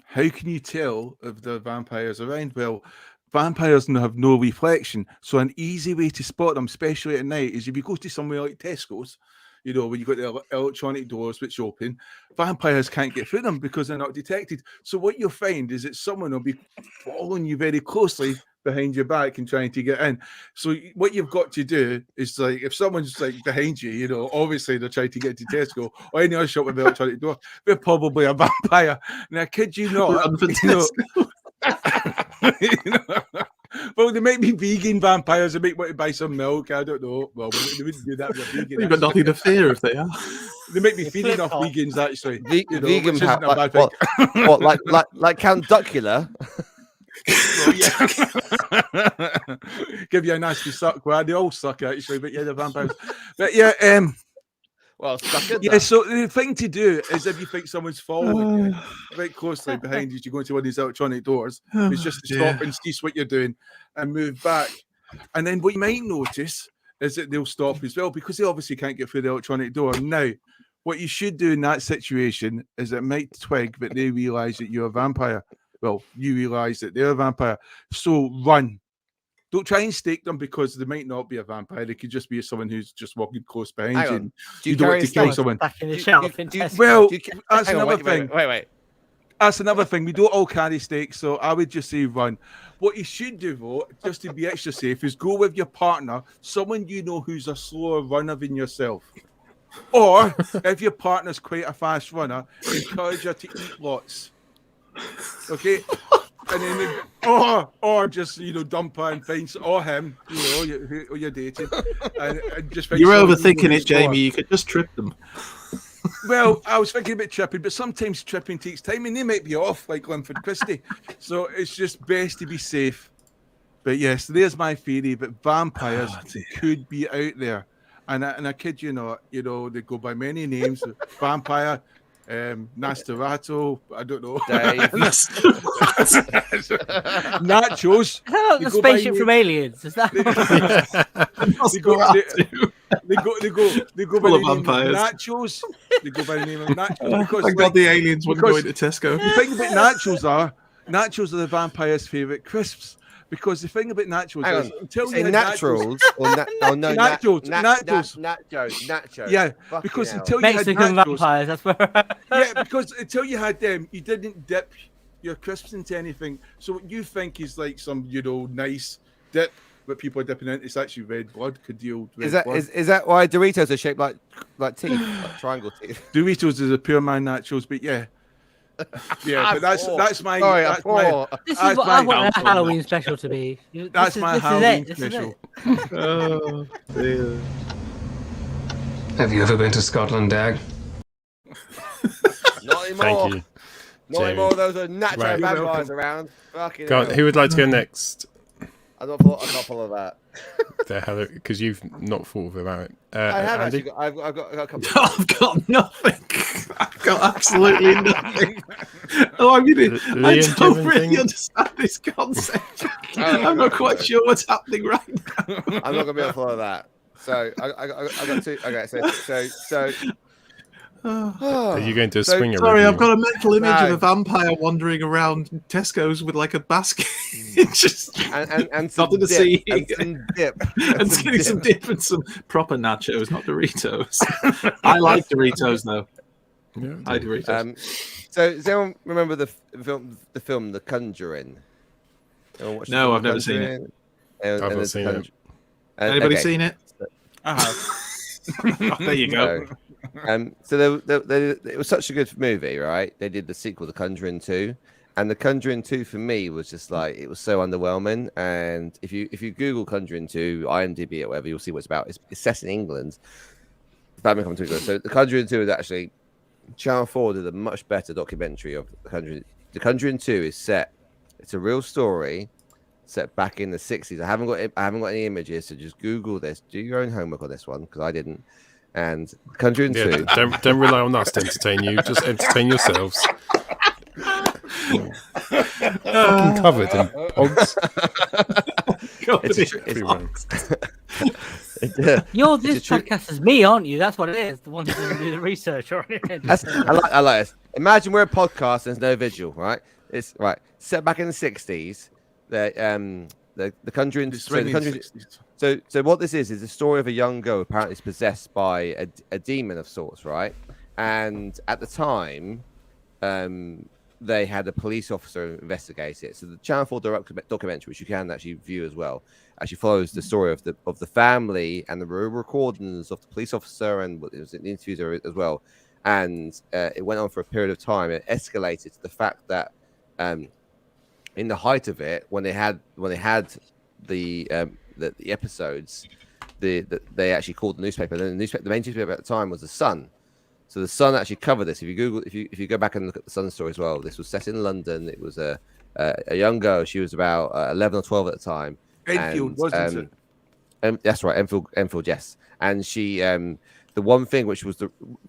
how can you tell if the vampires are around? Well, vampires have no reflection, so an easy way to spot them, especially at night, is if you go to somewhere like Tesco's, when you've got the electronic doors which open, vampires can't get through them because they're not detected. So what you'll find is that someone will be following you very closely behind your back and trying to get in. So what you've got to do is, if someone's behind you, obviously they're trying to get to Tesco or any other shop with an electronic door, they're probably a vampire. Now, kid you not, well, they might be vegan vampires. They might want to buy some milk. I don't know. Well, they wouldn't do that with a vegan. You've got nothing to fear if they are. They might be feeding off vegans, actually. Vegan like Count Duckula. Give you a nasty suck. Well, they all suck, actually, but yeah, the vampires. But yeah, well, yeah. So the thing to do is, if you think someone's following you right closely behind you, as you go into one of these electronic doors, is just to stop and cease what you're doing and move back. And then what you might notice is that they'll stop as well because they obviously can't get through the electronic door. Now, what you should do in that situation is it might twig that they realise that you're a vampire. Well, you realise that they're a vampire. So run. Don't try and stake them because they might not be a vampire. They could just be someone who's just walking close behind Hang you. on. You don't want to kill someone. Back in the shelf. Well, that's hang on, another thing. Wait. That's another thing. We don't all carry stakes, so I would just say run. What you should do, though, just to be extra safe, is go with your partner, someone you know who's a slower runner than yourself. Or if your partner's quite a fast runner, encourage her to eat lots. Okay? And then, or just dump her and find, or him, or you're dating, and just find. You're overthinking it, Jamie. You could just trip them. Well, I was thinking about tripping, but sometimes tripping takes time, and they might be off like Linford Christie. So it's just best to be safe. But yes, there's my theory that vampires could be out there, and I kid you not, they go by many names: vampire. Nastarato, I don't know. Nachos. The spaceship from Aliens. Is that? They go by the name of Nachos. They go by the name of Nachos because thank God the aliens wouldn't go into Tesco. The thing about nachos are the vampire's favourite crisps. Because the thing about nachos is until you had naturals nachos. Yeah, Fucking because hell. until Mexican you had nachos, vampires. That's where. yeah, because until you had them, you didn't dip your crisps into anything. So what you think is like some nice dip that people are dipping into, it's actually red blood. Congealed red blood. Is that why Doritos are shaped like teeth, like triangle teeth? Doritos is a pure man nachos, but yeah. Yeah, but that's my. This is what I want a Halloween special to be. That's my Halloween special. Oh, dear. Have you ever been to Scotland, Dag? Not anymore. Thank you. Not anymore. Those are natural Right. vampires around. Fucking Go on, hell. who would like to go next? I can't follow that. Because you've not thought about it. I have Andy? actually. I've got a couple. I've got nothing. I've got absolutely nothing. I mean, I don't really understand this concept. I'm not quite sure what's happening right now. I'm not gonna be able to follow that. So I got two. Okay, so. Are you going to swing a Sorry, review? I've got a mental image of a vampire wandering around Tesco's with like a basket, just and nothing to see, and some dip, and getting some dip and some proper nachos, not Doritos. I like Doritos though. Yeah, I like Doritos. So does anyone remember the film The Conjuring? No, I've never seen it. I've not seen it. Anybody seen it? I have. There you go. So it was such a good movie, right? They did the sequel, The Conjuring 2, and The Conjuring 2 for me was just like it was so underwhelming. And if you Google Conjuring 2, IMDb or whatever, you'll see what it's about. It's set in England. Batman coming to England. So The Conjuring 2 is actually Channel 4 did a much better documentary of The Conjuring. The Conjuring 2 is set. It's a real story set back in the 60s. I haven't got any images, so just Google this. Do your own homework on this one because I didn't. And Conjuring 2. Don't rely on us to entertain you. Just entertain yourselves. Fucking covered in pogs. You're this podcast is me, aren't you? That's what it is. The one who doesn't do the research or anything. I like this. Imagine we're a podcast and there's no visual, right? It's right. Set back in the 60s. The Conjuring. So what this is the story of a young girl who apparently is possessed by a demon of sorts, right? And at the time, they had a police officer investigate it. So the Channel 4 documentary, which you can actually view as well, actually follows the story of the family and the recordings of the police officer and it was in the interviews as well. And it went on for a period of time. It escalated to the fact that in the height of it, when they had the episodes, they actually called the newspaper. And the main newspaper at the time was the Sun. So the Sun actually covered this. If you go back and look at the Sun story as well, this was set in London. It was a young girl. She was about 11 or 12 at the time. Enfield, wasn't it? That's right, Enfield, yes. And she, the one thing which was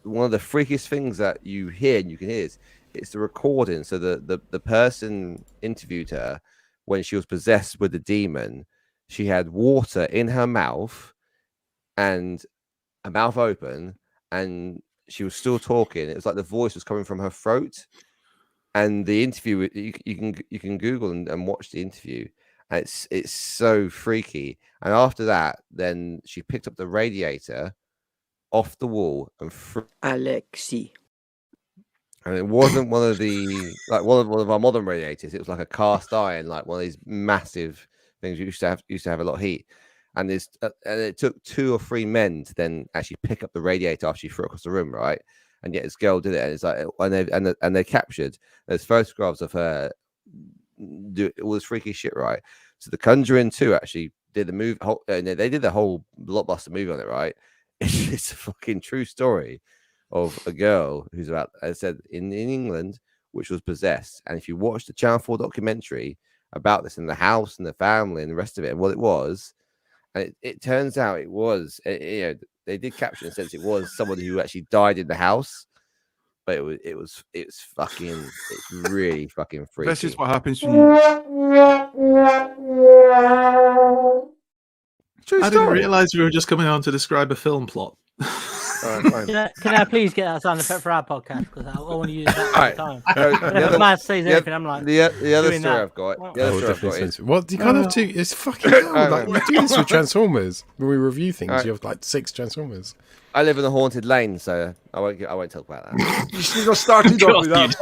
one of the freakiest things that you hear and you can hear is it's the recording. So the person interviewed her when she was possessed with the demon. She had water in her mouth, and her mouth open, and she was still talking. It was like the voice was coming from her throat. And the interview, you can Google and watch the interview. And it's so freaky. And after that, then she picked up the radiator off the wall and Alexi. And it wasn't one of the one of our modern radiators. It was like a cast iron, like one of these massive things used to have a lot of heat. And it took 2 or 3 men to then actually pick up the radiator after she threw it across the room, right? And yet this girl did it, and it's like, and they captured. There's photographs of her do all this freaky shit, right? So The Conjuring 2 actually did the movie. They did the whole blockbuster movie on it, right? It's a fucking true story of a girl who's about, as I said, in England, which was possessed. And if you watch the Channel 4 documentary about this, and the house and the family and the rest of it, and what it was, and it turns out it was, they did capture in a sense it was somebody who actually died in the house, but it's really fucking freaky. This is what happens when you. I didn't realise we were just coming on to describe a film plot. Can I please get that sound effect for our podcast? Because I want to use that all the time. If Matt says anything, I'm like, the other story I've got. What do you kind of do? It's fucking hell. Like, we do this with Transformers. When we review things, you have like 6 Transformers. I live in a haunted lane, so I won't talk about that. You should have started off with that.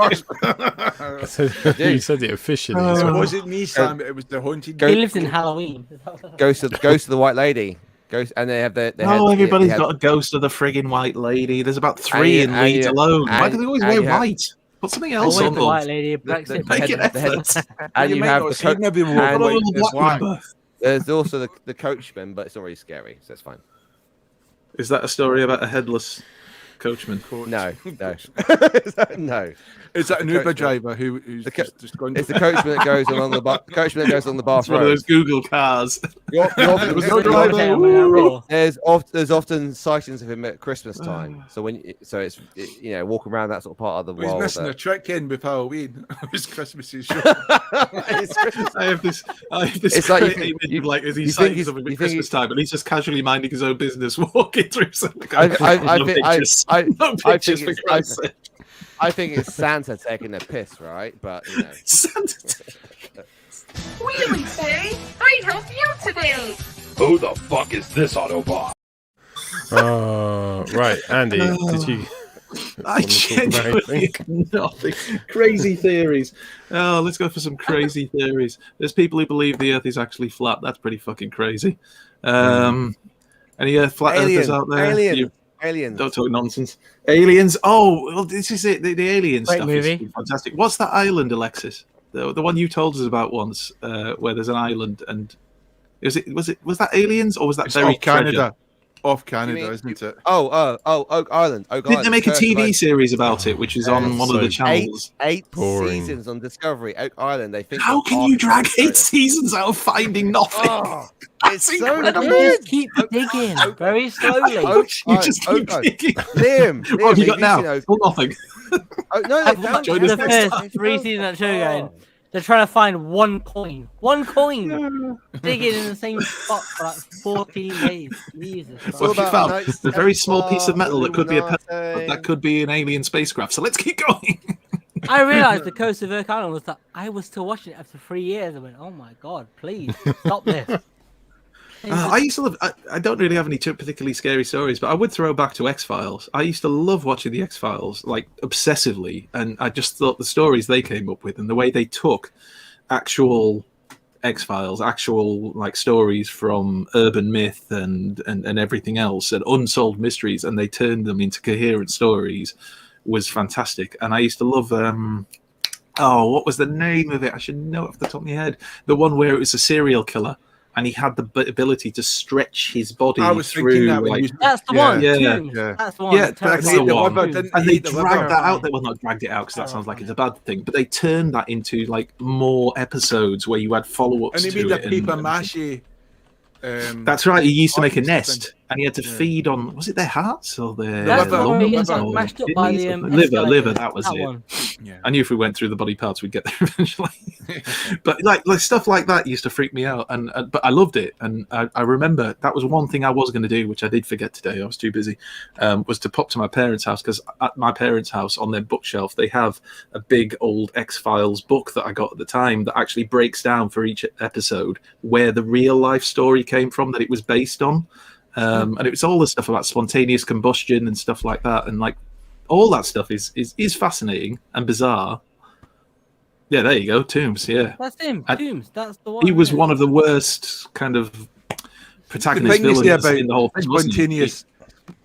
You said it officially. It wasn't me, Sam. It was the haunted. He lives in Halloween. Ghost of the White Lady. Ghost, and they have everybody's got a ghost of the friggin' White Lady. There's about 3 in Leeds alone. Why do they always wear white? Put something else on the White Lady. And you have there's also the coachman, but it's not really scary, so it's fine. Is that a story about a headless coachman? No. No. Is that an Uber driver who's just going? It's the coachman that goes along the coachman that goes on the Bath Road. One of those Google cars. There's often sightings of him at Christmas time. So it's walking around that sort of part of the world. He's missing a trick in with Halloween. His Christmas is. It's Christmas. I have this. It's like as he's sighting something at Christmas time, but he's just casually minding his own business, walking through something. I think it's Santa taking a piss, right? But Santa. Wheelie Fay, I help you today. Who the fuck is this Autobot? Right, Andy, did you? I genuinely nothing. Crazy theories. Oh, let's go for some crazy theories. There's people who believe the Earth is actually flat. That's pretty fucking crazy. Any flat earthers out there? Aliens. Don't talk nonsense. Aliens. Oh, well, this is it. The alien Great stuff movie. is fantastic. What's that island, Alexis? The one you told us about once, where there's an island, and was that aliens or was that very Canada? Off Canada, isn't it? Oak Island. Didn't they make a TV series about it, which is on one of the channels? 8 seasons on Discovery. Oak Island. They think. How can you drag 8 seasons out of finding nothing? Oh, That's it's so incredible. good. Just keep digging very slowly. You just keep digging. Liam, What have you got now? Still nothing. No, they found Join us The next first 3 seasons of that show going. They're trying to find one coin. Digging in the same spot for like 14 days. Jesus. What have you found? A very small piece of metal that could be that could be an alien spacecraft. So let's keep going. I realised the coast of Oak Island was that I was still watching it after 3 years. I went, oh my god, please stop this. I used to love. I don't really have any particularly scary stories, but I would throw back to X-Files. I used to love watching the X-Files, like obsessively, and I just thought the stories they came up with and the way they took actual X-Files, actual like stories from urban myth and everything else and unsolved mysteries, and they turned them into coherent stories was fantastic. And I used to love. What was the name of it? I should know it off the top of my head. The one where it was a serial killer. And he had the ability to stretch his body through. That's the one. Yeah. That's the one. Yeah, that's the one. And they dragged that out. Well, not dragged it out because that sounds like it's a bad thing. But they turned that into like more episodes where you had follow-ups. And he made a paper mache. That's right. He used to make a nest, and he had to feed on, was it their hearts or their That's the one where he lungs gets or mashed up by kidneys the or liver? escalator. That was That it. one. Yeah. I knew if we went through the body parts, we'd get there eventually. But like stuff like that used to freak me out, and but I loved it. And I remember that was one thing I was going to do, which I did forget today. I was too busy. Was to pop to my parents' house, because at my parents' house on their bookshelf they have a big old X-Files book that I got at the time that actually breaks down for each episode where the real life story came from that it was based on. And it was all the stuff about spontaneous combustion and stuff like that, and like all that stuff is fascinating and bizarre. Yeah, there you go, Toombs. Yeah, That's him, And Toombs. That's the one. he was yeah. one of the worst kind of protagonist The thing you say villains about in the whole thing, wasn't he?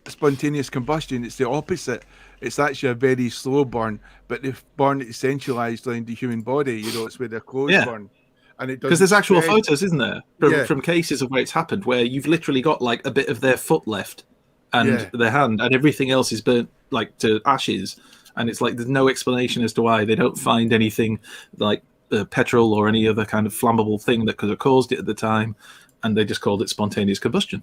spontaneous combustion, it's the opposite. It's actually a very slow burn, but they burn it centralized around the human body. You know, it's where their clothes burn. And it Because there's actual spread. photos, isn't there, from cases of where it's happened, where you've literally got like a bit of their foot left and their hand, and everything else is burnt like to ashes. And it's like there's no explanation as to why. They don't find anything like petrol or any other kind of flammable thing that could have caused it at the time, and they just called it spontaneous combustion.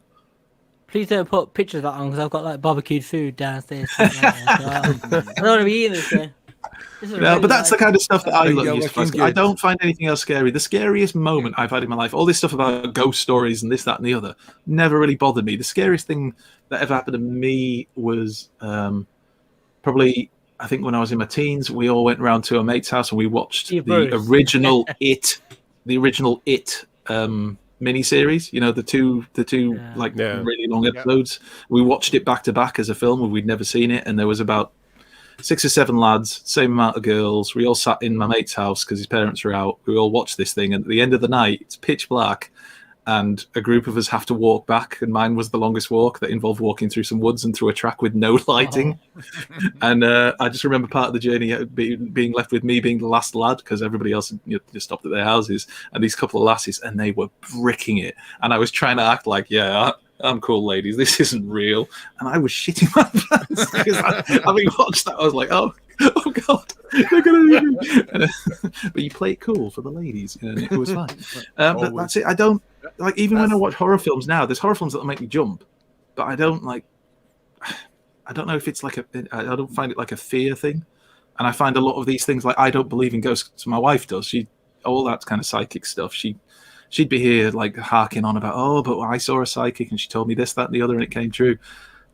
Please don't put pictures of that on, because I've got like barbecued food downstairs. Like that, so I don't want to be eating this. No, but that's the kind of stuff that I Yeah, love. looking good. I don't find anything else scary. The scariest moment I've had in my life, all this stuff about ghost stories and this, that, and the other, never really bothered me. The scariest thing that ever happened to me was probably, I think, when I was in my teens. We all went round to a mate's house and we watched the original It miniseries. You know, the two really long episodes. We watched it back to back as a film, and we'd never seen it. And there was about 6 or 7 lads, same amount of girls. We all sat in my mate's house because his parents were out. We all watched this thing, and at the end of the night, it's pitch black, and a group of us have to walk back, and mine was the longest walk that involved walking through some woods and through a track with no lighting. And I just remember part of the journey being left with me being the last lad, because everybody else just stopped at their houses, and these couple of lasses, and they were bricking it. And I was trying to act like, I'm cool, ladies. This isn't real. And I was shitting my pants because having watched that, I was like, oh God, they're going to do me. But you play it cool for the ladies, and it was fine. But that's it. I don't like, even when I watch horror films now, there's horror films that'll make me jump, but I don't like. I don't know if it's like I don't find it like a fear thing, and I find a lot of these things like I don't believe in ghosts. My wife does. All that kind of psychic stuff. She'd be here like harking on about, but I saw a psychic and she told me this, that, and the other, and it came true.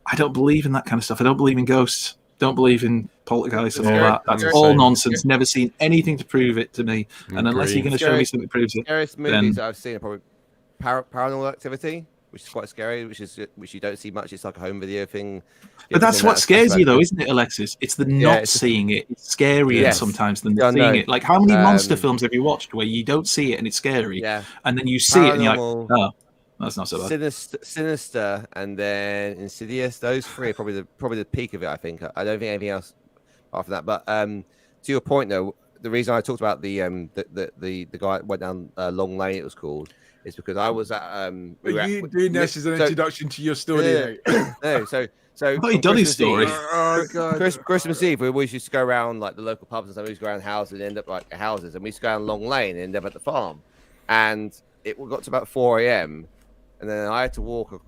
I don't believe in that kind of stuff. I don't believe in ghosts. Don't believe in poltergeists and all that. That's all nonsense. Never seen anything to prove it to me. And unless you're going to show me something that proves it, scariest movies that I've seen are probably Paranormal Activity, which is quite scary, which you don't see much. It's like a home video thing. But that's what scares you, though, isn't it, Alexis? It's the not seeing it. It's scarier sometimes than seeing it. Like, how many monster films have you watched where you don't see it and it's scary, and then you see it and you're like, oh, that's not so bad. Sinister, and then Insidious. Those three are probably the peak of it. I think. I don't think anything else after that. But to your point, though, the reason I talked about the guy that went down Long Lane, it was called, is because I was at. You doing this as an introduction to your story? No, so I thought he'd done his story. Christmas Eve, we always used to go around like the local pubs and stuff. We used to go around houses and end up like houses, and we used to go down Long Lane and end up at the farm. And it got to about 4 a.m. and then I had to walk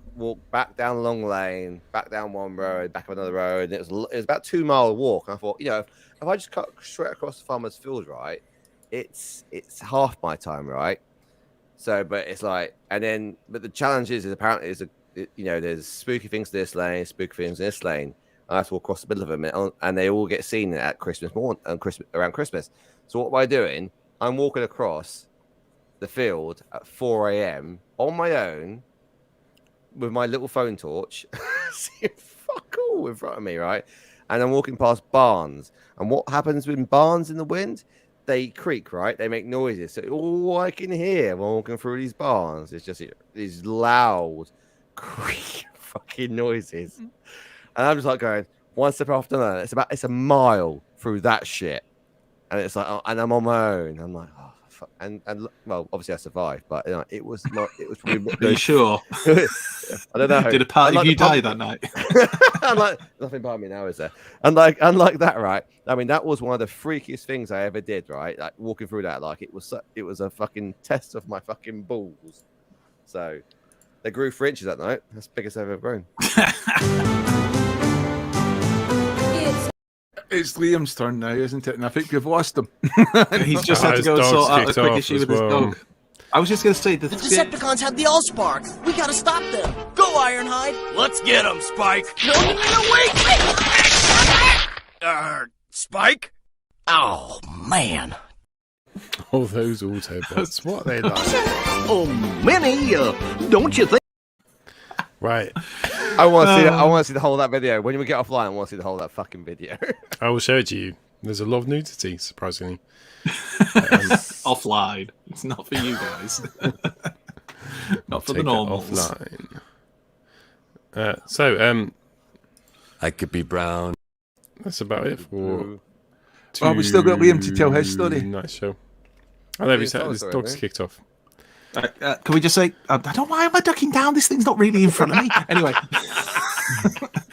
back down Long Lane, back down one road, back up another road. And it was about 2 mile walk. And I thought, if I just cut straight across the farmer's field, right, it's half my time, right? So, but it's like, but the challenge is apparently there's spooky things this lane, spooky things this lane. I have to walk across the middle of them, and they all get seen at Christmas morning and around Christmas. So what am I doing? I'm walking across the field at 4 a.m. on my own with my little phone torch, seeing fuck all in front of me, right? And I'm walking past barns. And what happens with barns in the wind? They creak, right? They make noises. So all I can hear when walking through these barns is just these loud, creak fucking noises. And I'm just like going one step after another. It's a mile through that shit. And it's like, and I'm on my own. I'm like, oh, fuck. And well, obviously I survived, but it was probably. Are you sure? I don't know. Did a part of you die that night? I'm like, nothing part of me now, is there? Unlike that, right? I mean, that was one of the freakiest things I ever did, right? Like walking through that, like it was a fucking test of my fucking balls. So, They grew 3 inches that night. That's the biggest they've ever grown. It's Liam's turn now, isn't it? And I think we've lost him. He's just had to go and sort out a quick issue with his dog. I was just going to say The Decepticons have the Allspark. We gotta stop them. Go, Ironhide. Let's get him, Spike. No, wait. Spike? Oh, man. All those Autobots, what are they like? Oh, Minnie, don't you think? Right. I want to see that. I want to see the whole of that video. When we get offline, I want to see the whole of that fucking video. I will show it to you. There's a lot of nudity, surprisingly. Offline. It's not for you guys. Not for the normals. Offline. So, I could be brown. That's about it for. Oh, we still got Liam to tell his story. Nice show. I know his dog's kicked off. Can we just say, I don't know why am I ducking down? This thing's not really in front of me. Anyway.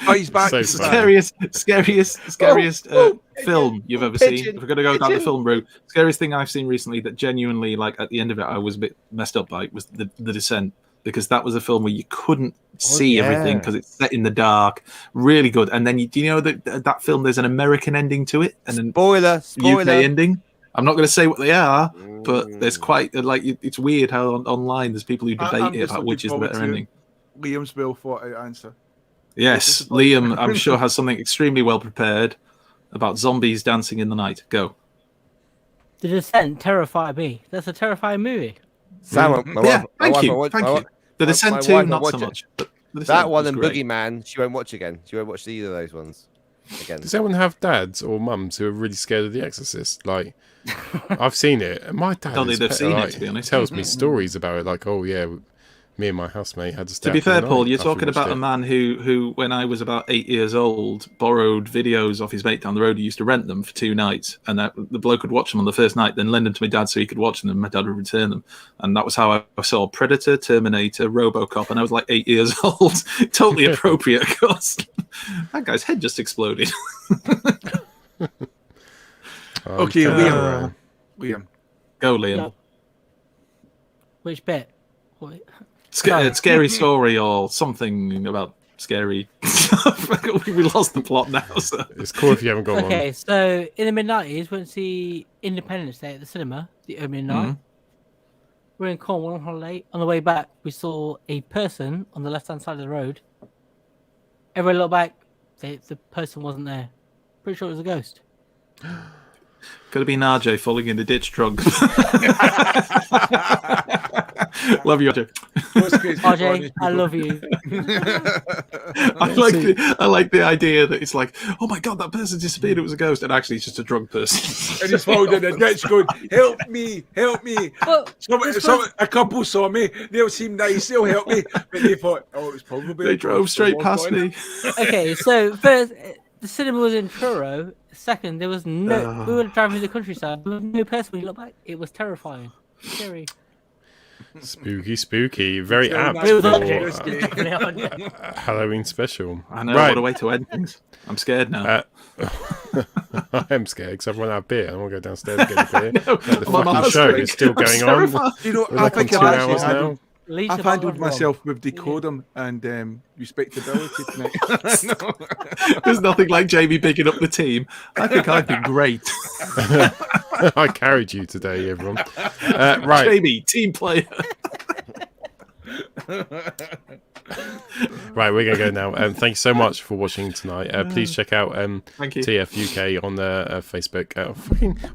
Oh, he's back. So Scariest film you've ever seen. If we're going to go down the film route, scariest thing I've seen recently that genuinely, like, at the end of it, I was a bit messed up by was the Descent, because that was a film where you couldn't see everything because it's set in the dark. Really good. And then do you know that film? There's an American ending to it, and then spoiler UK ending. I'm not going to say what they are, but there's quite like it's weird how online there's people who debate it about which is the better ending. Liam's well thought out answer. Yes, Liam, I'm sure, has something extremely well prepared about zombies dancing in the night. Go. The Descent terrified me. That's a terrifying movie. Sam, thank you. The Descent 2, not so much. But that one and Boogeyman, she won't watch again. She won't watch either of those ones again. Does anyone have dads or mums who are really scared of The Exorcist? Like, I've seen it. My dad tells me stories about it. Like, oh yeah, me and my housemate had to stay. To be fair, Paul, you're talking about a man who, when I was about 8 years old, borrowed videos off his mate down the road. He used to rent them for 2 nights, and the bloke would watch them on the first night, then lend them to my dad so he could watch them, and my dad would return them. And that was how I saw Predator, Terminator, RoboCop, and I was like 8 years old. Totally appropriate, of course. That guy's head just exploded. Okay, Liam. Go, Liam. No. Which bit? Scary story or something about scary stuff. We lost the plot now. So. It's cool if you haven't got one. Okay, so in the mid-90s, went to see Independence Day at the cinema, the opening night. We're in Cornwall on holiday. On the way back, we saw a person on the left-hand side of the road. Everyone looked back. The person wasn't there. Pretty sure it was a ghost. Could have been RJ falling in the ditch drunk. Love you, RJ. RJ, I love you. I like the idea that it's like, oh my god, that person disappeared. It was a ghost, and actually it's just a drunk person. And he's falling in the ditch going, help me. A couple saw me. They'll seem nice. They'll help me. But they thought, oh, it was probably. They drove straight past me. Okay, so first, the cinema was in Truro. Second, there was no. We were driving through the countryside. There was no person when you look back. It was terrifying. Scary. Spooky. Very apt for Halloween special. I know, what a way to end things. I'm scared now. I am scared because I've run out of beer. I want to go downstairs and get a beer. The fucking show is still going on. You know, I think 2 hours now. I've handled myself with decorum and respectability tonight. There's nothing like Jamie picking up the team. I think I've been great. I carried you today, everyone. Right. Jamie, team player. Right, we're going to go now. Thank you so much for watching tonight. Please check out TF UK on Facebook.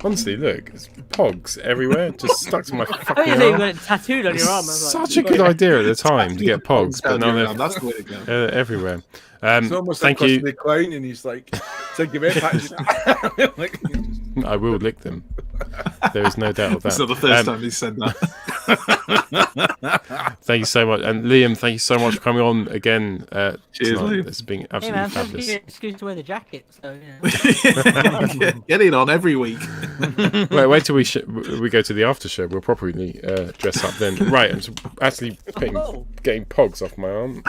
Honestly, look, it's pogs everywhere, just stuck to my fucking arm. You got tattooed on your arm. Such a good idea at the time to get pogs, but now that's the way to go. Everywhere. It's almost thank like you. the clown, and he's like, "Thank you very much." I will lick them. There is no doubt of that. It's not the first time he said that. Thank you so much, and Liam, thank you so much for coming on again. Cheers, Liam. It's been absolutely fabulous. Excuse to wear the jacket. So, Get it on every week. Wait till we go to the after show. We'll properly dress up then. Right, I'm actually getting pogs off my arm.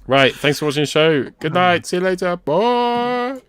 Right, thanks for watching the show. Good night. See you later. Bye.